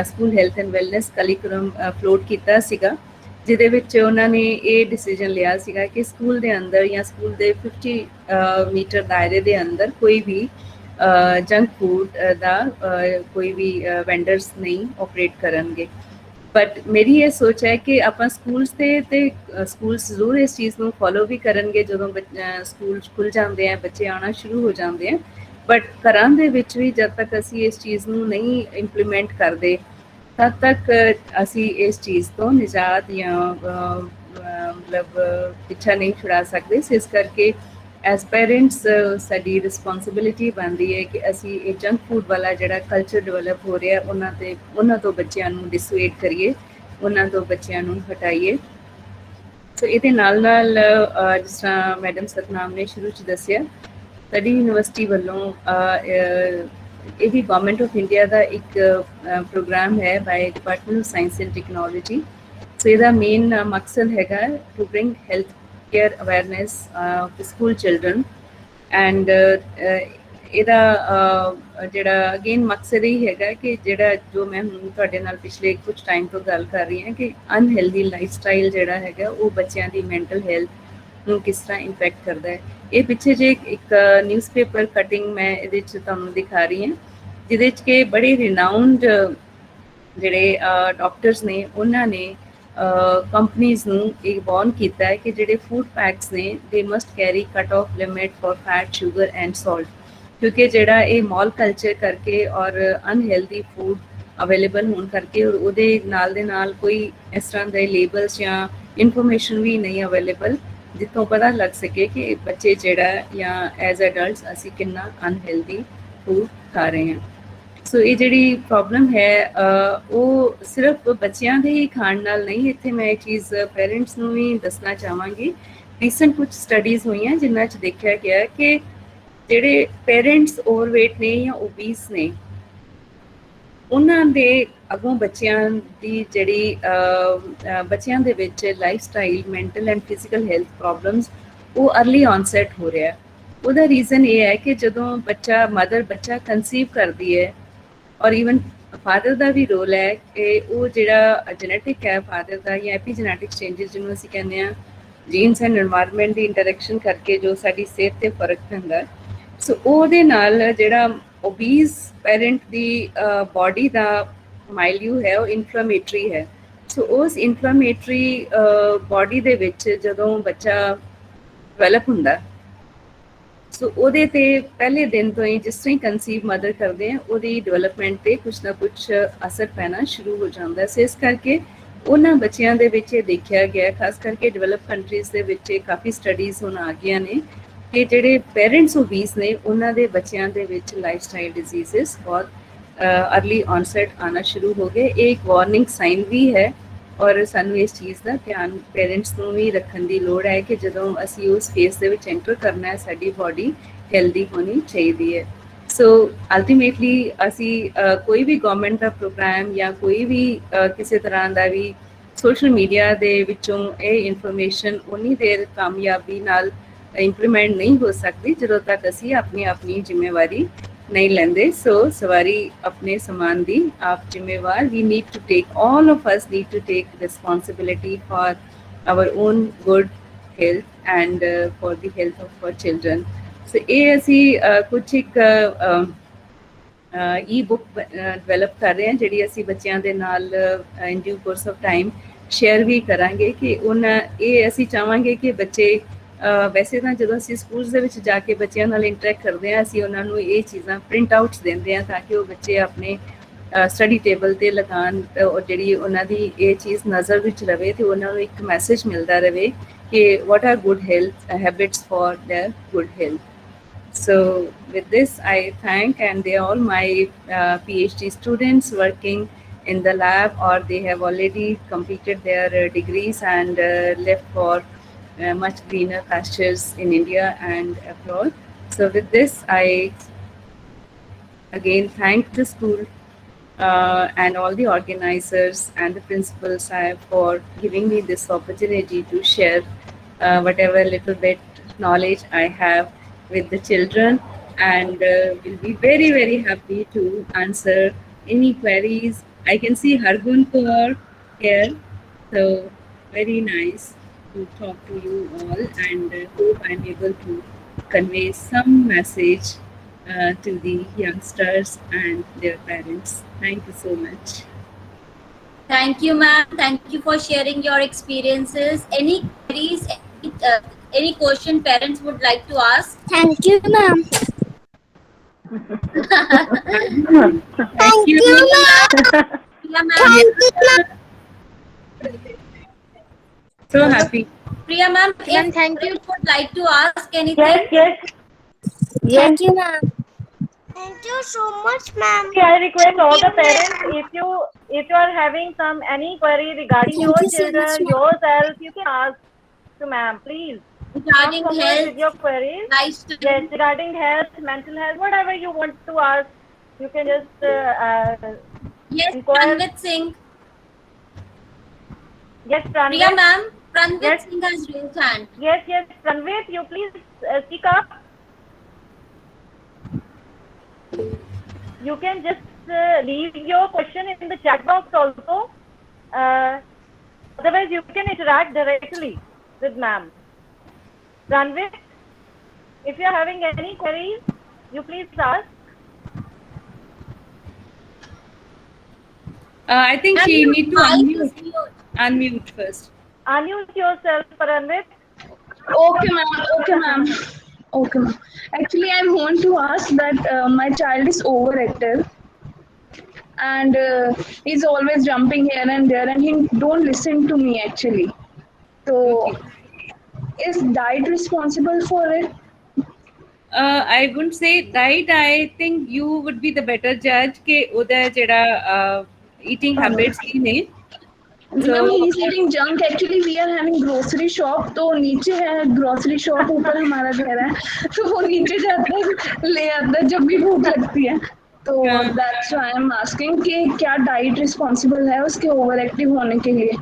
school health and wellness curriculum float ਕੀਤਾ ਸੀਗਾ, ਜਿਹਦੇ ਵਿੱਚ ਉਹਨਾਂ ਨੇ ਇਹ ਡਿਸੀਜਨ ਲਿਆ ਸੀਗਾ ਕਿ ਸਕੂਲ ਦੇ ਅੰਦਰ ਜਾਂ ਸਕੂਲ ਦੇ 50 ਮੀਟਰ ਦਾਇਰੇ ਦੇ ਅੰਦਰ ਕੋਈ ਵੀ ਜੰਕ ਫੂਡ ਦਾ ਕੋਈ ਵੀ ਵੈਂਡਰਸ ਨਹੀਂ ਆਪਰੇਟ ਕਰਨਗੇ। ਬਟ ਮੇਰੀ ਇਹ ਸੋਚ ਹੈ ਕਿ ਆਪਾਂ ਸਕੂਲਸ ਤੇ ਸਕੂਲਸ ਜ਼ਰੂਰ ਇਸ ਚੀਜ਼ ਨੂੰ ਫੋਲੋ ਵੀ ਕਰਨਗੇ ਜਦੋਂ ਸਕੂਲ ਖੁੱਲ੍ਹ ਜਾਂਦੇ ਆ, ਬੱਚੇ ਆਉਣਾ ਸ਼ੁਰੂ ਹੋ ਜਾਂਦੇ ਆ, ਬਟ ਘਰਾਂ ਦੇ ਵਿੱਚ ਵੀ ਜਦ ਤੱਕ ਅਸੀਂ ਇਸ ਚੀਜ਼ ਨੂੰ ਨਹੀਂ ਇੰਪਲੀਮੈਂਟ ਕਰਦੇ ਤਦ ਤੱਕ ਅਸੀਂ ਇਸ ਚੀਜ਼ ਤੋਂ ਨਿਜਾਤ ਜਾਂ मतलब ਪਿੱਛਾ ਨਹੀਂ ਛੁਡਾ ਸਕਦੇ। ਸੋ ਇਸ ਕਰਕੇ ਐਜ਼ ਪੇਰੈਂਟਸ ਸਾਡੀ ਰਿਸਪੌਂਸਿਬਿਲਿਟੀ ਬਣਦੀ ਹੈ ਕਿ ਅਸੀਂ ਇਹ ਜੰਕ ਫੂਡ ਵਾਲਾ ਜਿਹੜਾ ਕਲਚਰ ਡਿਵੈਲਪ ਹੋ ਰਿਹਾ ਉਹਨਾਂ ਤੋਂ ਬੱਚਿਆਂ ਨੂੰ ਡਿਸੂਏਡ ਕਰੀਏ, ਉਹਨਾਂ ਤੋਂ ਬੱਚਿਆਂ ਨੂੰ ਹਟਾਈਏ। ਸੋ ਇਹਦੇ ਨਾਲ ਨਾਲ ਜਿਸ ਤਰ੍ਹਾਂ ਮੈਡਮ ਸਤਨਾਮ ਨੇ ਸ਼ੁਰੂ 'ਚ ਦੱਸਿਆ, ਸਾਡੀ ਯੂਨੀਵਰਸਿਟੀ ਵੱਲੋਂ ਇਹ ਵੀ ਗਵਰਨਮੈਂਟ ਆਫ ਇੰਡੀਆ ਦਾ ਇੱਕ ਪ੍ਰੋਗਰਾਮ ਹੈ by department of science and technology. So ਇਹਦਾ ਮੇਨ ਮਕਸਦ ਹੈਗਾ to bring health care awareness of school children and ਇਹਦਾ ਜਿਹੜਾ ਅਗੇਨ ਮਕਸਦ ਇਹ ਹੈਗਾ ਕਿ ਜਿਹੜਾ ਜੋ ਮੈਂ ਹੁਣ ਤੁਹਾਡੇ ਨਾਲ ਪਿਛਲੇ ਕੁਝ ਟਾਈਮ ਤੋਂ ਗੱਲ ਕਰ ਰਹੀ ਹਾਂ ਕਿ ਅਨਹੈਲਦੀ ਲਾਈਫ ਸਟਾਈਲ ਜਿਹੜਾ ਹੈਗਾ ਉਹ ਬੱਚਿਆਂ ਦੀ ਮੈਂਟਲ ਹੈਲਥ ਨੂੰ ਕਿਸ ਤਰ੍ਹਾਂ ਇੰਪੈਕਟ ਕਰਦਾ ਹੈ। ਇਹ ਪਿੱਛੇ ਜੇ ਇੱਕ ਨਿਊਜ਼ਪੇਪਰ ਕਟਿੰਗ ਮੈਂ ਇਹਦੇ 'ਚ ਤੁਹਾਨੂੰ ਦਿਖਾ ਰਹੀ ਹਾਂ, ਜਿਹਦੇ 'ਚ ਕਿ ਬੜੇ ਰਿਨਾਊਂਡ ਜਿਹੜੇ ਡਾਕਟਰਸ ਨੇ ਉਹਨਾਂ ਨੇ ਕੰਪਨੀਜ਼ ਨੂੰ ਇਹ ਵਾਰਨ ਕੀਤਾ ਹੈ ਕਿ ਜਿਹੜੇ ਫੂਡ ਪੈਕਸ ਨੇ ਦੇ must carry cut off limit for fat, sugar and salt, ਕਿਉਂਕਿ ਜਿਹੜਾ ਇਹ ਮੌਲ ਕਲਚਰ ਕਰਕੇ ਔਰ ਅਨਹੈਲਦੀ ਫੂਡ ਅਵੇਲੇਬਲ ਹੋਣ ਕਰਕੇ ਉਹਦੇ ਨਾਲ ਦੇ ਨਾਲ ਕੋਈ ਇਸ ਤਰ੍ਹਾਂ ਦੇ ਲੇਬਲਸ ਜਾਂ ਇਨਫੋਰਮੇਸ਼ਨ ਵੀ ਨਹੀਂ ਅਵੇਲੇਬਲ ਜਿੱਥੋਂ ਪਤਾ ਲੱਗ ਸਕੇ ਕਿ ਬੱਚੇ ਜਿਹੜਾ ਜਾਂ ਐਜ਼ ਅਡਲਟਸ ਅਸੀਂ ਕਿੰਨਾ ਅਨਹੈਲਦੀ ਫੂਡ ਖਾ ਰਹੇ ਹਾਂ। ਸੋ ਇਹ ਜਿਹੜੀ ਪ੍ਰੋਬਲਮ ਹੈ ਉਹ ਸਿਰਫ ਬੱਚਿਆਂ ਦੇ ਹੀ ਖਾਣ ਨਾਲ ਨਹੀਂ, ਇੱਥੇ ਮੈਂ ਇਹ ਚੀਜ਼ ਪੇਰੈਂਟਸ ਨੂੰ ਵੀ ਦੱਸਣਾ ਚਾਹਾਂਗੀ। ਰੀਸੈਂਟ ਕੁਝ ਸਟੱਡੀਜ਼ ਹੋਈਆਂ ਜਿਨ੍ਹਾਂ 'ਚ ਦੇਖਿਆ ਗਿਆ ਕਿ ਜਿਹੜੇ ਪੇਰੈਂਟਸ ਓਵਰਵੇਟ ਨੇ ਜਾਂ ਓਬੀਸ ਨੇ ਉਹਨਾਂ ਦੇ ਅੱਗੋਂ ਬੱਚਿਆਂ ਦੀ ਜਿਹੜੀ ਬੱਚਿਆਂ ਦੇ ਵਿੱਚ life style, mental and physical health problems ਉਹ ਅਰਲੀ ਔਨਸੈਟ ਹੋ ਰਿਹਾ। ਉਹਦਾ ਰੀਜ਼ਨ ਇਹ ਹੈ ਕਿ ਜਦੋਂ ਮਦਰ ਬੱਚਾ ਕਨਸੀਵ ਕਰਦੀ ਹੈ ਔਰ ਈਵਨ ਫਾਦਰ ਦਾ ਵੀ ਰੋਲ ਹੈ ਕਿ ਉਹ ਜਿਹੜਾ ਜੈਨੇਟਿਕ ਹੈ ਫਾਦਰ ਦਾ ਜਾਂ ਐਪੀਜੈਨੇਟਿਕ ਚੇਂਜਸ ਜਿਹਨੂੰ ਅਸੀਂ ਕਹਿੰਦੇ ਹਾਂ, jeans and environment the interaction ਕਰਕੇ ਜੋ ਸਾਡੀ ਸਿਹਤ ਤੇ ਫਰਕ ਪੈਂਦਾ। ਸੋ ਉਹਦੇ ਨਾਲ ਜਿਹੜਾ ਓਬੀਸ ਪੈਰੈਂਟ ਦੀ ਬਾਡੀ ਦਾ ਮਾਈਲਿਊ ਹੈ ਉਹ ਇਨਫਲੇਮੇਟਰੀ ਹੈ। ਸੋ ਉਸ ਇਨਫਲੇਮੇਟਰੀ ਬਾਡੀ ਦੇ ਵਿੱਚ ਜਦੋਂ ਬੱਚਾ ਡਿਵੈਲਪ ਹੁੰਦਾ ਸੋ ਉਹਦੇ ਤੇ ਪਹਿਲੇ ਦਿਨ ਤੋਂ ਹੀ ਜਿਸ ਤਰ੍ਹਾਂ ਹੀ ਕਨਸੀਵ ਮਦਰ ਕਰਦੇ ਆ ਉਹਦੀ ਡਿਵੈਲਪਮੈਂਟ ਤੇ ਕੁਛ ਨਾ ਕੁਛ ਅਸਰ ਪੈਣਾ ਸ਼ੁਰੂ ਹੋ ਜਾਂਦਾ। ਸੋ ਇਸ ਕਰਕੇ ਉਹਨਾਂ ਬੱਚਿਆਂ ਦੇ ਵਿੱਚ ਇਹ ਦੇਖਿਆ ਗਿਆ, ਖਾਸ ਕਰਕੇ ਡਿਵੈਲਪ ਕੰਟਰੀਜ਼ ਦੇ ਵਿੱਚ ਕਾਫੀ ਸਟੱਡੀਜ਼ ਹੁਣ ਆ ਗਈਆਂ ਨੇ ਕਿ ਜਿਹੜੇ ਪੇਰੈਂਟਸ ਓਬੀਸ ਨੇ ਉਹਨਾਂ ਦੇ ਬੱਚਿਆਂ ਦੇ ਵਿੱਚ ਲਾਈਫ ਸਟਾਈਲ ਡਿਜ਼ੀਜ਼ਸ ਬਹੁਤ ਅਰਲੀ ਔਨਸੈਟ ਆਉਣਾ ਸ਼ੁਰੂ ਹੋ ਗਏ। ਇਹ ਇੱਕ ਵਾਰਨਿੰਗ ਸਾਈਨ ਵੀ ਹੈ ਔਰ ਸਾਨੂੰ ਇਸ ਚੀਜ਼ ਦਾ ਧਿਆਨ ਪੇਰੈਂਟਸ ਨੂੰ ਵੀ ਰੱਖਣ ਦੀ ਲੋੜ ਹੈ ਕਿ ਜਦੋਂ ਅਸੀਂ ਉਸ ਫੇਸ ਦੇ ਵਿੱਚ ਐਂਟਰ ਕਰਨਾ ਹੈ ਸਾਡੀ ਬਾਡੀ ਹੈਲਦੀ ਹੋਣੀ ਚਾਹੀਦੀ ਹੈ। ਸੋ ਅਲਟੀਮੇਟਲੀ ਅਸੀਂ ਕੋਈ ਵੀ ਗਵਰਨਮੈਂਟ ਦਾ ਪ੍ਰੋਗਰਾਮ ਜਾਂ ਕੋਈ ਵੀ ਕਿਸੇ ਤਰ੍ਹਾਂ ਦਾ ਵੀ ਸੋਸ਼ਲ ਮੀਡੀਆ ਦੇ ਵਿੱਚੋਂ ਇਹ ਇਨਫੋਰਮੇਸ਼ਨ ਉਨੀ ਦੇਰ ਕਾਮਯਾਬੀ ਨਾਲ ਇੰਪਲੀਮੈਂਟ ਨਹੀਂ ਹੋ ਸਕਦੀ ਜਦੋਂ ਤੱਕ ਅਸੀਂ ਆਪਣੀ ਜ਼ਿੰਮੇਵਾਰੀ ਨਹੀਂ ਲੈਂਦੇ। ਸੋ ਸਵਾਰੀ ਆਪਣੇ ਸਮਾਨ ਦੀ ਆਪ ਜ਼ਿੰਮੇਵਾਰ। We need to take, all of us need to take responsibility for our own good health and for the health of our children. So ਇਹ ਅਸੀਂ ਕੁਝ ਇੱਕ ਈ ਬੁੱਕ ਡਿਵੈਲਪ ਕਰ ਰਹੇ ਹਾਂ ਜਿਹੜੀ ਅਸੀਂ ਬੱਚਿਆਂ ਦੇ ਨਾਲ ਇਨ ਡਿਊ ਕੋਰਸ ਆਫ ਟਾਈਮ ਸ਼ੇਅਰ ਵੀ ਕਰਾਂਗੇ ਕਿ ਇਹ ਅਸੀਂ ਚਾਹਾਂਗੇ ਕਿ ਬੱਚੇ ਵੈਸੇ ਤਾਂ ਜਦੋਂ ਅਸੀਂ ਸਕੂਲਸ ਦੇ ਵਿੱਚ ਜਾ ਕੇ ਬੱਚਿਆਂ ਨਾਲ ਇੰਟਰੈਕਟ ਕਰਦੇ ਹਾਂ ਅਸੀਂ ਉਹਨਾਂ ਨੂੰ ਇਹ ਚੀਜ਼ਾਂ ਪ੍ਰਿੰਟ ਆਊਟਸ ਦਿੰਦੇ ਹਾਂ ਤਾਂ ਕਿ ਉਹ ਬੱਚੇ ਆਪਣੇ ਸਟੱਡੀ ਟੇਬਲ 'ਤੇ ਲਗਾਉਣ ਔਰ ਜਿਹੜੀ ਉਹਨਾਂ ਦੀ ਇਹ ਚੀਜ਼ ਨਜ਼ਰ ਵਿੱਚ ਰਵੇ ਅਤੇ ਉਹਨਾਂ ਨੂੰ ਇੱਕ ਮੈਸੇਜ ਮਿਲਦਾ ਰਹੇ ਕਿ what are good health habits for their good health. So with this I thank, and they are all my PhD students working in the lab or they have already completed their degrees and left for much greener pastures in India and abroad. So with this I again thank the school and all the organizers and the principal sahib for giving me this opportunity to share whatever little bit knowledge I have with the children, and will be very very happy to answer any queries. I can see Hargun Kaur here, so very nice to talk to you all, and hope I'm able to convey some message to the youngsters and their parents. Thank you so much. Thank you, ma'am. Thank you for sharing your experiences. Any queries, any question parents would like to ask? Thank you, ma'am. Thank you, ma'am. Yeah, ma'am. Thank you, ma'am. so happy. Priya ma'am, Ma'am, if thank you. would like to ask anything. Yes. Thank you, ma'am. Thank you so much, ma'am. I request all the parents, if you are having any query regarding your Thank you so much, children, ma'am. yourself, you can ask to ma'am, please. Come Regarding forward with your health, queries. lifestyle. Yes, regarding health, mental health, whatever you want to ask, you can just Yes, inquire. Pranvit Singh. Yes, Priya Pranvit. ma'am, Pranvit Yes. Singh has raised hand. Yes, Pranvit, you please speak up. You can just leave your question in the chat box also. Otherwise, you can interact directly with ma'am. Pranvit, if you are having any queries, you please ask. I think Ma'am, she your need to mic is unmute. mute. Unmute first. Unmute yourself, Pranvit. Okay, ma'am. Okay, ma'am. Okay, ma'am. Actually, I want to ask that my child is overactive and he's always jumping here and there, and he don't listen to me actually. So, Okay. is diet responsible for it? I wouldn't say diet. I think you would be the better judge कि उधर जेड़ा eating habits की ने. So Ma'am, he's eating junk. Actually, we are having grocery shop. तो नीचे है grocery shop, ऊपर हमारा घर है. तो वो नीचे जाता है, ले आता है जब भी भूख लगती है. तो that's why I'm asking कि क्या diet responsible है उसके overactive होने के लिए?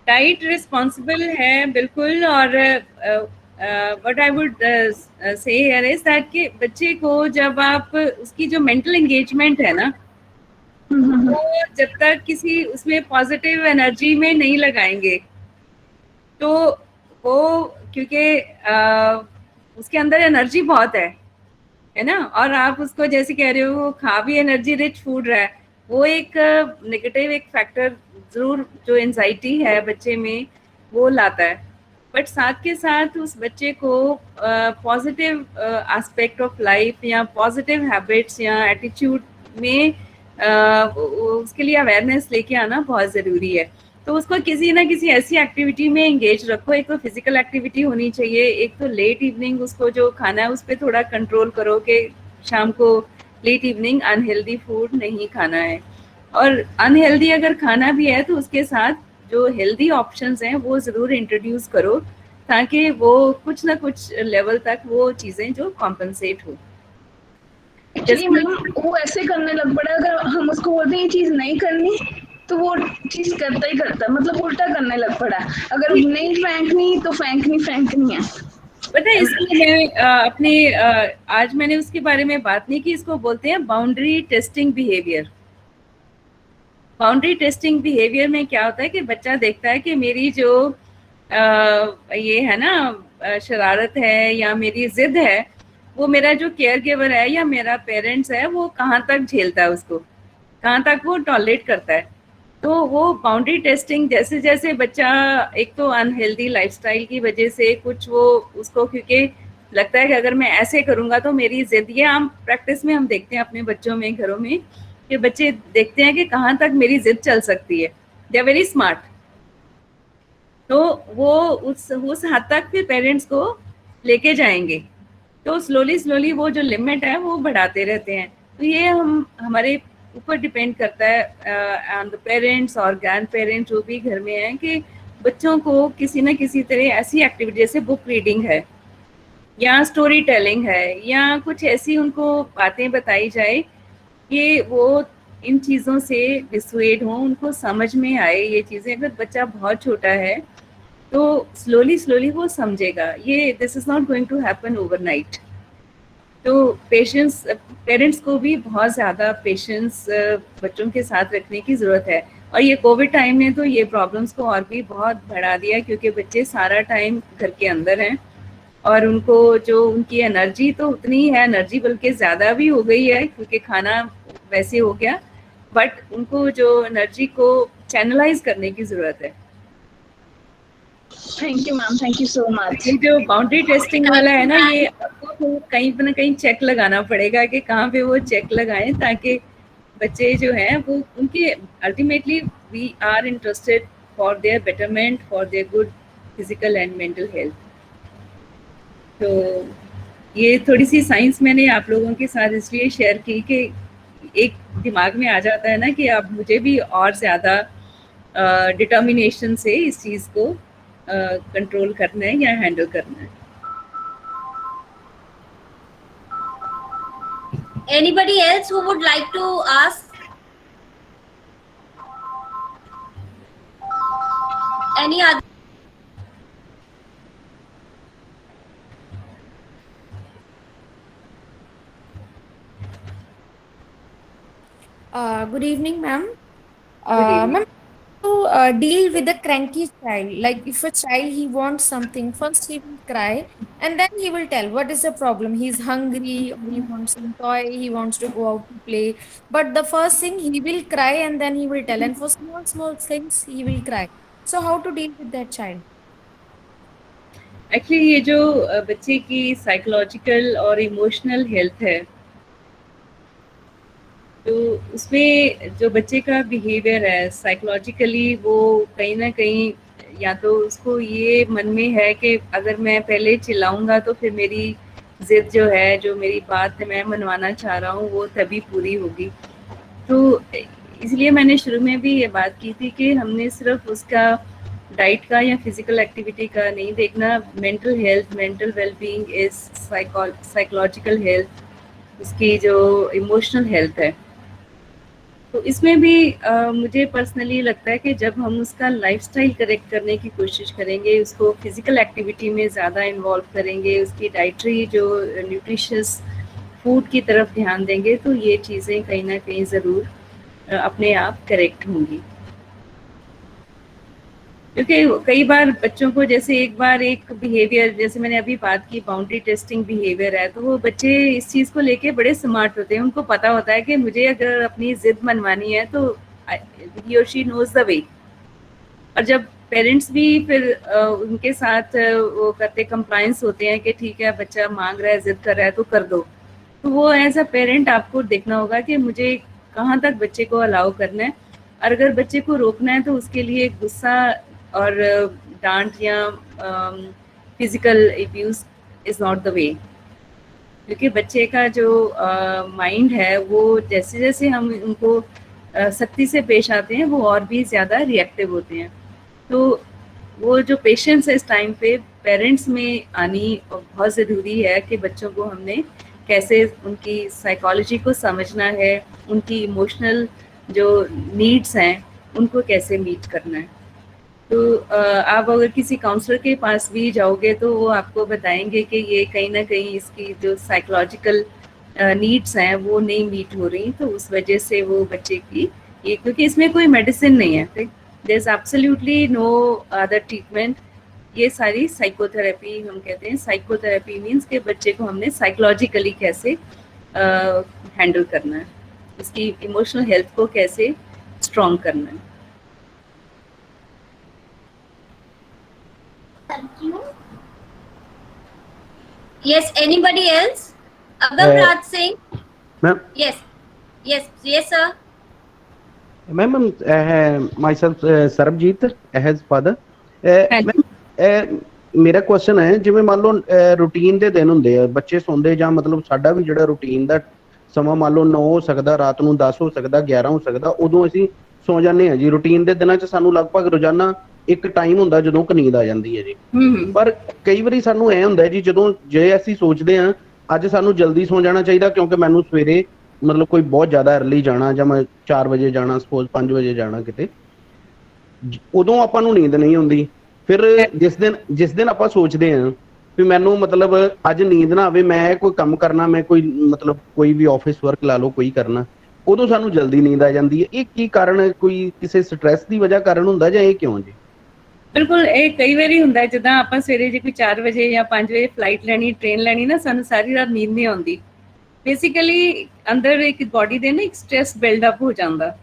डाइट रिस्पॉन्सिबल है बिल्कुल. और what I would say here is that कि बच्चे को जब आप उसकी जो मेंटल एंगेजमेंट है ना, वो जब तक किसी उसमें पॉजिटिव एनर्जी में नहीं लगाएंगे तो वो, क्योंकि उसके अंदर एनर्जी बहुत है ना, और आप उसको जैसे कह रहे हो वो खा भी एनर्जी रिच फूड रहा है, वो एक नेगेटिव एक फैक्टर जरूर जो एंजाइटी है बच्चे में वो लाता है. बट साथ के साथ उस बच्चे को पॉजिटिव एस्पेक्ट ऑफ लाइफ या पॉजिटिव हैबिट्स या एटीट्यूड में उसके लिए अवेयरनेस लेके आना बहुत ज़रूरी है. तो उसको किसी ना किसी ऐसी एक्टिविटी में एंगेज रखो. एक तो फिजिकल एक्टिविटी होनी चाहिए, एक तो लेट इवनिंग उसको जो खाना है उस पर थोड़ा कंट्रोल करो कि शाम को लेट इवनिंग अनहेल्दी फूड नहीं खाना है. और अनहेल्दी अगर खाना भी है तो उसके साथ जो हेल्दी ऑप्शंस हैं वो ज़रूर इंट्रोड्यूस करो ताकि वो कुछ ना कुछ लेवल तक वो चीज़ें जो कॉम्पनसेट हो. Actually, मैम वो ऐसे करने लग पड़ा. अगर हम उसको बोलते हैं ये चीज नहीं करनी तो वो चीज करता ही करता है, मतलब उल्टा करने लग पड़ा. अगर नहीं फेंकनी तो फेंकनी है. पता है इसलिए मैं आज मैंने उसके बारे में बात नहीं की. इसको बोलते हैं boundary testing behaviour. Boundary testing behaviour में क्या होता है कि बच्चा देखता है कि मेरी जो ये है ना शरारत है या मेरी जिद है, वो मेरा जो केयर गिवर है या मेरा पेरेंट्स है वो कहाँ तक झेलता है, उसको कहाँ तक वो टॉलरेट करता है. तो वो बाउंड्री टेस्टिंग जैसे जैसे बच्चा एक तो अनहेल्दी लाइफस्टाइल की वजह से कुछ वो उसको क्योंकि लगता है कि अगर मैं ऐसे करूँगा तो मेरी जिद, ये आम प्रैक्टिस में हम देखते हैं अपने बच्चों में घरों में कि बच्चे देखते हैं कि कहाँ तक मेरी जिद चल सकती है. They are very smart. तो वो उस हद तक फिर पेरेंट्स को लेके जाएंगे. तो स्लोली वो जो लिमिट है वो बढ़ाते रहते हैं. तो ये हमारे ऊपर डिपेंड करता है ऑन द पेरेंट्स और ग्रैंड पेरेंट्स जो भी घर में हैं कि बच्चों को किसी ना किसी तरह ऐसी एक्टिविटी जैसे बुक रीडिंग है या स्टोरी टेलिंग है या कुछ ऐसी उनको बातें बताई जाए कि वो इन चीज़ों से डिसुएड हों, उनको समझ में आए ये चीज़ें. अगर बच्चा बहुत छोटा है तो स्लोली वो समझेगा. ये this is not going to happen overnight. तो पेरेंट्स को भी बहुत ज़्यादा पेशेंस बच्चों के साथ रखने की ज़रूरत है. और ये कोविड टाइम ने तो ये प्रॉब्लम्स को और भी बहुत बढ़ा दिया क्योंकि बच्चे सारा टाइम घर के अंदर हैं और उनको जो उनकी एनर्जी तो उतनी है, एनर्जी बल्कि ज़्यादा भी हो गई है क्योंकि खाना वैसे हो गया, बट उनको जो एनर्जी को चैनलाइज करने की ज़रूरत है. Thank you ma'am, thank you so much. ये जो बाउंड्री टेस्टिंग वाला है ना, ये आपको कहीं ना कहीं चेक लगाना पड़ेगा कि कहाँ पे वो चेक लगाएं ताकि बच्चे जो हैं वो उनके ultimately we are interested for their betterment, for their good physical and mental health. तो ये थोड़ी सी साइंस मैंने आप लोगों के साथ इसलिए शेयर की कि एक दिमाग में आ जाता है ना कि अब मुझे भी और ज़्यादा डिटर्मिनेशन से इस चीज़ को कंट्रोल करना है या हैंडल करना है। Anybody else who would like to ask? Any other? Good evening, ma'am. evening. Ma'am, to deal with a cranky child, like if a child he wants something, first he will cry and then he will tell what is the problem. He's hungry, or he wants some toy, he wants to go out to play. But the first thing he will cry and then he will tell, and for small things he will cry. So how to deal with that child? Actually ये जो बच्चे की psychological और emotional health है, तो उसमें जो बच्चे का बिहेवियर है साइकोलॉजिकली, वो कहीं ना कहीं या तो उसको ये मन में है कि अगर मैं पहले चिल्लाऊंगा तो फिर मेरी जिद जो है, जो मेरी बात मैं मनवाना चाह रहा हूँ, वो तभी पूरी होगी। तो इसलिए मैंने शुरू में भी ये बात की थी कि हमने सिर्फ उसका डाइट का या फिजिकल एक्टिविटी का नहीं देखना, mental health, mental wellbeing is psychological health, उसकी जो इमोशनल हेल्थ है। तो इसमें भी मुझे पर्सनली लगता है कि जब हम उसका लाइफस्टाइल करेक्ट करने की कोशिश करेंगे, उसको फिजिकल एक्टिविटी में ज़्यादा इन्वॉल्व करेंगे, उसकी डाइटरी जो न्यूट्रिशियस फूड की तरफ ध्यान देंगे, तो ये चीज़ें कहीं ना कहीं ज़रूर अपने आप करेक्ट होंगी। क्योंकि कई बार बच्चों को जैसे एक बार एक बिहेवियर, जैसे मैंने अभी बात की बाउंड्री टेस्टिंग बिहेवियर है, तो वो बच्चे इस चीज़ को लेके बड़े स्मार्ट होते हैं। उनको पता होता है कि मुझे अगर अपनी जिद मनवानी है तो ही और शी नोज द वे। और जब पेरेंट्स भी फिर उनके साथ वो करते कंप्लायंस होते हैं कि ठीक है बच्चा मांग रहा है, जिद कर रहा है तो कर दो, तो वो एज अ पेरेंट आपको देखना होगा कि मुझे कहाँ तक बच्चे को अलाउ करना है। और अगर बच्चे को रोकना है तो उसके लिए गुस्सा और डांट या physical abuse is not the way. क्योंकि बच्चे का जो माइंड है, वो जैसे जैसे हम उनको सख्ती से पेश आते हैं, वो और भी ज़्यादा रिएक्टिव होते हैं। तो वो जो पेशेंस है इस टाइम पे पेरेंट्स में आनी बहुत ज़रूरी है कि बच्चों को हमने कैसे उनकी साइकोलॉजी को समझना है, उनकी इमोशनल जो नीड्स हैं उनको कैसे मीट करना है। तो आप अगर किसी काउंसलर के पास भी जाओगे तो वो आपको बताएंगे कि ये कहीं ना कहीं इसकी जो साइकोलॉजिकल नीड्स हैं वो नहीं मीट हो रही, तो उस वजह से वो बच्चे की ये, क्योंकि इसमें कोई मेडिसिन नहीं है, there is absolutely no other treatment. ये सारी साइकोथेरेपी हम कहते हैं। साइकोथेरेपी मीन्स कि बच्चे को हमने साइकोलॉजिकली कैसे हैंडल करना है, इसकी इमोशनल हेल्थ को कैसे स्ट्रॉन्ग करना है। Thank you. Yes, anybody else? Agam Raj Singh. Ma'am. Yes, sir. Ma'am, myself Sarabjit as father. ਮੇਰਾ ਕੁਐਸਚਨ ਹੈ, ਜਿਵੇਂ ਮੰਨ ਲਓ ਰੂਟੀਨ ਦੇ ਦਿਨ ਹੁੰਦੇ ਆ, ਬੱਚੇ ਸੌਂਦੇ ਜਾਂ ਮਤਲਬ ਸਾਡਾ ਵੀ ਜਿਹੜਾ ਰੂਟੀਨ ਦਾ ਸਮਾਂ ਮੰਨ ਲਓ 9 ਹੋ ਸਕਦਾ, ਰਾਤ ਨੂੰ 10 ਹੋ ਸਕਦਾ, 11 ਹੋ ਸਕਦਾ, ਉਦੋਂ ਅਸੀਂ ਸੌ ਜਾਂਦੇ ਹਾਂ ਜੀ। ਰੂਟੀਨ ਦੇ ਦਿਨਾਂ 'ਚ ਸਾਨੂੰ ਲਗਭਗ ਰੋਜ਼ਾਨਾ ਇੱਕ ਟਾਈਮ ਹੁੰਦਾ ਜਦੋਂ ਨੀਂਦ ਆ ਜਾਂਦੀ ਹੈ ਜੀ। ਪਰ ਕਈ ਵਾਰੀ ਸਾਨੂੰ ਐ ਹੁੰਦਾ ਜੀ, ਜਦੋਂ ਜੇ ਅਸੀਂ ਸੋਚਦੇ ਹਾਂ ਅੱਜ ਸਾਨੂੰ ਜਲਦੀ ਸੌ ਜਾਣਾ ਚਾਹੀਦਾ ਕਿਉਂਕਿ ਮੈਨੂੰ ਸਵੇਰੇ ਮਤਲਬ ਕੋਈ ਬਹੁਤ ਜ਼ਿਆਦਾ ਅਰਲੀ ਜਾਣਾ, ਜਾਂ ਮੈਂ 4 ਵਜੇ ਜਾਣਾ, ਸਪੋਜ਼ 5 ਵਜੇ ਜਾਣਾ ਕਿਤੇ, ਉਦੋਂ ਆਪਾਂ ਨੂੰ ਨੀਂਦ ਨਹੀਂ ਆਉਂਦੀ। ਫਿਰ ਜਿਸ ਦਿਨ ਆਪਾਂ ਸੋਚਦੇ ਹਾਂ ਵੀ ਮੈਨੂੰ ਮਤਲਬ ਅੱਜ ਨੀਂਦ ਨਾ ਆਵੇ, ਮੈਂ ਕੋਈ ਕੰਮ ਕਰਨਾ, ਮੈਂ ਕੋਈ ਮਤਲਬ ਕੋਈ ਵੀ ਆਫਿਸ ਵਰਕ ਲਾ ਲਓ ਕੋਈ ਕਰਨਾ, ਉਦੋਂ ਸਾਨੂੰ ਜਲਦੀ ਨੀਂਦ ਆ ਜਾਂਦੀ ਹੈ। ਇਹ ਕੀ ਕਾਰਨ ਹੈ? ਕੋਈ ਕਿਸੇ ਸਟ੍ਰੈਸ ਦੀ ਵਜ੍ਹਾ ਕਾਰਨ ਹੁੰਦਾ ਜਾਂ ਇਹ ਕਿਉਂ ਜੀ? ਬਿਲਕੁਲ, ਇਹ ਕਈ ਵਾਰੀ ਹੁੰਦਾ ਜਿੱਦਾਂ ਆਪਾਂ ਸਵੇਰੇ ਜੇ ਕੋਈ 4 ਵਜੇ ਜਾਂ 5 ਵਜੇ ਫਲਾਈਟ ਲੈਣੀ, ਟ੍ਰੇਨ ਲੈਣੀ ਨਾ, ਸਾਨੂੰ ਸਾਰੀ ਰਾਤ ਨੀਂਦ ਨਹੀਂ ਆਉਂਦੀ। ਬੇਸਿਕਲੀ ਅੰਦਰ ਇੱਕ ਬਾਡੀ ਦੇ ਨਾ ਇੱਕ ਸਟ੍ਰੈਸ ਬਿਲਡ ਅਪ ਹੋ ਜਾਂਦਾ,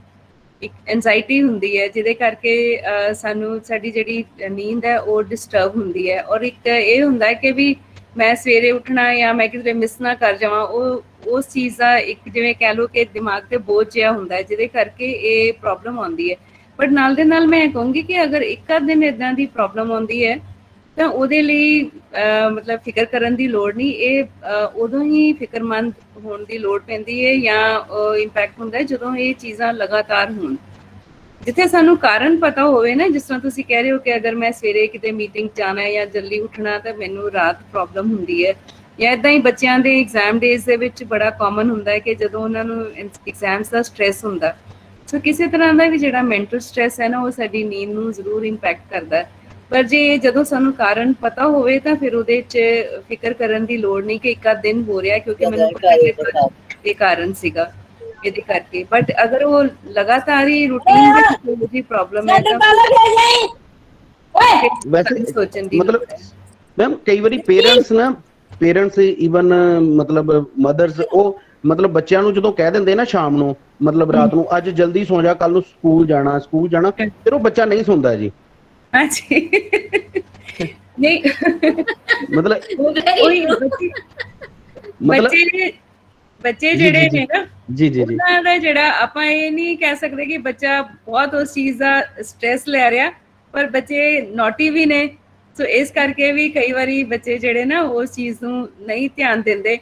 ਇੱਕ ਐਂਜ਼ਾਈਟੀ ਹੁੰਦੀ ਹੈ ਜਿਹਦੇ ਕਰਕੇ ਸਾਨੂੰ ਸਾਡੀ ਜਿਹੜੀ ਨੀਂਦ ਹੈ ਉਹ ਡਿਸਟਰਬ ਹੁੰਦੀ ਹੈ। ਔਰ ਇੱਕ ਇਹ ਹੁੰਦਾ ਹੈ ਕਿ ਵੀ ਮੈਂ ਸਵੇਰੇ ਉੱਠਣਾ ਜਾਂ ਮੈਂ ਕਿਤੇ ਮਿਸ ਨਾ ਕਰ ਜਾਵਾਂ, ਉਹ ਉਸ ਚੀਜ਼ ਦਾ ਇੱਕ ਜਿਵੇਂ ਕਹਿ ਲਓ ਕਿ ਦਿਮਾਗ ਤੇ ਬੋਝ ਜਿਹਾ ਹੁੰਦਾ ਹੈ, ਜਿਹਦੇ ਕਰਕੇ ਇਹ ਪ੍ਰੋਬਲਮ ਆਉਂਦੀ ਹੈ। ਬਟ ਨਾਲ ਦੇ ਨਾਲ ਮੈਂ ਕਹੂੰਗੀ ਕਿ ਅਗਰ ਇੱਕ ਅੱਧ ਦਿਨ ਇੱਦਾਂ ਦੀ ਪ੍ਰੋਬਲਮ ਆਉਂਦੀ ਹੈ ਤਾਂ ਉਹਦੇ ਲਈ ਮਤਲਬ ਫਿਕਰ ਕਰਨ ਦੀ ਲੋੜ ਨਹੀਂ। ਇਹ ਉਦੋਂ ਹੀ ਫਿਕਰਮੰਦ ਹੋਣ ਦੀ ਲੋੜ ਪੈਂਦੀ ਹੈ ਜਾਂ ਇੰਪੈਕਟ ਹੁੰਦਾ ਹੈ ਜਦੋਂ ਇਹ ਚੀਜ਼ਾਂ ਲਗਾਤਾਰ ਹੋਣ। ਜਿੱਥੇ ਸਾਨੂੰ ਕਾਰਨ ਪਤਾ ਹੋਵੇ ਨਾ, ਜਿਸ ਤਰ੍ਹਾਂ ਤੁਸੀਂ ਕਹਿ ਰਹੇ ਹੋ ਕਿ ਅਗਰ ਮੈਂ ਸਵੇਰੇ ਕਿਤੇ ਮੀਟਿੰਗ ਜਾਣਾ ਜਾਂ ਜਲਦੀ ਉੱਠਣਾ ਤਾਂ ਮੈਨੂੰ ਰਾਤ ਪ੍ਰੋਬਲਮ ਹੁੰਦੀ ਹੈ, ਜਾਂ ਇੱਦਾਂ ਹੀ ਬੱਚਿਆਂ ਦੇ ਐਗਜ਼ਾਮ ਡੇਜ਼ ਦੇ ਵਿੱਚ ਬੜਾ ਕਾਮਨ ਹੁੰਦਾ ਹੈ ਕਿ ਜਦੋਂ ਉਹਨਾਂ ਨੂੰ ਐਗਜ਼ਾਮਸ ਦਾ ਸਟ੍ਰੈਸ ਹੁੰਦਾ, ਸੋ ਕਿਸੇ ਤਰ੍ਹਾਂ ਦਾ ਵੀ ਜਿਹੜਾ ਮੈਂਟਲ ਸਟ੍ਰੈਸ ਹੈ ਨਾ ਉਹ ਸਾਡੀ ਨੀਂਦ ਨੂੰ ਜ਼ਰੂਰ ਇੰਪੈਕਟ ਕਰਦਾ। ਪਰ ਜੇ ਜਦੋਂ ਸਾਨੂੰ ਕਾਰਨ ਪਤਾ ਹੋਵੇ ਤਾਂ ਫਿਰ ਉਹਦੇ 'ਚ ਫਿਕਰ ਕਰਨ ਦੀ ਲੋੜ ਨਹੀਂ ਕਿ ਇੱਕ ਆਧ ਦਿਨ ਹੋ ਰਿਹਾ ਕਿਉਂਕਿ ਮੈਨੂੰ ਪਤਾ ਕਿ ਇਹ ਕਾਰਨ ਸੀਗਾ ਇਹਦੇ ਕਰਕੇ। ਬਟ ਅਗਰ ਉਹ ਲਗਾਤਾਰ ਹੀ ਰੂਟੀਨ ਦੇ ਵਿੱਚ ਉਹਦੀ ਪ੍ਰੋਬਲਮ ਹੈ ਤਾਂ ਵੈਸੇ ਸੋਚਣ ਦੀ ਮਤਲਬ ਮੈਮ ਕਈ ਵਾਰੀ ਪੇਰੈਂਟਸ ਈਵਨ ਮਤਲਬ ਮਦਰਸ ਉਹ ਮਤਲਬ ਬੱਚਿਆਂ ਨੂੰ ਜਦੋਂ ਕਹਿ ਦਿੰਦੇ ਨਾ ਸ਼ਾਮ ਨੂੰ, ਮਤਲਬ ਰਾਤ ਨੂੰ, ਅੱਜ ਜਲਦੀ ਸੌ ਜਾ, ਕੱਲ ਨੂੰ ਸਕੂਲ ਜਾਣਾ, ਫਿਰ ਉਹ ਬੱਚਾ ਨਹੀਂ ਸੌਂਦਾ ਜੀ। ਹਾਂਜੀ ਨਹੀਂ ਮਤਲਬ ਬੱਚੇ ਜਿਹੜੇ ਨੇ ਨਾ ਜੀ ਉਹਨਾਂ ਦਾ ਜਿਹੜਾ ਆਪਾਂ ਇਹ ਨਹੀਂ ਕਹਿ ਸਕਦੇ ਕਿ ਬੱਚਾ ਬਹੁਤ ਉਸ ਚੀਜ਼ ਦਾ ਸਟ੍ਰੈਸ ਲੈ ਰਿਹਾ, ਪਰ ਬੱਚੇ ਨੋਟੀ ਵੀ ਨੇ, ਸੋ ਇਸ ਕਰਕੇ ਵੀ ਕਈ ਵਾਰੀ ਬੱਚੇ ਜਿਹੜੇ ਨਾ ਉਸ ਚੀਜ਼ ਨੂੰ ਨਹੀਂ ਧਿਆਨ ਦਿੰਦੇ।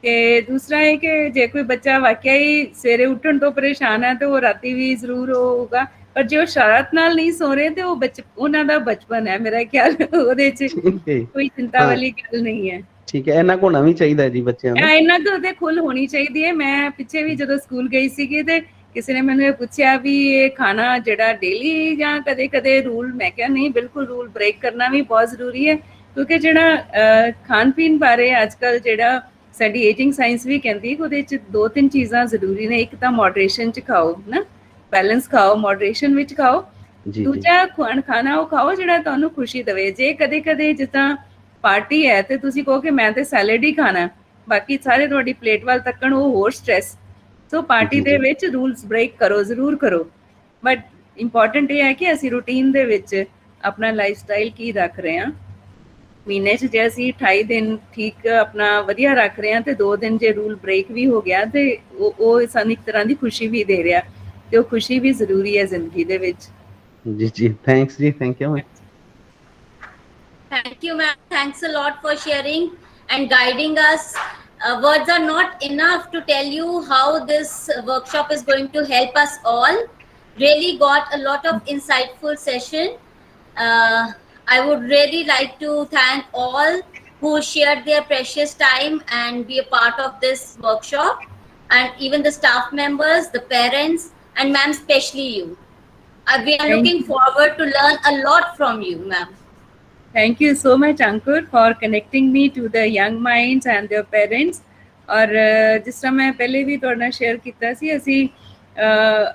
ਤੇ ਦੂਸਰਾ ਹੈ ਕਿ ਜੇ ਕੋਈ ਬੱਚਾ ਵਾਕਿਆ ਹੀ ਸਵੇਰੇ ਉੱਠਣ ਤੋਂ ਪਰੇਸ਼ਾਨ ਹੈ ਤੇ ਉਹ ਰਾਤੀ ਵੀ ਜ਼ਰੂਰ ਹੋਊਗਾ, ਪਰ ਜੇ ਉਹ ਸ਼ਰਾਰਤ ਨਾਲ ਨਹੀਂ ਸੋ ਰਹੇ ਤੇ ਉਹ ਉਹਨਾਂ ਦਾ ਬਚਪਨ ਹੈ, ਮੇਰਾ ਖਿਆਲ ਉਹਦੇ 'ਚ ਕੋਈ ਚਿੰਤਾ ਵਾਲੀ ਗੱਲ ਨਹੀਂ ਹੈ। ਠੀਕ ਹੈ, ਇਹਨਾਂ ਕੋਲ ਹੋਣਾ ਵੀ ਚਾਹੀਦਾ ਜੀ ਬੱਚਿਆਂ ਨੂੰ, ਇਹਨਾਂ ਤੋਂ ਤੇ ਖੁੱਲ ਹੋਣੀ ਚਾਹੀਦੀ ਹੈ। ਮੈਂ ਪਿੱਛੇ ਵੀ ਜਦੋਂ ਸਕੂਲ ਗਈ ਸੀਗੀ ਤੇ ਕਿਸੇ ਨੇ ਮੈਨੂੰ ਇਹ ਪੁੱਛਿਆ ਵੀ ਇਹ ਖਾਣਾ ਜਿਹੜਾ ਡੇਲੀ ਜਾਂ ਕਦੇ ਕਦੇ ਰੂਲ, ਮੈਂ ਕਿਹਾ ਨਹੀਂ, ਬਿਲਕੁਲ ਰੂਲ ਬ੍ਰੇਕ ਕਰਨਾ ਵੀ ਬਹੁਤ ਜ਼ਰੂਰੀ ਹੈ, ਕਿਉਂਕਿ ਜਿਹੜਾ ਖਾਣ ਪੀਣ ਬਾਰੇ ਅੱਜ ਕੱਲ੍ਹ ਜਿਹੜਾ ਸਾਡੀ ਏਜਿੰਗ ਸਾਇੰਸ ਵੀ ਕਹਿੰਦੀ ਉਹਦੇ 'ਚ 2-3 ਚੀਜ਼ਾਂ ਜ਼ਰੂਰੀ ਨੇ। ਇੱਕ ਤਾਂ ਮੋਡਰੇਸ਼ਨ 'ਚ ਖਾਓ ਨਾ, ਬੈਲੈਂਸ ਖਾਓ, ਮੋਡਰੇਸ਼ਨ ਵਿੱਚ ਖਾਓ। ਦੂਜਾ ਖਾਣਾ ਉਹ ਖਾਓ ਜਿਹੜਾ ਤੁਹਾਨੂੰ ਖੁਸ਼ੀ ਦੇਵੇ। ਜੇ ਕਦੇ ਕਦੇ ਜਿੱਦਾਂ ਪਾਰਟੀ ਹੈ ਤੇ ਤੁਸੀਂ ਕਹੋ ਕਿ ਮੈਂ ਤੇ ਸੈਲਡ ਹੀ ਖਾਣਾ, ਬਾਕੀ ਸਾਰੇ ਤੁਹਾਡੀ ਪਲੇਟ ਵੱਲ ਤੱਕਣ, ਉਹ ਹੋਰ ਸਟ੍ਰੈਸ। ਸੋ ਪਾਰਟੀ ਦੇ ਵਿੱਚ ਰੂਲਸ ਬ੍ਰੇਕ ਕਰੋ, ਜ਼ਰੂਰ ਕਰੋ, ਬਟ ਇੰਪੋਰਟੈਂਟ ਇਹ ਹੈ ਕਿ ਅਸੀਂ ਰੂਟੀਨ ਦੇ ਵਿੱਚ ਆਪਣਾ ਲਾਈਫ ਸਟਾਈਲ ਕੀ ਰੱਖ ਰਹੇ ਹਾਂ। ਮਹੀਨੇ 'ਚ ਜੇ ਅਸੀਂ 28 ਦਿਨ ਠੀਕ ਆਪਣਾ ਵਧੀਆ ਰੱਖ ਰਹੇ ਹਾਂ ਤੇ 2 ਦਿਨ ਜੇ ਰੂਲ ਬ੍ਰੇਕ ਵੀ ਹੋ ਗਿਆ ਤੇ ਉਹ ਸਾਨੂੰ ਇੱਕ ਤਰ੍ਹਾਂ ਦੀ ਖੁਸ਼ੀ ਵੀ ਦੇ ਰਿਹਾ, ਤੇ ਉਹ ਖੁਸ਼ੀ ਵੀ ਜ਼ਰੂਰੀ ਹੈ ਜ਼ਿੰਦਗੀ ਦੇ ਵਿੱਚ। ਜੀ ਥੈਂਕਸ ਜੀ, thank you. Thank you, ma'am. Thanks a lot for sharing and guiding us. Words are not enough to tell you how this workshop is going to help us all. Really got a lot of insightful session. I would really like to thank all who shared their precious time and be a part of this workshop, and even the staff members, the parents, and ma'am, especially you. We are looking forward to learn a lot from you, ma'am. Thank you so much, Ankur, for connecting me to the young minds and their parents. और जिस तरह मैं पहले भी ਤੁਹਾਡੇ ਨਾਲ share ਕੀਤਾ ਸੀ, ਅਸੀਂ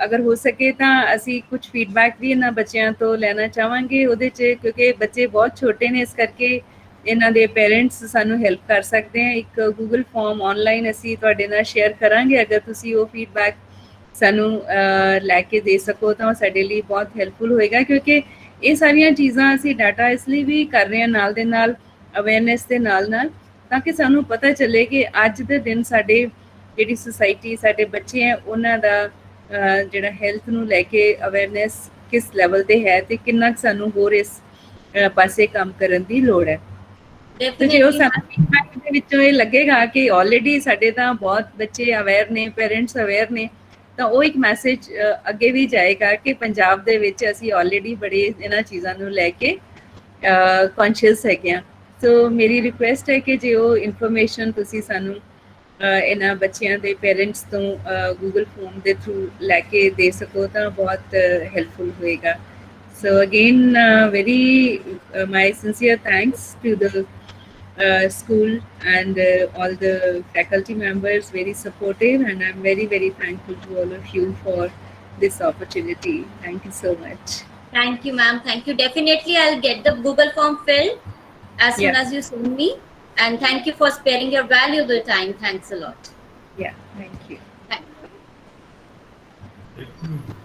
ਅਗਰ ਹੋ ਸਕੇ ਤਾਂ ਅਸੀਂ ਕੁਝ ਫੀਡਬੈਕ ਵੀ ਇਹਨਾਂ ਬੱਚਿਆਂ ਤੋਂ ਲੈਣਾ ਚਾਹਾਂਗੇ ਉਹਦੇ 'ਚ, ਕਿਉਂਕਿ ਬੱਚੇ ਬਹੁਤ ਛੋਟੇ ਨੇ, ਇਸ ਕਰਕੇ ਇਹਨਾਂ ਦੇ ਪੇਰੈਂਟਸ ਸਾਨੂੰ ਹੈਲਪ ਕਰ ਸਕਦੇ ਆ। ਇੱਕ ਗੂਗਲ ਫਾਰਮ ਆਨਲਾਈਨ ਅਸੀਂ ਤੁਹਾਡੇ ਨਾਲ ਸ਼ੇਅਰ ਕਰਾਂਗੇ, ਅਗਰ ਤੁਸੀਂ ਉਹ ਫੀਡਬੈਕ ਸਾਨੂੰ ਲੈ ਕੇ ਦੇ ਸਕੋ ਤਾਂ ਸਾਡੇ ਲਈ ਬਹੁਤ ਹੈਲਪਫੁਲ ਹੋਏਗਾ, ਕਿਉਂਕਿ ਇਹ ਸਾਰੀਆਂ ਚੀਜ਼ਾਂ ਅਸੀਂ ਡਾਟਾ ਇਸ ਲਈ ਵੀ ਕਰ ਰਹੇ ਹਾਂ ਨਾਲ ਦੇ ਨਾਲ, ਅਵੇਅਰਨੈਸ ਦੇ ਨਾਲ, ਤਾਂ ਕਿ ਸਾਨੂੰ ਪਤਾ ਚੱਲੇ ਕਿ ਅੱਜ ਦੇ ਦਿਨ ਸਾਡੇ ਜਿਹੜੀ ਸੁਸਾਇਟੀ, ਸਾਡੇ ਬੱਚੇ ਹੈ, ਉਹਨਾਂ ਦਾ ਜਿਹੜਾ ਹੈਲਥ ਨੂੰ ਲੈ ਕੇ ਅਵੇਅਰਨੈਸ ਕਿਸ ਲੈਵਲ ਤੇ ਹੈ ਤੇ ਕਿੰਨਾ ਸਾਨੂੰ ਹੋਰ ਇਸ ਪਾਸੇ ਕੰਮ ਕਰਨ ਦੀ ਲੋੜ ਹੈ। ਤੇ ਜੇ ਉਹ ਸਾਨੂੰ ਫੀਡਬੈਕ ਦੇ ਵਿੱਚੋਂ ਇਹ ਲੱਗੇਗਾ ਕਿ ਆਲਰੇਡੀ ਸਾਡੇ ਤਾਂ ਬਹੁਤ ਬੱਚੇ ਅਵੇਅਰ ਨੇ, ਪੇਰੈਂਟਸ ਅਵੇਅਰ ਨੇ, ਤਾਂ ਉਹ ਇੱਕ ਮੈਸੇਜ ਅੱਗੇ ਵੀ ਜਾਏਗਾ ਕਿ ਪੰਜਾਬ ਦੇ ਵਿੱਚ ਅਸੀਂ ਆਲਰੇਡੀ ਬੜੇ ਇਹਨਾਂ ਚੀਜ਼ਾਂ ਨੂੰ ਲੈ ਕੇ ਕੌਨਸ਼ੀਅਸ ਹੈਗੇ ਹਾਂ। ਸੋ ਮੇਰੀ ਰਿਕੁਐਸਟ ਹੈ ਕਿ ਜੇ ਉਹ ਇਨਫੋਰਮੇਸ਼ਨ ਤੁਸੀਂ ਸਾਨੂੰ ਇਹਨਾਂ ਬੱਚਿਆਂ ਦੇ ਪੇਰੈਂਟਸ ਤੋਂ ਗੂਗਲ ਫਾਰਮ ਦੇ ਥਰੂ ਲੈ ਕੇ ਦੇ ਸਕੋ ਤਾਂ ਬਹੁਤ ਹੈਲਪਫੁਲ ਹੋਏਗਾ। ਸੋ again very my sincere thanks to the school and all the faculty members, very supportive, and I'm very thankful to all of you for this opportunity. Thank you so much. Thank you, ma'am. Thank you. Definitely, I'll get the Google form filled as soon as you send me. And thank you for sparing your valuable time. Thanks a lot. Yeah, thank you. Thank you.